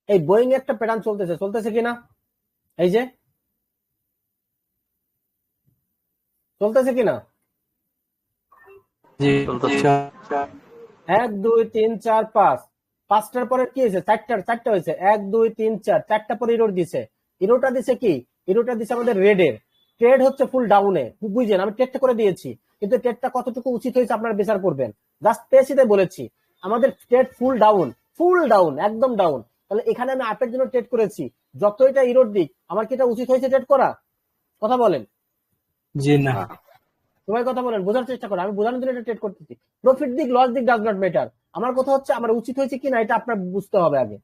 Speaker 1: এই বোয়িং একটা প্যাটার্ন চলতেছে কিনা, এই যে চলতেছে কিনা,
Speaker 6: জি
Speaker 5: চলতেছে।
Speaker 1: 1 2 3 4 5, 5টার পরে কি হয়েছে, চারটা হয়েছে, 1 2 3 4, 4টা পরে ইরোড দিছে, ইরোডটা দিছে কি, ইরোডটা দিছে আমাদের রেডের, ট্রেড হচ্ছে ফুল ডাউনে, বুঝছেন আমি ট্রেডটা করে দিয়েছি, কিন্তু ট্রেডটা কতটুকু উচিত হয়েছে আপনারা বিচার করবেন, জাস্ট পেসিতে বলেছি আমাদের ট্রেড ফুল ডাউন একদম ডাউন, তাহলে এখানে আমি আপের জন্য ট্রেড করেছি, যত এটা ইরোড দিক আমার কি এটা উচিত হয়েছে ট্রেড করা, কথা বলেন,
Speaker 6: জি না,
Speaker 1: সবাই কথা বলেন, বোঝার চেষ্টা করো, আমি বোঝানোর জন্য এটা ট্রেড করতেছি, প্রফিট দিক লস দিক ডাজ নট ম্যাটার, আমার কথা হচ্ছে আমার উচিত হয়েছে কিনা এটা আপনার বুঝতে হবে আগে।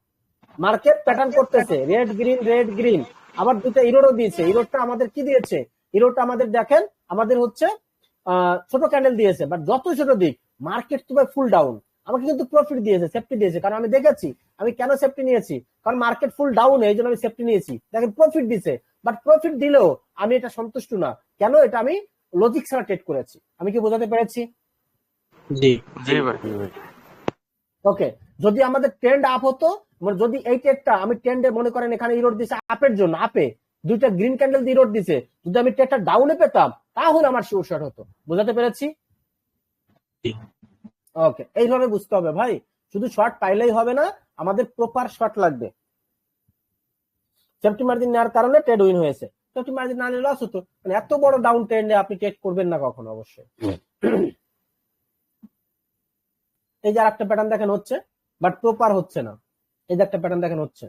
Speaker 1: মার্কেট প্যাটার্ন করতেছে রেড গ্রিন, আবার 2টা ইরোডও দিয়েছে, ইরোডটা আমাদের কি দিয়েছে, ইরোডটা আমাদের দেখেন আমাদের হচ্ছে ছোট ক্যান্ডেল দিয়েছে, বাট যত ছোট দিক মার্কেট তো ফুল ডাউন, আমাকে কিন্তু প্রফিট দিয়েছে, সেফটি দিয়েছে, কারণ আমি দেখেছি আমি কেন সেফটি নিয়েছি, কারণ মার্কেট ফুল ডাউন এই জন্য আমি সেফটি নিয়েছি, দেখেন প্রফিট দিছে, বাট প্রফিট দিলেও আমি এটা সন্তুষ্ট না, কেন, এটা আমি লজিক ছাড়া ট্রেড করেছি, আমি কি বোঝাতে পেরেছি?
Speaker 6: জি
Speaker 5: জি ভাই।
Speaker 1: ওকে, যদি আমাদের ট্রেন্ড আপ হতো, যদি এই ট্রেডটা আমি ট্রেন্ডে মনে করেন এখানে ইরোড দিছে আপের জন্য, আপে 2টা গ্রিন ক্যান্ডেল দিয়ে ইরোড দিছে, যদি আমি ট্রেডটা ডাউনে পেতাম তাহলে আমার শিওর শর্ট হতো, বোঝাতে পেরেছি? ওকে, এইভাবে বুঝতে হবে ভাই, শুধু শর্ট পাইলেই হবে না, আমাদের প্রপার শর্ট লাগবে। সেফটি মার্জিন নেওয়ার কারণে ট্রেড উইন হয়েছে, সেফটি মার্জিন না নিলে লস হতো, মানে এত বড় ডাউন ট্রেন্ডে আপনি ট্রেড করবেন না কখনো অবশ্যই। এই যে আরেকটা প্যাটার্ন দেখেন হচ্ছে বাট প্রপার হচ্ছে না, এই যে একটা প্যাটার্ন দেখেন হচ্ছে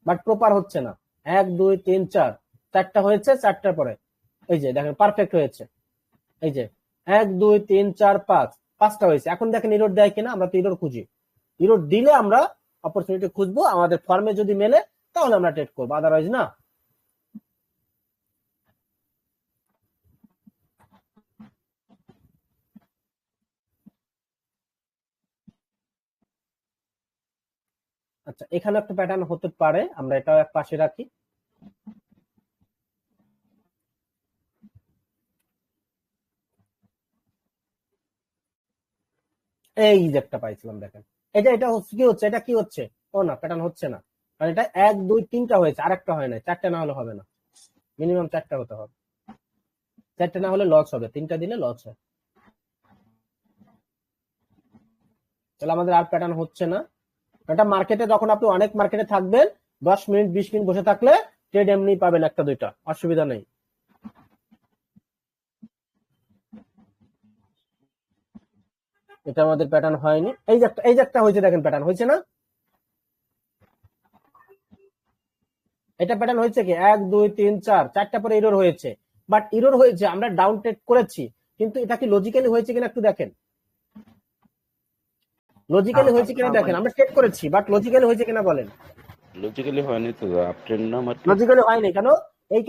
Speaker 1: বাট প্রপার হচ্ছে না, 1 2 3 4, 4টা হয়েছে, 4টার পরে এই যে দেখেন পারফেক্ট হয়েছে, এই যে 1 2 3 4 5, 5টা হয়েছে, এখন দেখেন ইরোড দেয় কিনা, আমরা তো ইরোড খুঁজি, ইরোড দিলে আমরা অপরচুনিটি খুঁজবো, আমাদের ফর্মে যদি মেলে তাহলে আমরা ট্রেড করবো, আদারওয়াইজ না। আচ্ছা, এখানে একটা প্যাটার্ন হতে পারে, আমরা এটাও এক পাশে রাখি, এই যে একটা পাইছিলাম দেখেন, এটা হচ্ছে এটা কি হচ্ছে, ও না প্যাটার্ন হচ্ছে না, কারণ এটা 1 2 3টা হয়েছে, আরেকটা হয় না, 4টা না হলে হবে না, মিনিমাম 4টা হতে হবে, 4টা না হলে লস হবে, 3টা দিলে লস হয়, তাহলে আমাদের আর প্যাটার্ন হচ্ছে না। এটা মার্কেটে যখন আপনি অনেক মার্কেটে থাকবেন 10 মিনিট 20 মিনিট বসে থাকলে ট্রেড এমনি পাবেন একটা দুইটা, অসুবিধা নেই। এটা আমাদের প্যাটার্ন হয়নি, এই যে একটা হয়েছে দেখেন, প্যাটার্ন হয়েছে না, এটা প্যাটার্ন হয়েছে কি 1 2 3 4, 4টা পরে ইরোর হয়েছে, বাট ইরোর হয়েছে আমরা ডাউন ট্রেড করেছি, কিন্তু এটা কি লজিক্যালি হয়েছে কিনা একটু দেখেন, লজিক্যালি হয়েছে কিনা দেখেন, আমরা ট্রেড করেছি বাট লজিক্যালি হয়েছে কিনা বলেন,
Speaker 2: লজিক্যালি হয়নি তো, আপ ট্রেন্ড না মাত্র।
Speaker 1: লজিক্যালি হয়নি কেন, এই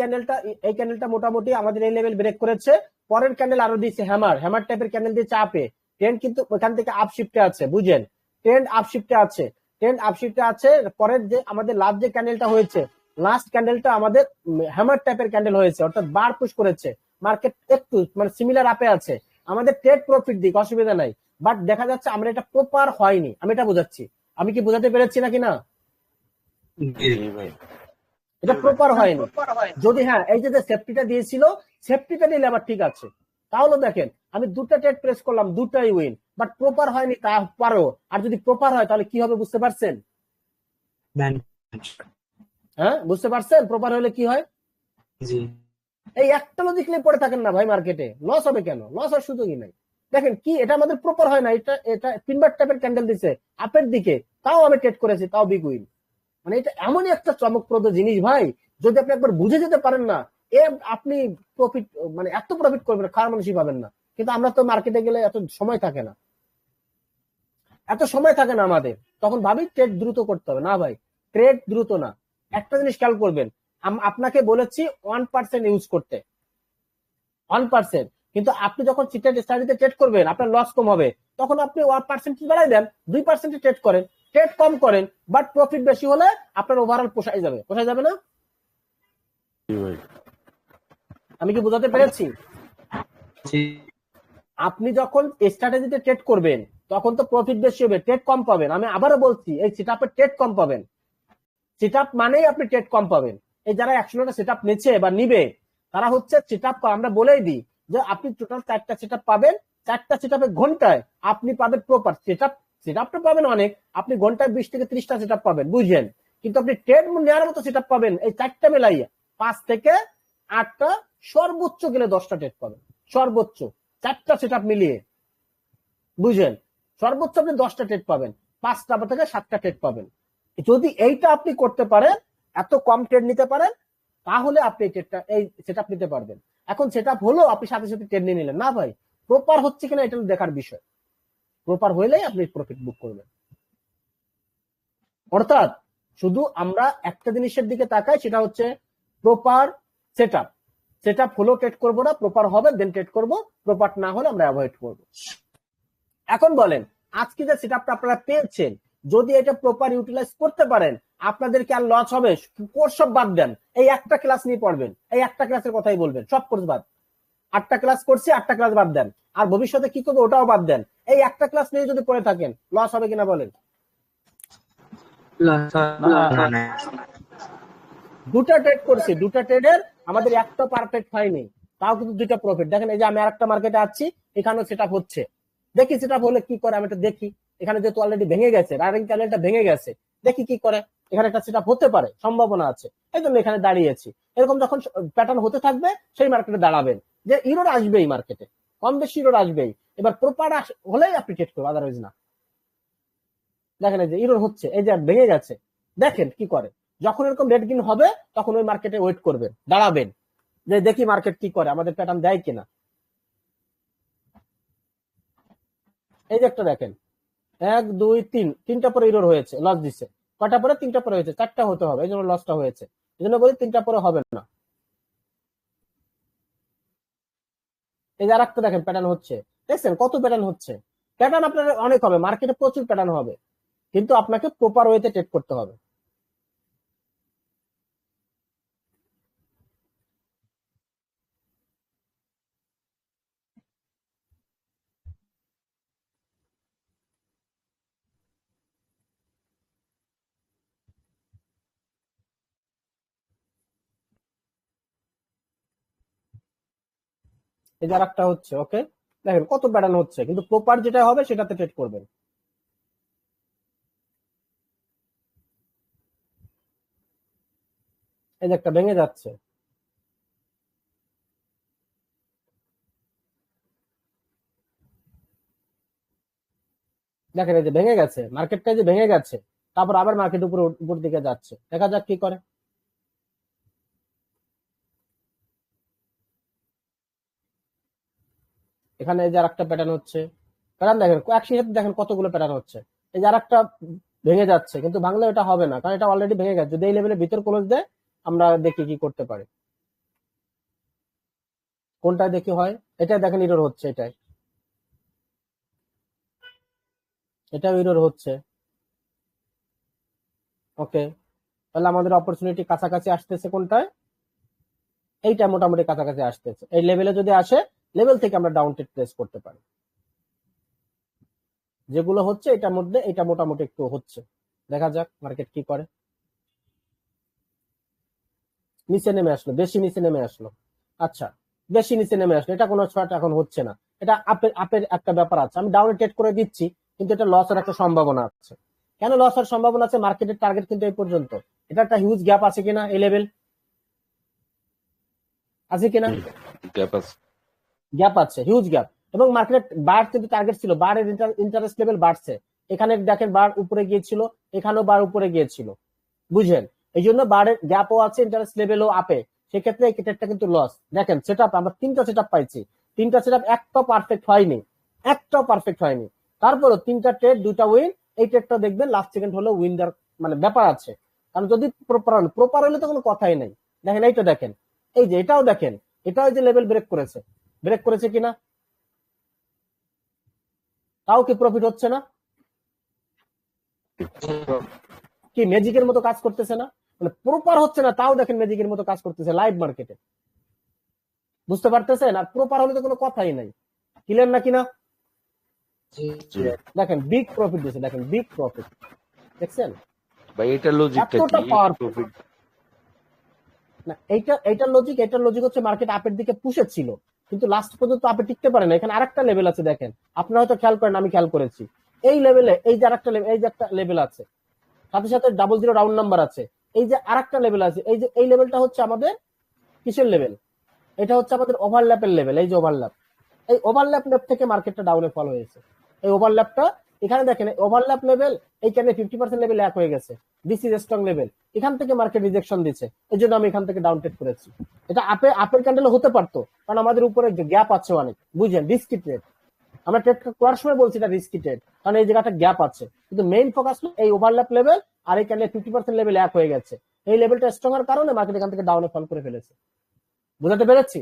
Speaker 1: ক্যান্ডেলটা মোটামুটি আমাদের এই লেভেল ব্রেক করেছে, পরের ক্যান্ডেল আরো দিয়েছে হ্যামার টাইপের ক্যান্ডেল দিয়ে চাপে, ট্রেন্ড কিন্তু ওখান থেকে আপশিফটে আছে, বুঝেন, ট্রেন্ড আপশিফটে আছে, পরের যে আমাদের লাস্ট যে ক্যান্ডেলটা হয়েছে, লাস্ট ক্যান্ডেলটা আমাদের হ্যামার টাইপের ক্যান্ডেল হয়েছে, অর্থাৎ বার পুশ করেছে, মার্কেট একটু মানে সিমিলার আপে আছে, আমাদের ট্রেড প্রফিট দিক অসুবিধা নাই, বাট দেখা যাচ্ছে আমরা এটা প্রপার হয়নি, আমি এটা বোঝাচ্ছি, আমি কি বোঝাতে পেরেছি নাকি না?
Speaker 6: জি
Speaker 2: জি ভাই।
Speaker 1: এটা প্রপার হয়নি। যদি হ্যাঁ এই যে সেফটিটা দিয়েছিল, সেফটিটা নিলে আবার ঠিক আছে, তাহলে দেখেন আমি দুটা ট্রেড প্রেস করলাম, দুটাই উইন, বাট প্রপার হয়নি তা পারো, আর যদি প্রপার হয় তাহলে কি হবে বুঝতে পারছেন?
Speaker 6: ম্যান
Speaker 1: হ্যাঁ বুঝতে পারছেন প্রপার হলে কি হয়?
Speaker 6: জি
Speaker 1: এই একটা লজিক নিয়ে পড়ে থাকেন না ভাই, মার্কেটে লস হবে কেন? লস হওয়ার সুযোগই নাই। দেখেন কি এটা আমাদের প্রপার হয় না, এটা এটা তিনবার টাইপের ক্যান্ডেল দিছে আপের দিকে, তাও আমি ট্রেড করেছি, তাও বিগ উইন। মানে এটা এমনই একটা চমকপ্রদ জিনিস ভাই, যদি আপনি একবার বুঝে যেতে পারেন না, এ আপনি প্রফিট মানে এত প্রফিট করবেন খারাপ মানুষই পাবেন না। কিন্তু আমরা তো মার্কেটে গেলে এত সময় থাকে না, এত সময় থাকে না আমাদের, তখন ভাবি ট্রেড দ্রুত করতে হবে। না ভাই, ট্রেড দ্রুত না। একটা জিনিস খেয়াল করবেন, আপনাকে বলেছি 1% ইউজ করতে, 1%, কিন্তু আপনি যখন সিটেড স্টাডিতে ট্রেড করবেন আপনার লস কম হবে, তখন আপনি 1% বাড়াই দেন, 2% ট্রেড করেন, ট্রেড কম করেন, বাট প্রফিট বেশি হলে আপনার ওভারঅল পোষায় যাবে, পোষায় যাবে না?
Speaker 2: জি ভাই।
Speaker 1: আমি কি বোঝাতে পেরেছি?
Speaker 6: জি
Speaker 1: আপনি যখন স্ট্র্যাটেজিতে ট্রেড করবেন তখন তো প্রফিট বেশি হবে, ট্রেড কম পাবেন। আমি আবারও বলছি, এই সেটআপে ট্রেড কম পাবেন, সেটআপ মানেই আপনি ট্রেড কম পাবেন। এই যারা 100টা সেটআপ নিচ্ছে বা নিবে, তারা হচ্ছে সেটআপ, আমরা বলেই দিই যে আপনি টোটাল 4টা সেটআপ পাবেন, 4টা সেটআপে ঘন্টায় আপনি পাবেন প্রপার সেটআপ, সেটআপটা পাবেন অনেক, আপনি ঘন্টায় 20 থেকে 30টা সেটআপ পাবেন, বুঝছেন? কিন্তু আপনি ট্রেড নেওয়ার মতো সেটআপ পাবেন এই 4টা মেলাইয়া 5 থেকে 8টা, সর্বোচ্চ গেলে 10টা ট্রেড পাবেন, সর্বোচ্চ 4টা সেটআপ মিলিয়ে, বুঝলেন? সর্বোচ্চ আপনি 10টা ট্রেড পাবেন, 5টা থেকে 7টা ট্রেড পাবেন। যদি এইটা আপনি করতে পারেন, এত কম ট্রেড নিতে পারেন, তাহলে আপনি এই সেটআপ নিতে পারবেন। এখন সেটআপ হলো আপনি সাথে সাথে ট্রেড নিয়ে নিলেন না ভাই, প্রপার হচ্ছে কিনা এটা দেখার বিষয়, প্রপার হইলেই আপনি প্রফিট বুক করবেন। অর্থাৎ শুধু আমরা একটা জিনিসের দিকে তাকাই, সেটা হচ্ছে প্রপার সেটআপ। সেটআপ হলো ট্রেড করবো না, প্রপার হবে দেন ট্রেড করবো, প্রপার না হলে আমরা অ্যাভয়েড করবো। এখন বলেন, আজকে যে সেটআপটা আপনারা পেয়েছেন, যদি এটা প্রপার ইউটিলাইজ করতে পারেন, আপনাদের কি আর লস হবে? কোর্স সব বাদ দেন, এই একটা ক্লাস নিয়ে পড়বেন, এই একটা ক্লাসের কথাই বলবেন, সব কোর্স বাদ। 8টা ক্লাস করছি, 8টা ক্লাস বাদ দেন, আর ভবিষ্যতে কি করবে ওটাও বাদ দেন, এই একটা ক্লাস নিয়ে যদি পড়ে থাকেন, লস হবে কিনা বলেন? দুটা ট্রেড করছি, দুটা ট্রেডের আমাদের একটা পারফেক্ট হয়নি, তাও কিন্তু দুইটা প্রফিট। দেখেন এই যে আমি আরেকটা মার্কেটে আছি, এখানেও সেটআপ হচ্ছে, দেখি সেটআপ হলে কি করে, আমি এটা দেখি। এখানে যেহেতু অলরেডি ভেঙে গেছে, রানিং ক্যান্ডেলটা ভেঙে গেছে, দেখি কি করে, এখানে একটা সেটআপ হতে পারে, সম্ভাবনা আছে, এই জন্য এখানে দাঁড়িয়েছি। এরকম যখন প্যাটার্ন হতে থাকবে, সেই মার্কেটে দাঁড়াবেন, যে ইরোর আসবেই মার্কেটে, কম বেশি ইরোর আসবেই, এবার প্রপার হলেই আপনি ট্রেড করবেন, আদারওয়াইজ না। দেখেন এই যে ইরোর হচ্ছে, এই যে ভেঙে গেছে, দেখেন কি করে। যখন এরকম রেড গ্রিন হবে তখন ওই মার্কেটে ওয়েট করবেন, দাঁড়াবেন, যে দেখি মার্কেট কি করে, আমাদের প্যাটার্ন দেয় কিনা। এই যে একটা দেখেন, 1 2 3, তিনটা পরে ইরোর হয়েছে, লস দিচ্ছে। কটা পরে? 3টা পরে হয়েছে, 4টা হতে হবে, এই জন্য লসটা হয়েছে। এই জন্য বলি 3টা পরে হবে না। এই যে আরেকটা দেখেন প্যাটার্ন হচ্ছে, দেখছেন কত প্যাটার্ন হচ্ছে? প্যাটার্ন আপনার অনেক হবে, মার্কেটে প্রচুর প্যাটার্ন হবে, কিন্তু আপনাকে প্রপার ওয়েতে ট্রেড করতে হবে। এই যে আরেকটা হচ্ছে, ওকে দেখেন কত প্যাটার্ন হচ্ছে, কিন্তু প্রপার যেটা হবে সেটাতে ট্রেড করবেন। এই যে একটা ভেঙে যাচ্ছে, দেখেন এই যে ভেঙে গেছে, মার্কেটটা যে ভেঙে গেছে, তারপর আবার মার্কেট উপর উপর দিকে যাচ্ছে, দেখা যাক কি করে। এখানে এই যে আরেকটা প্যাটার্ন হচ্ছে, প্যাটার্ন দেখেন একসাথে দেখেন কতগুলো প্যাটার্ন হচ্ছে। এই যে আরেকটা ভেঙে যাচ্ছে, কিন্তু ভাঙলে এটা হবে না, কারণ এটা অলরেডি ভেঙে গেছে। যদি এই লেভেলের ভিতর ক্লোজ দেয়, আমরা দেখি কি করতে পারি। কোনটা দেখি হয়, এটা দেখেন ইরোর হচ্ছে, এটাই, এটাও ইরোর হচ্ছে, ওকে তাহলে আমাদের অপরচুনিটি কাছাকাছি আসতেছে কোনটায়? এইটা মোটামুটি কাছাকাছি আসতেছে। এই লেভেলে যদি আসে, লেভেল থেকে আমরা ডাউন ট্রেড প্লেস করতে পারি। যেগুলো হচ্ছে এটার মধ্যে এটা মোটামুটি একটু হচ্ছে, দেখা যাক মার্কেট কি করে। নিচে নেমে আসলো, বেশি নিচে নেমে আসলো। আচ্ছা, বেশি নিচে নেমে আসলো, এটা কোনো শর্ট এখন হচ্ছে না। এটা আপের একটা ব্যাপার আছে, আমি ডাউনে ট্রেড করে দিচ্ছি, কিন্তু এটা লসের একটা সম্ভাবনা আছে। কেন লসের সম্ভাবনা আছে? মার্কেটের টার্গেট কিন্তু এই পর্যন্ত, এটা একটা হিউজ গ্যাপ আছে কিনা, এই লেভেল আছে কিনা?
Speaker 2: গ্যাপ আছে।
Speaker 1: গ্যাপ আছে, হিউজ গ্যাপ। এবং মার্কেট বার কিন্তু টার্গেট ছিল, বারের ইন্টারেস্ট লেভেল বাড়ছে। এখানে দেখেন বার উপরে গিয়েছিল, এখানেও বার উপরে গিয়েছিল, বুঝলেন? এই জন্য বারের গ্যাপও আছে, ইন্টারেস্ট লেভেলও আপে। সেক্ষেত্রে এই ট্রেডটা কিন্তু লস। দেখেন সেটআপ আমরা 3টা সেটআপ পাইছি, 3টা সেটআপ একটাও পারফেক্ট হয়নি, একটাও পারফেক্ট হয়নি। তারপরও 3টা ট্রেড 2টা উইন। এই ট্রেডটা দেখবেন লাস্ট সেকেন্ড হলো উইনার, মানে ব্যাপার আছে। কারণ যদি প্রপার হলে তো কোনো কথাই নাই। দেখেন এইটা দেখেন, এই যে এটাও দেখেন, এটাও যে লেভেল ব্রেক করেছে কিনা, তাও কি প্রফিট হচ্ছে না? কি ম্যাজিকের মতো কাজ করতেছে না? মানে প্রপার হচ্ছে না, তাও দেখেন ম্যাজিকের মতো কাজ করতেছে লাইভ মার্কেটে, বুঝতে পারতেছেন? আর প্রপার হলে তো কোনো কথাই নাই। ক্লিয়ার না কিনা? দেখেন বিগ প্রফিট দিয়েছে, দেখেন বিগ প্রফিট, দেখছেন?
Speaker 2: ভাই এটা লজিকটা
Speaker 1: এতটা
Speaker 2: কি?
Speaker 1: powerful।
Speaker 2: প্রফিট
Speaker 1: না, এইটার লজিক হচ্ছে মার্কেট আপের দিকে পুষে ছিল, কিন্তু লাস্ট পর্যন্ত আপে টিকতে পারে না। এখানে আরেকটা লেভেল আছে, দেখেন আপনারা হয়তো খেয়াল করেন, আমি খেয়াল করেছি। এই লেভেলে এই যে আরেকটা লেভেল, এই যে একটা লেভেল আছে, সাথে সাথে 00 রাউন্ড নাম্বার আছে। এই যে আরেকটা লেভেল আছে, এই যে এই লেভেলটা হচ্ছে আমাদের কিসের লেভেল? এটা হচ্ছে আমাদের ওভারল্যাপের লেভেল। এই যে ওভারল্যাপ, এই ওভারল্যাপ লেভ থেকে মার্কেটটা ডাউনে ফল হয়েছে। এই ওভারল্যাপটা এখানে দেখেন, ওভারল্যাপ লেভেল এইখানে 50% লেভেল এক হয়ে গেছে। This is strong level. এখান থেকে মার্কেট রিজেকশন দিচ্ছে, এই জন্য আমি এখান থেকে ডাউন ট্রেড করেছি। এটা আপের ক্যান্ডেল হতে পারতো, কারণ আমাদের উপরে গ্যাপ আছে অনেক, বুঝলেন? রিস্কি ট্রেড, আমরা ট্রেড করার সময় বলছি এটা রিস্কি ট্রেড, কারণ এই জায়গাটা গ্যাপ আছে। কিন্তু মেইন ফোকাস এই ওভারল্যাপ লেভেল আর এই ক্যান্ডেল 50% লেভেল এক হয়ে গেছে। এই লেভেলটা স্ট্রং এর কারণে মার্কেট এখান থেকে ডাউনে ফল করে ফেলেছে। বুঝাতে পেরেছি?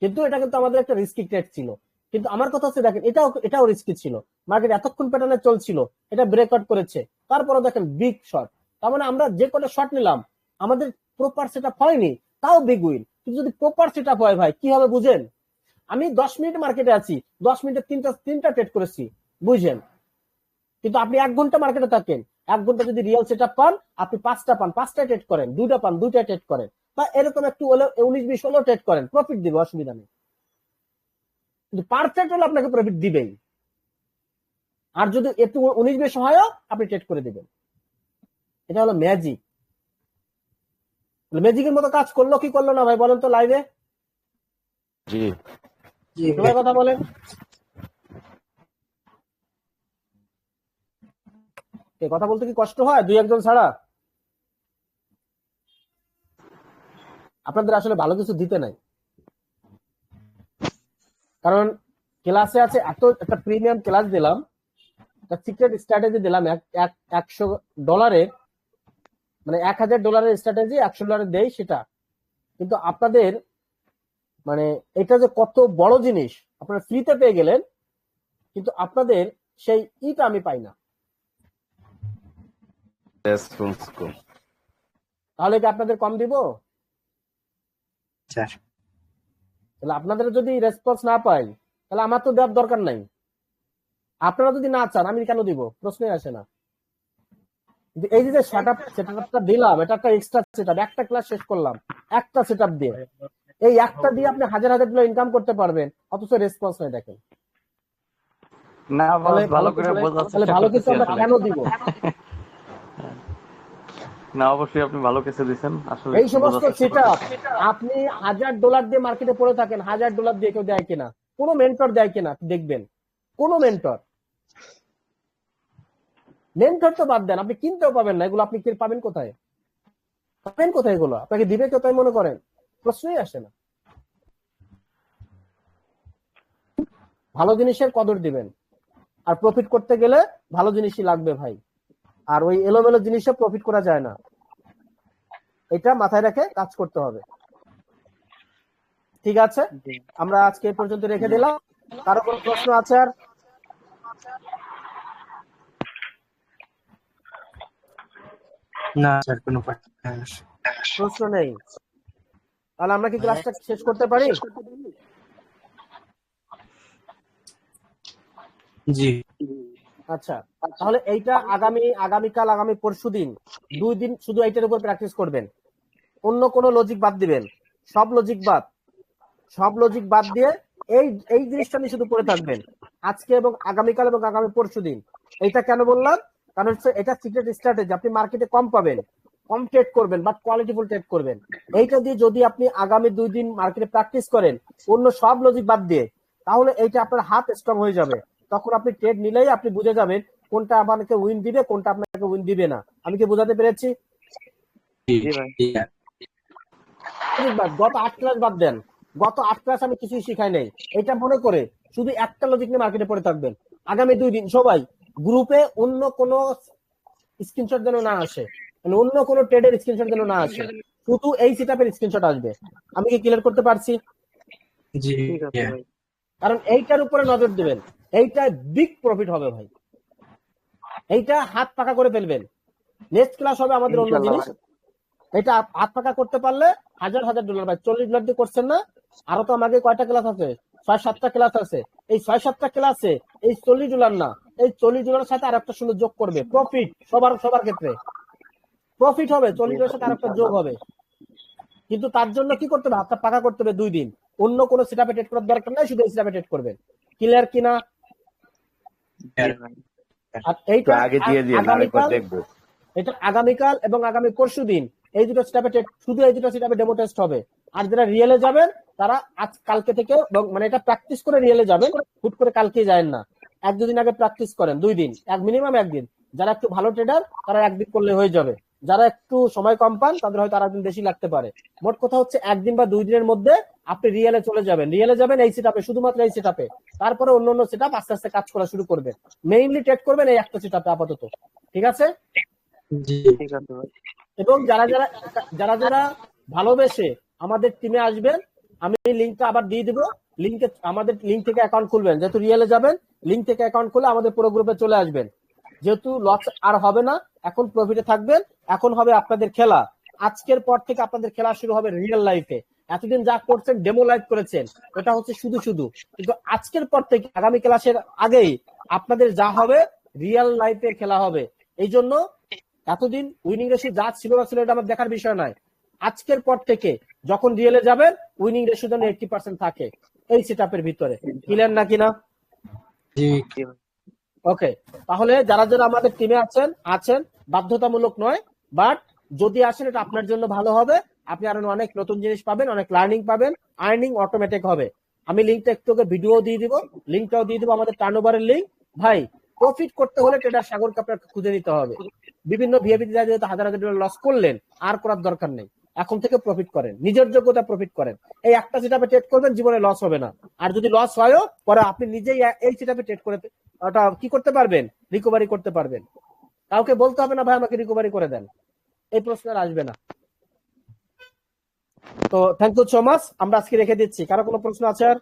Speaker 1: কিন্তু এটা কিন্তু আমাদের একটা রিস্কি ট্রেড ছিল। কিন্তু আমার কথা হচ্ছে দেখেন, এটাও রিস্কি ছিল। মার্কেট এতক্ষণ প্যাটার্নে চলছিল, এটা ব্রেকআউট করেছে, তারপরে দেখেন বিগ শর্ট। তার মানে আমরা যে কটা শর্ট নিলাম, আমাদের প্রপার সেটআপ হয়নি, তাও বিগ উইন। কিন্তু যদি প্রপার সেটআপ হয় ভাই, কি হবে বুঝেন? আমি 10 মিনিট মার্কেটে আছি, 10 মিনিটে তিনটা ট্রেড করেছি, বুঝেন? কিন্তু আপনি 1 ঘন্টা মার্কেটে থাকেন, 1 ঘন্টা যদি রিয়েল সেটআপ পান, আপনি 5টা পান, 5টা ট্রেড করেন, 2টা পান, 2টা ট্রেড করেন, বা এরকম একটু হলে 19-20 হলেও ট্রেড করেন, প্রফিট দিবে, অসুবিধা নেই। কিন্তু পারফেক্ট হলে আপনাকে প্রফিট দিবেই। আর যদি একটু 19-20 হয়ও আপনি ট্রেড করে দিবেন। এটা হলো ম্যাজিক। ম্যাজিকের মতো কাজ করলো কি করলো না ভাই বলেন তো লাইভে?
Speaker 2: জি
Speaker 1: সবাই কথা বলেন। কথা বলতে কি কষ্ট হয় 2-1 ছাড়া? আপনাদের আসলে ভালো কিছু দিতে নাই, কারণ ক্লাসে আছে এত একটা প্রিমিয়াম ক্লাস দিলাম, সিক্রেট স্ট্র্যাটেজি দিলাম $100, মানে $1000 স্ট্র্যাটেজি $100 দেই সেটা। কিন্তু আপনাদের মানে এটা যে কত বড় জিনিস আপনারা ফ্রিতে পেয়ে গেলেন, কিন্তু আপনাদের সেই ইটা আমি পাই না।
Speaker 2: রেসপন্স কম।
Speaker 1: তাহলে কি আপনাদের কম দিব?
Speaker 6: স্যার
Speaker 1: তাহলে আপনাদের যদি রেসপন্স না পাই, তাহলে আমার তো দেওয়ার দরকার নাই। আপনারা যদি না চান, আমি কেন দিব? প্রশ্নই আসে না। কিন্তু এই যে সেটআপটা দিলাম, এটা একটা এক্সট্রা সেটআপ, একটা ক্লাস শেষ করলাম একটা সেটআপ দিয়ে, এই একটা দিয়ে আপনি হাজার $1,000 ইনকাম করতে পারবেন, অথচ রেসপন্স নাই। দেখেন
Speaker 8: না
Speaker 1: তাহলে
Speaker 8: ভালো করে বোঝার
Speaker 1: তাহলে
Speaker 8: চেষ্টা
Speaker 1: ভালো কিছু
Speaker 8: করতেছি
Speaker 1: আমরা
Speaker 8: আসলে।
Speaker 1: কেন দিব?
Speaker 8: না অবশ্যই আপনি ভালো কিছু দিচ্ছেন আসলে।
Speaker 1: এই সমস্ত
Speaker 8: বোঝার চেষ্টা
Speaker 1: সেটআপ
Speaker 8: করতেছি।
Speaker 1: আপনি $1,000 দিয়ে মার্কেটে পড়ে থাকেন, $1,000 দিয়ে কেউ দেয় কিনা? কোনো মেন্টর দেয় কিনা দেখবেন, কোনো মেন্টর তো বাদ দেন, আপনি কিনতেও পাবেন না এগুলো। আপনি পাবেন কোথায়? পাবেন কোথায় এগুলো? আপনাকে দিবে কোথায় মনে করেন? প্রশ্নই আসে না। ভালো জিনিসের কদর দিবেন, আর প্রফিট করতে গেলে ভালো জিনিসই লাগবে ভাই। আর ওই এলোমেলো জিনিসে প্রফিট করা যায় না, এটা মাথায় রেখে কাজ করতে হবে। ঠিক আছে, আমরা আজকে এই পর্যন্ত রেখে দিলাম। কারো কোনো প্রশ্ন আছে আর?
Speaker 6: না স্যার কোনো
Speaker 1: প্রশ্ন নেই, তাহলে আমরা কি ক্লাসটা শেষ করতে পারি?
Speaker 6: জি
Speaker 1: আচ্ছা, তাহলে এইটা আগামীকাল আগামী পরশুদিন 2 দিন শুধু এইটার উপর প্র্যাকটিস করবেন, অন্য কোনো লজিক বাদ দিবেন, সব লজিক বাদ দিয়ে এই জিনিসটা নিয়ে শুধু পড়ে থাকবেন আজকে এবং আগামীকাল এবং আগামী পরশুদিন। এইটা কেন বললাম, কারণ হচ্ছে এটা সিক্রেট স্ট্র্যাটেজি, আপনি মার্কেটে কম পাবেন, কম ট্রেড করবেন বাট কোয়ালিটিফুল ট্রেড করবেন। এইটা দিয়ে যদি আপনি আগামী 2 দিন মার্কেটে প্র্যাকটিস করেন অন্য সব লজিক বাদ দিয়ে, তাহলে এইটা আপনার হাত স্ট্রং হয়ে যাবে। তখন আপনি ট্রেড নিলেই আপনি বুঝে যাবেন কোনটা আপনাকে উইন দিবে, কোনটা আপনাকে উইন দিবে না। আমি কি বোঝাতে পেরেছি? গত 8 ক্লাস বাদ দেন, গত 8 ক্লাস আমি কিছুই শিখাই নাই। এটা মনে করে শুধু একটা লজিক নিয়ে মার্কেটে পড়ে থাকবেন। আগামী 2 দিন সবাই গ্রুপে অন্য কোনো স্ক্রিনশট যেন না আসে, মানে অন্য কোনো ট্রেডের স্ক্রিনশট যেন না আসে, শুধু এই সেটআপের স্ক্রিনশট আসবে। আমি কি ক্লিয়ার করতে পারছি?
Speaker 6: জি
Speaker 1: কারণ এইটার উপরে নজর দিবেন, এইটায় বিগ প্রফিট হবে ভাই, এইটা হাত পাকা করে ফেলবেন। নেক্সট ক্লাস হবে আমাদের অন্য জিনিস, এটা হাত পাকা করতে পারলে $1000 ভাই। $40 দিয়ে করছেন না? আরো তো আমাকে কয়টা ক্লাস আছে? 6-7টা ক্লাস আছে। এই 6-7টা ক্লাসে এই $40 না, এই $40 সাথে আরেকটা সুন্দর যোগ করবে, প্রফিট সবার ক্ষেত্রে প্রফিট হবে, $40 সাথে আরেকটা যোগ হবে। কিন্তু তার জন্য কি করতে হবে? হাতটা পাকা করতে হবে 2 দিন, অন্য কোনো সেটআপে ট্রেড করার দরকার নাই, শুধু এই সেটআপে ট্রেড করবেন। ক্লিয়ার কিনা? আর এইটা
Speaker 2: আগে দিয়ে দিয়ে আরেকবার দেখবো।
Speaker 1: এটা আগামীকাল এবং আগামী পরশুদিন এই দুটো সেটআপে শুধু এই দুটো সেটআপে ডেমো টেস্ট হবে। আর যারা রিয়েলে যাবেন তারা আজ কালকে থেকে মানে এটা প্র্যাকটিস করে রিয়েলে যাবেন, হুট করে কালকে যায়েন না। 1-2 দিন আগে প্র্যাকটিস করেন, 2 দিন, মিনিমাম 1 দিন। যারা একটু ভালো ট্রেডার তারা 1 দিন করলে হয়ে যাবে, যারা একটু সময় কম পান তাদের হয়তো আরেকদিন বেশি লাগতে পারে। মোট কথা হচ্ছে 1 দিন বা 2 দিনের মধ্যে আপনি রিয়েলে চলে যাবেন, এই সেটআপে, শুধুমাত্র এই সেটআপে। তারপরে অন্য সেটআপ আস্তে আস্তে কাজ করা শুরু করবেন। মেইনলি ট্রেড করবেন এই একটা সেটআপে আপাতত, ঠিক আছে? এবং যারা ভালোবেসে আমাদের টিমে আসবেন, আমি লিঙ্কটা আবার দিয়ে দিব। আমাদের লিঙ্ক থেকে অ্যাকাউন্ট খুলবেন, যেহেতু রিয়েলে যাবেন লিঙ্ক থেকে অ্যাকাউন্ট খুলে আমাদের পুরো গ্রুপে চলে আসবেন। যেহেতু লস আর হবে না, এখন প্রফিটে থাকবেন। এখন হবে আপনাদের খেলা, আজকের পর থেকে আপনাদের খেলা শুরু হবে রিয়েল লাইফে। এতদিন যা করছেন ডেমো লাইভ করেছেন, এটা হচ্ছে শুধু, কিন্তু আজকের পর থেকে আগামী ক্লাসের আগেই আপনাদের যা হবে রিয়েল লাইফের খেলা হবে। এই জন্য এতদিন উইনিং রেশিও যা ছিল না ছিল এটা আমার দেখার বিষয় নয়। আজকের পর থেকে যখন রিয়েলে যাবেন উইনিং রেশিও যেন 80% থাকে এই সেটআপের ভিতরে। ক্লিয়ার নাকি না? ওকে, তাহলে যারা আমাদের টিমে আছেন বাধ্যতামূলক নয়, বাট যদি আসেন এটা আপনার জন্য ভালো হবে। আপনি আরো অনেক নতুন জিনিস পাবেন, অনেক লার্নিং পাবেন, আর্নিং অটোমেটিক হবে। আমি লিঙ্কটা একটু ভিডিও দিয়ে দিব, লিঙ্কটাও দিয়ে দিব, আমাদের টার্নওভারের লিঙ্ক। ভাই প্রফিট করতে হলে ট্রেডার সাগরকে আপনাকে খুঁজে নিতে হবে। বিভিন্ন ভিআইপি যেহেতু $1000 লস করলেন, আর করার দরকার নেই, এখন থেকে প্রফিট করেন, নিজের যোগ্যতা প্রফিট করেন। এই একটা সেটআপে ট্রেড করবেন, জীবনে লস হবে না। আর যদি লস হয়ও পরে আপনি নিজেই এই সেটআপে ট্রেড করে ওটা কি করতে পারবেন, রিকভারি করতে পারবেন। কাউকে বলতে হবে না ভাই আমাকে রিকভারি করে দেন, এই প্রশ্ন আর আসবে না। তো থ্যাংক ইউ সো মাচ, আমরা আজকে রেখে দিচ্ছি। কারো কোনো প্রশ্ন আছে? আর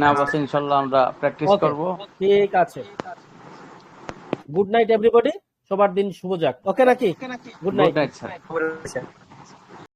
Speaker 8: না বস, ইনশাআল্লাহ আমরা প্র্যাকটিস করব।
Speaker 1: ঠিক আছে, গুড নাইট এভরিবডি, সবার দিন শুভ যাক। ওকে নাকি? Good night
Speaker 8: sir.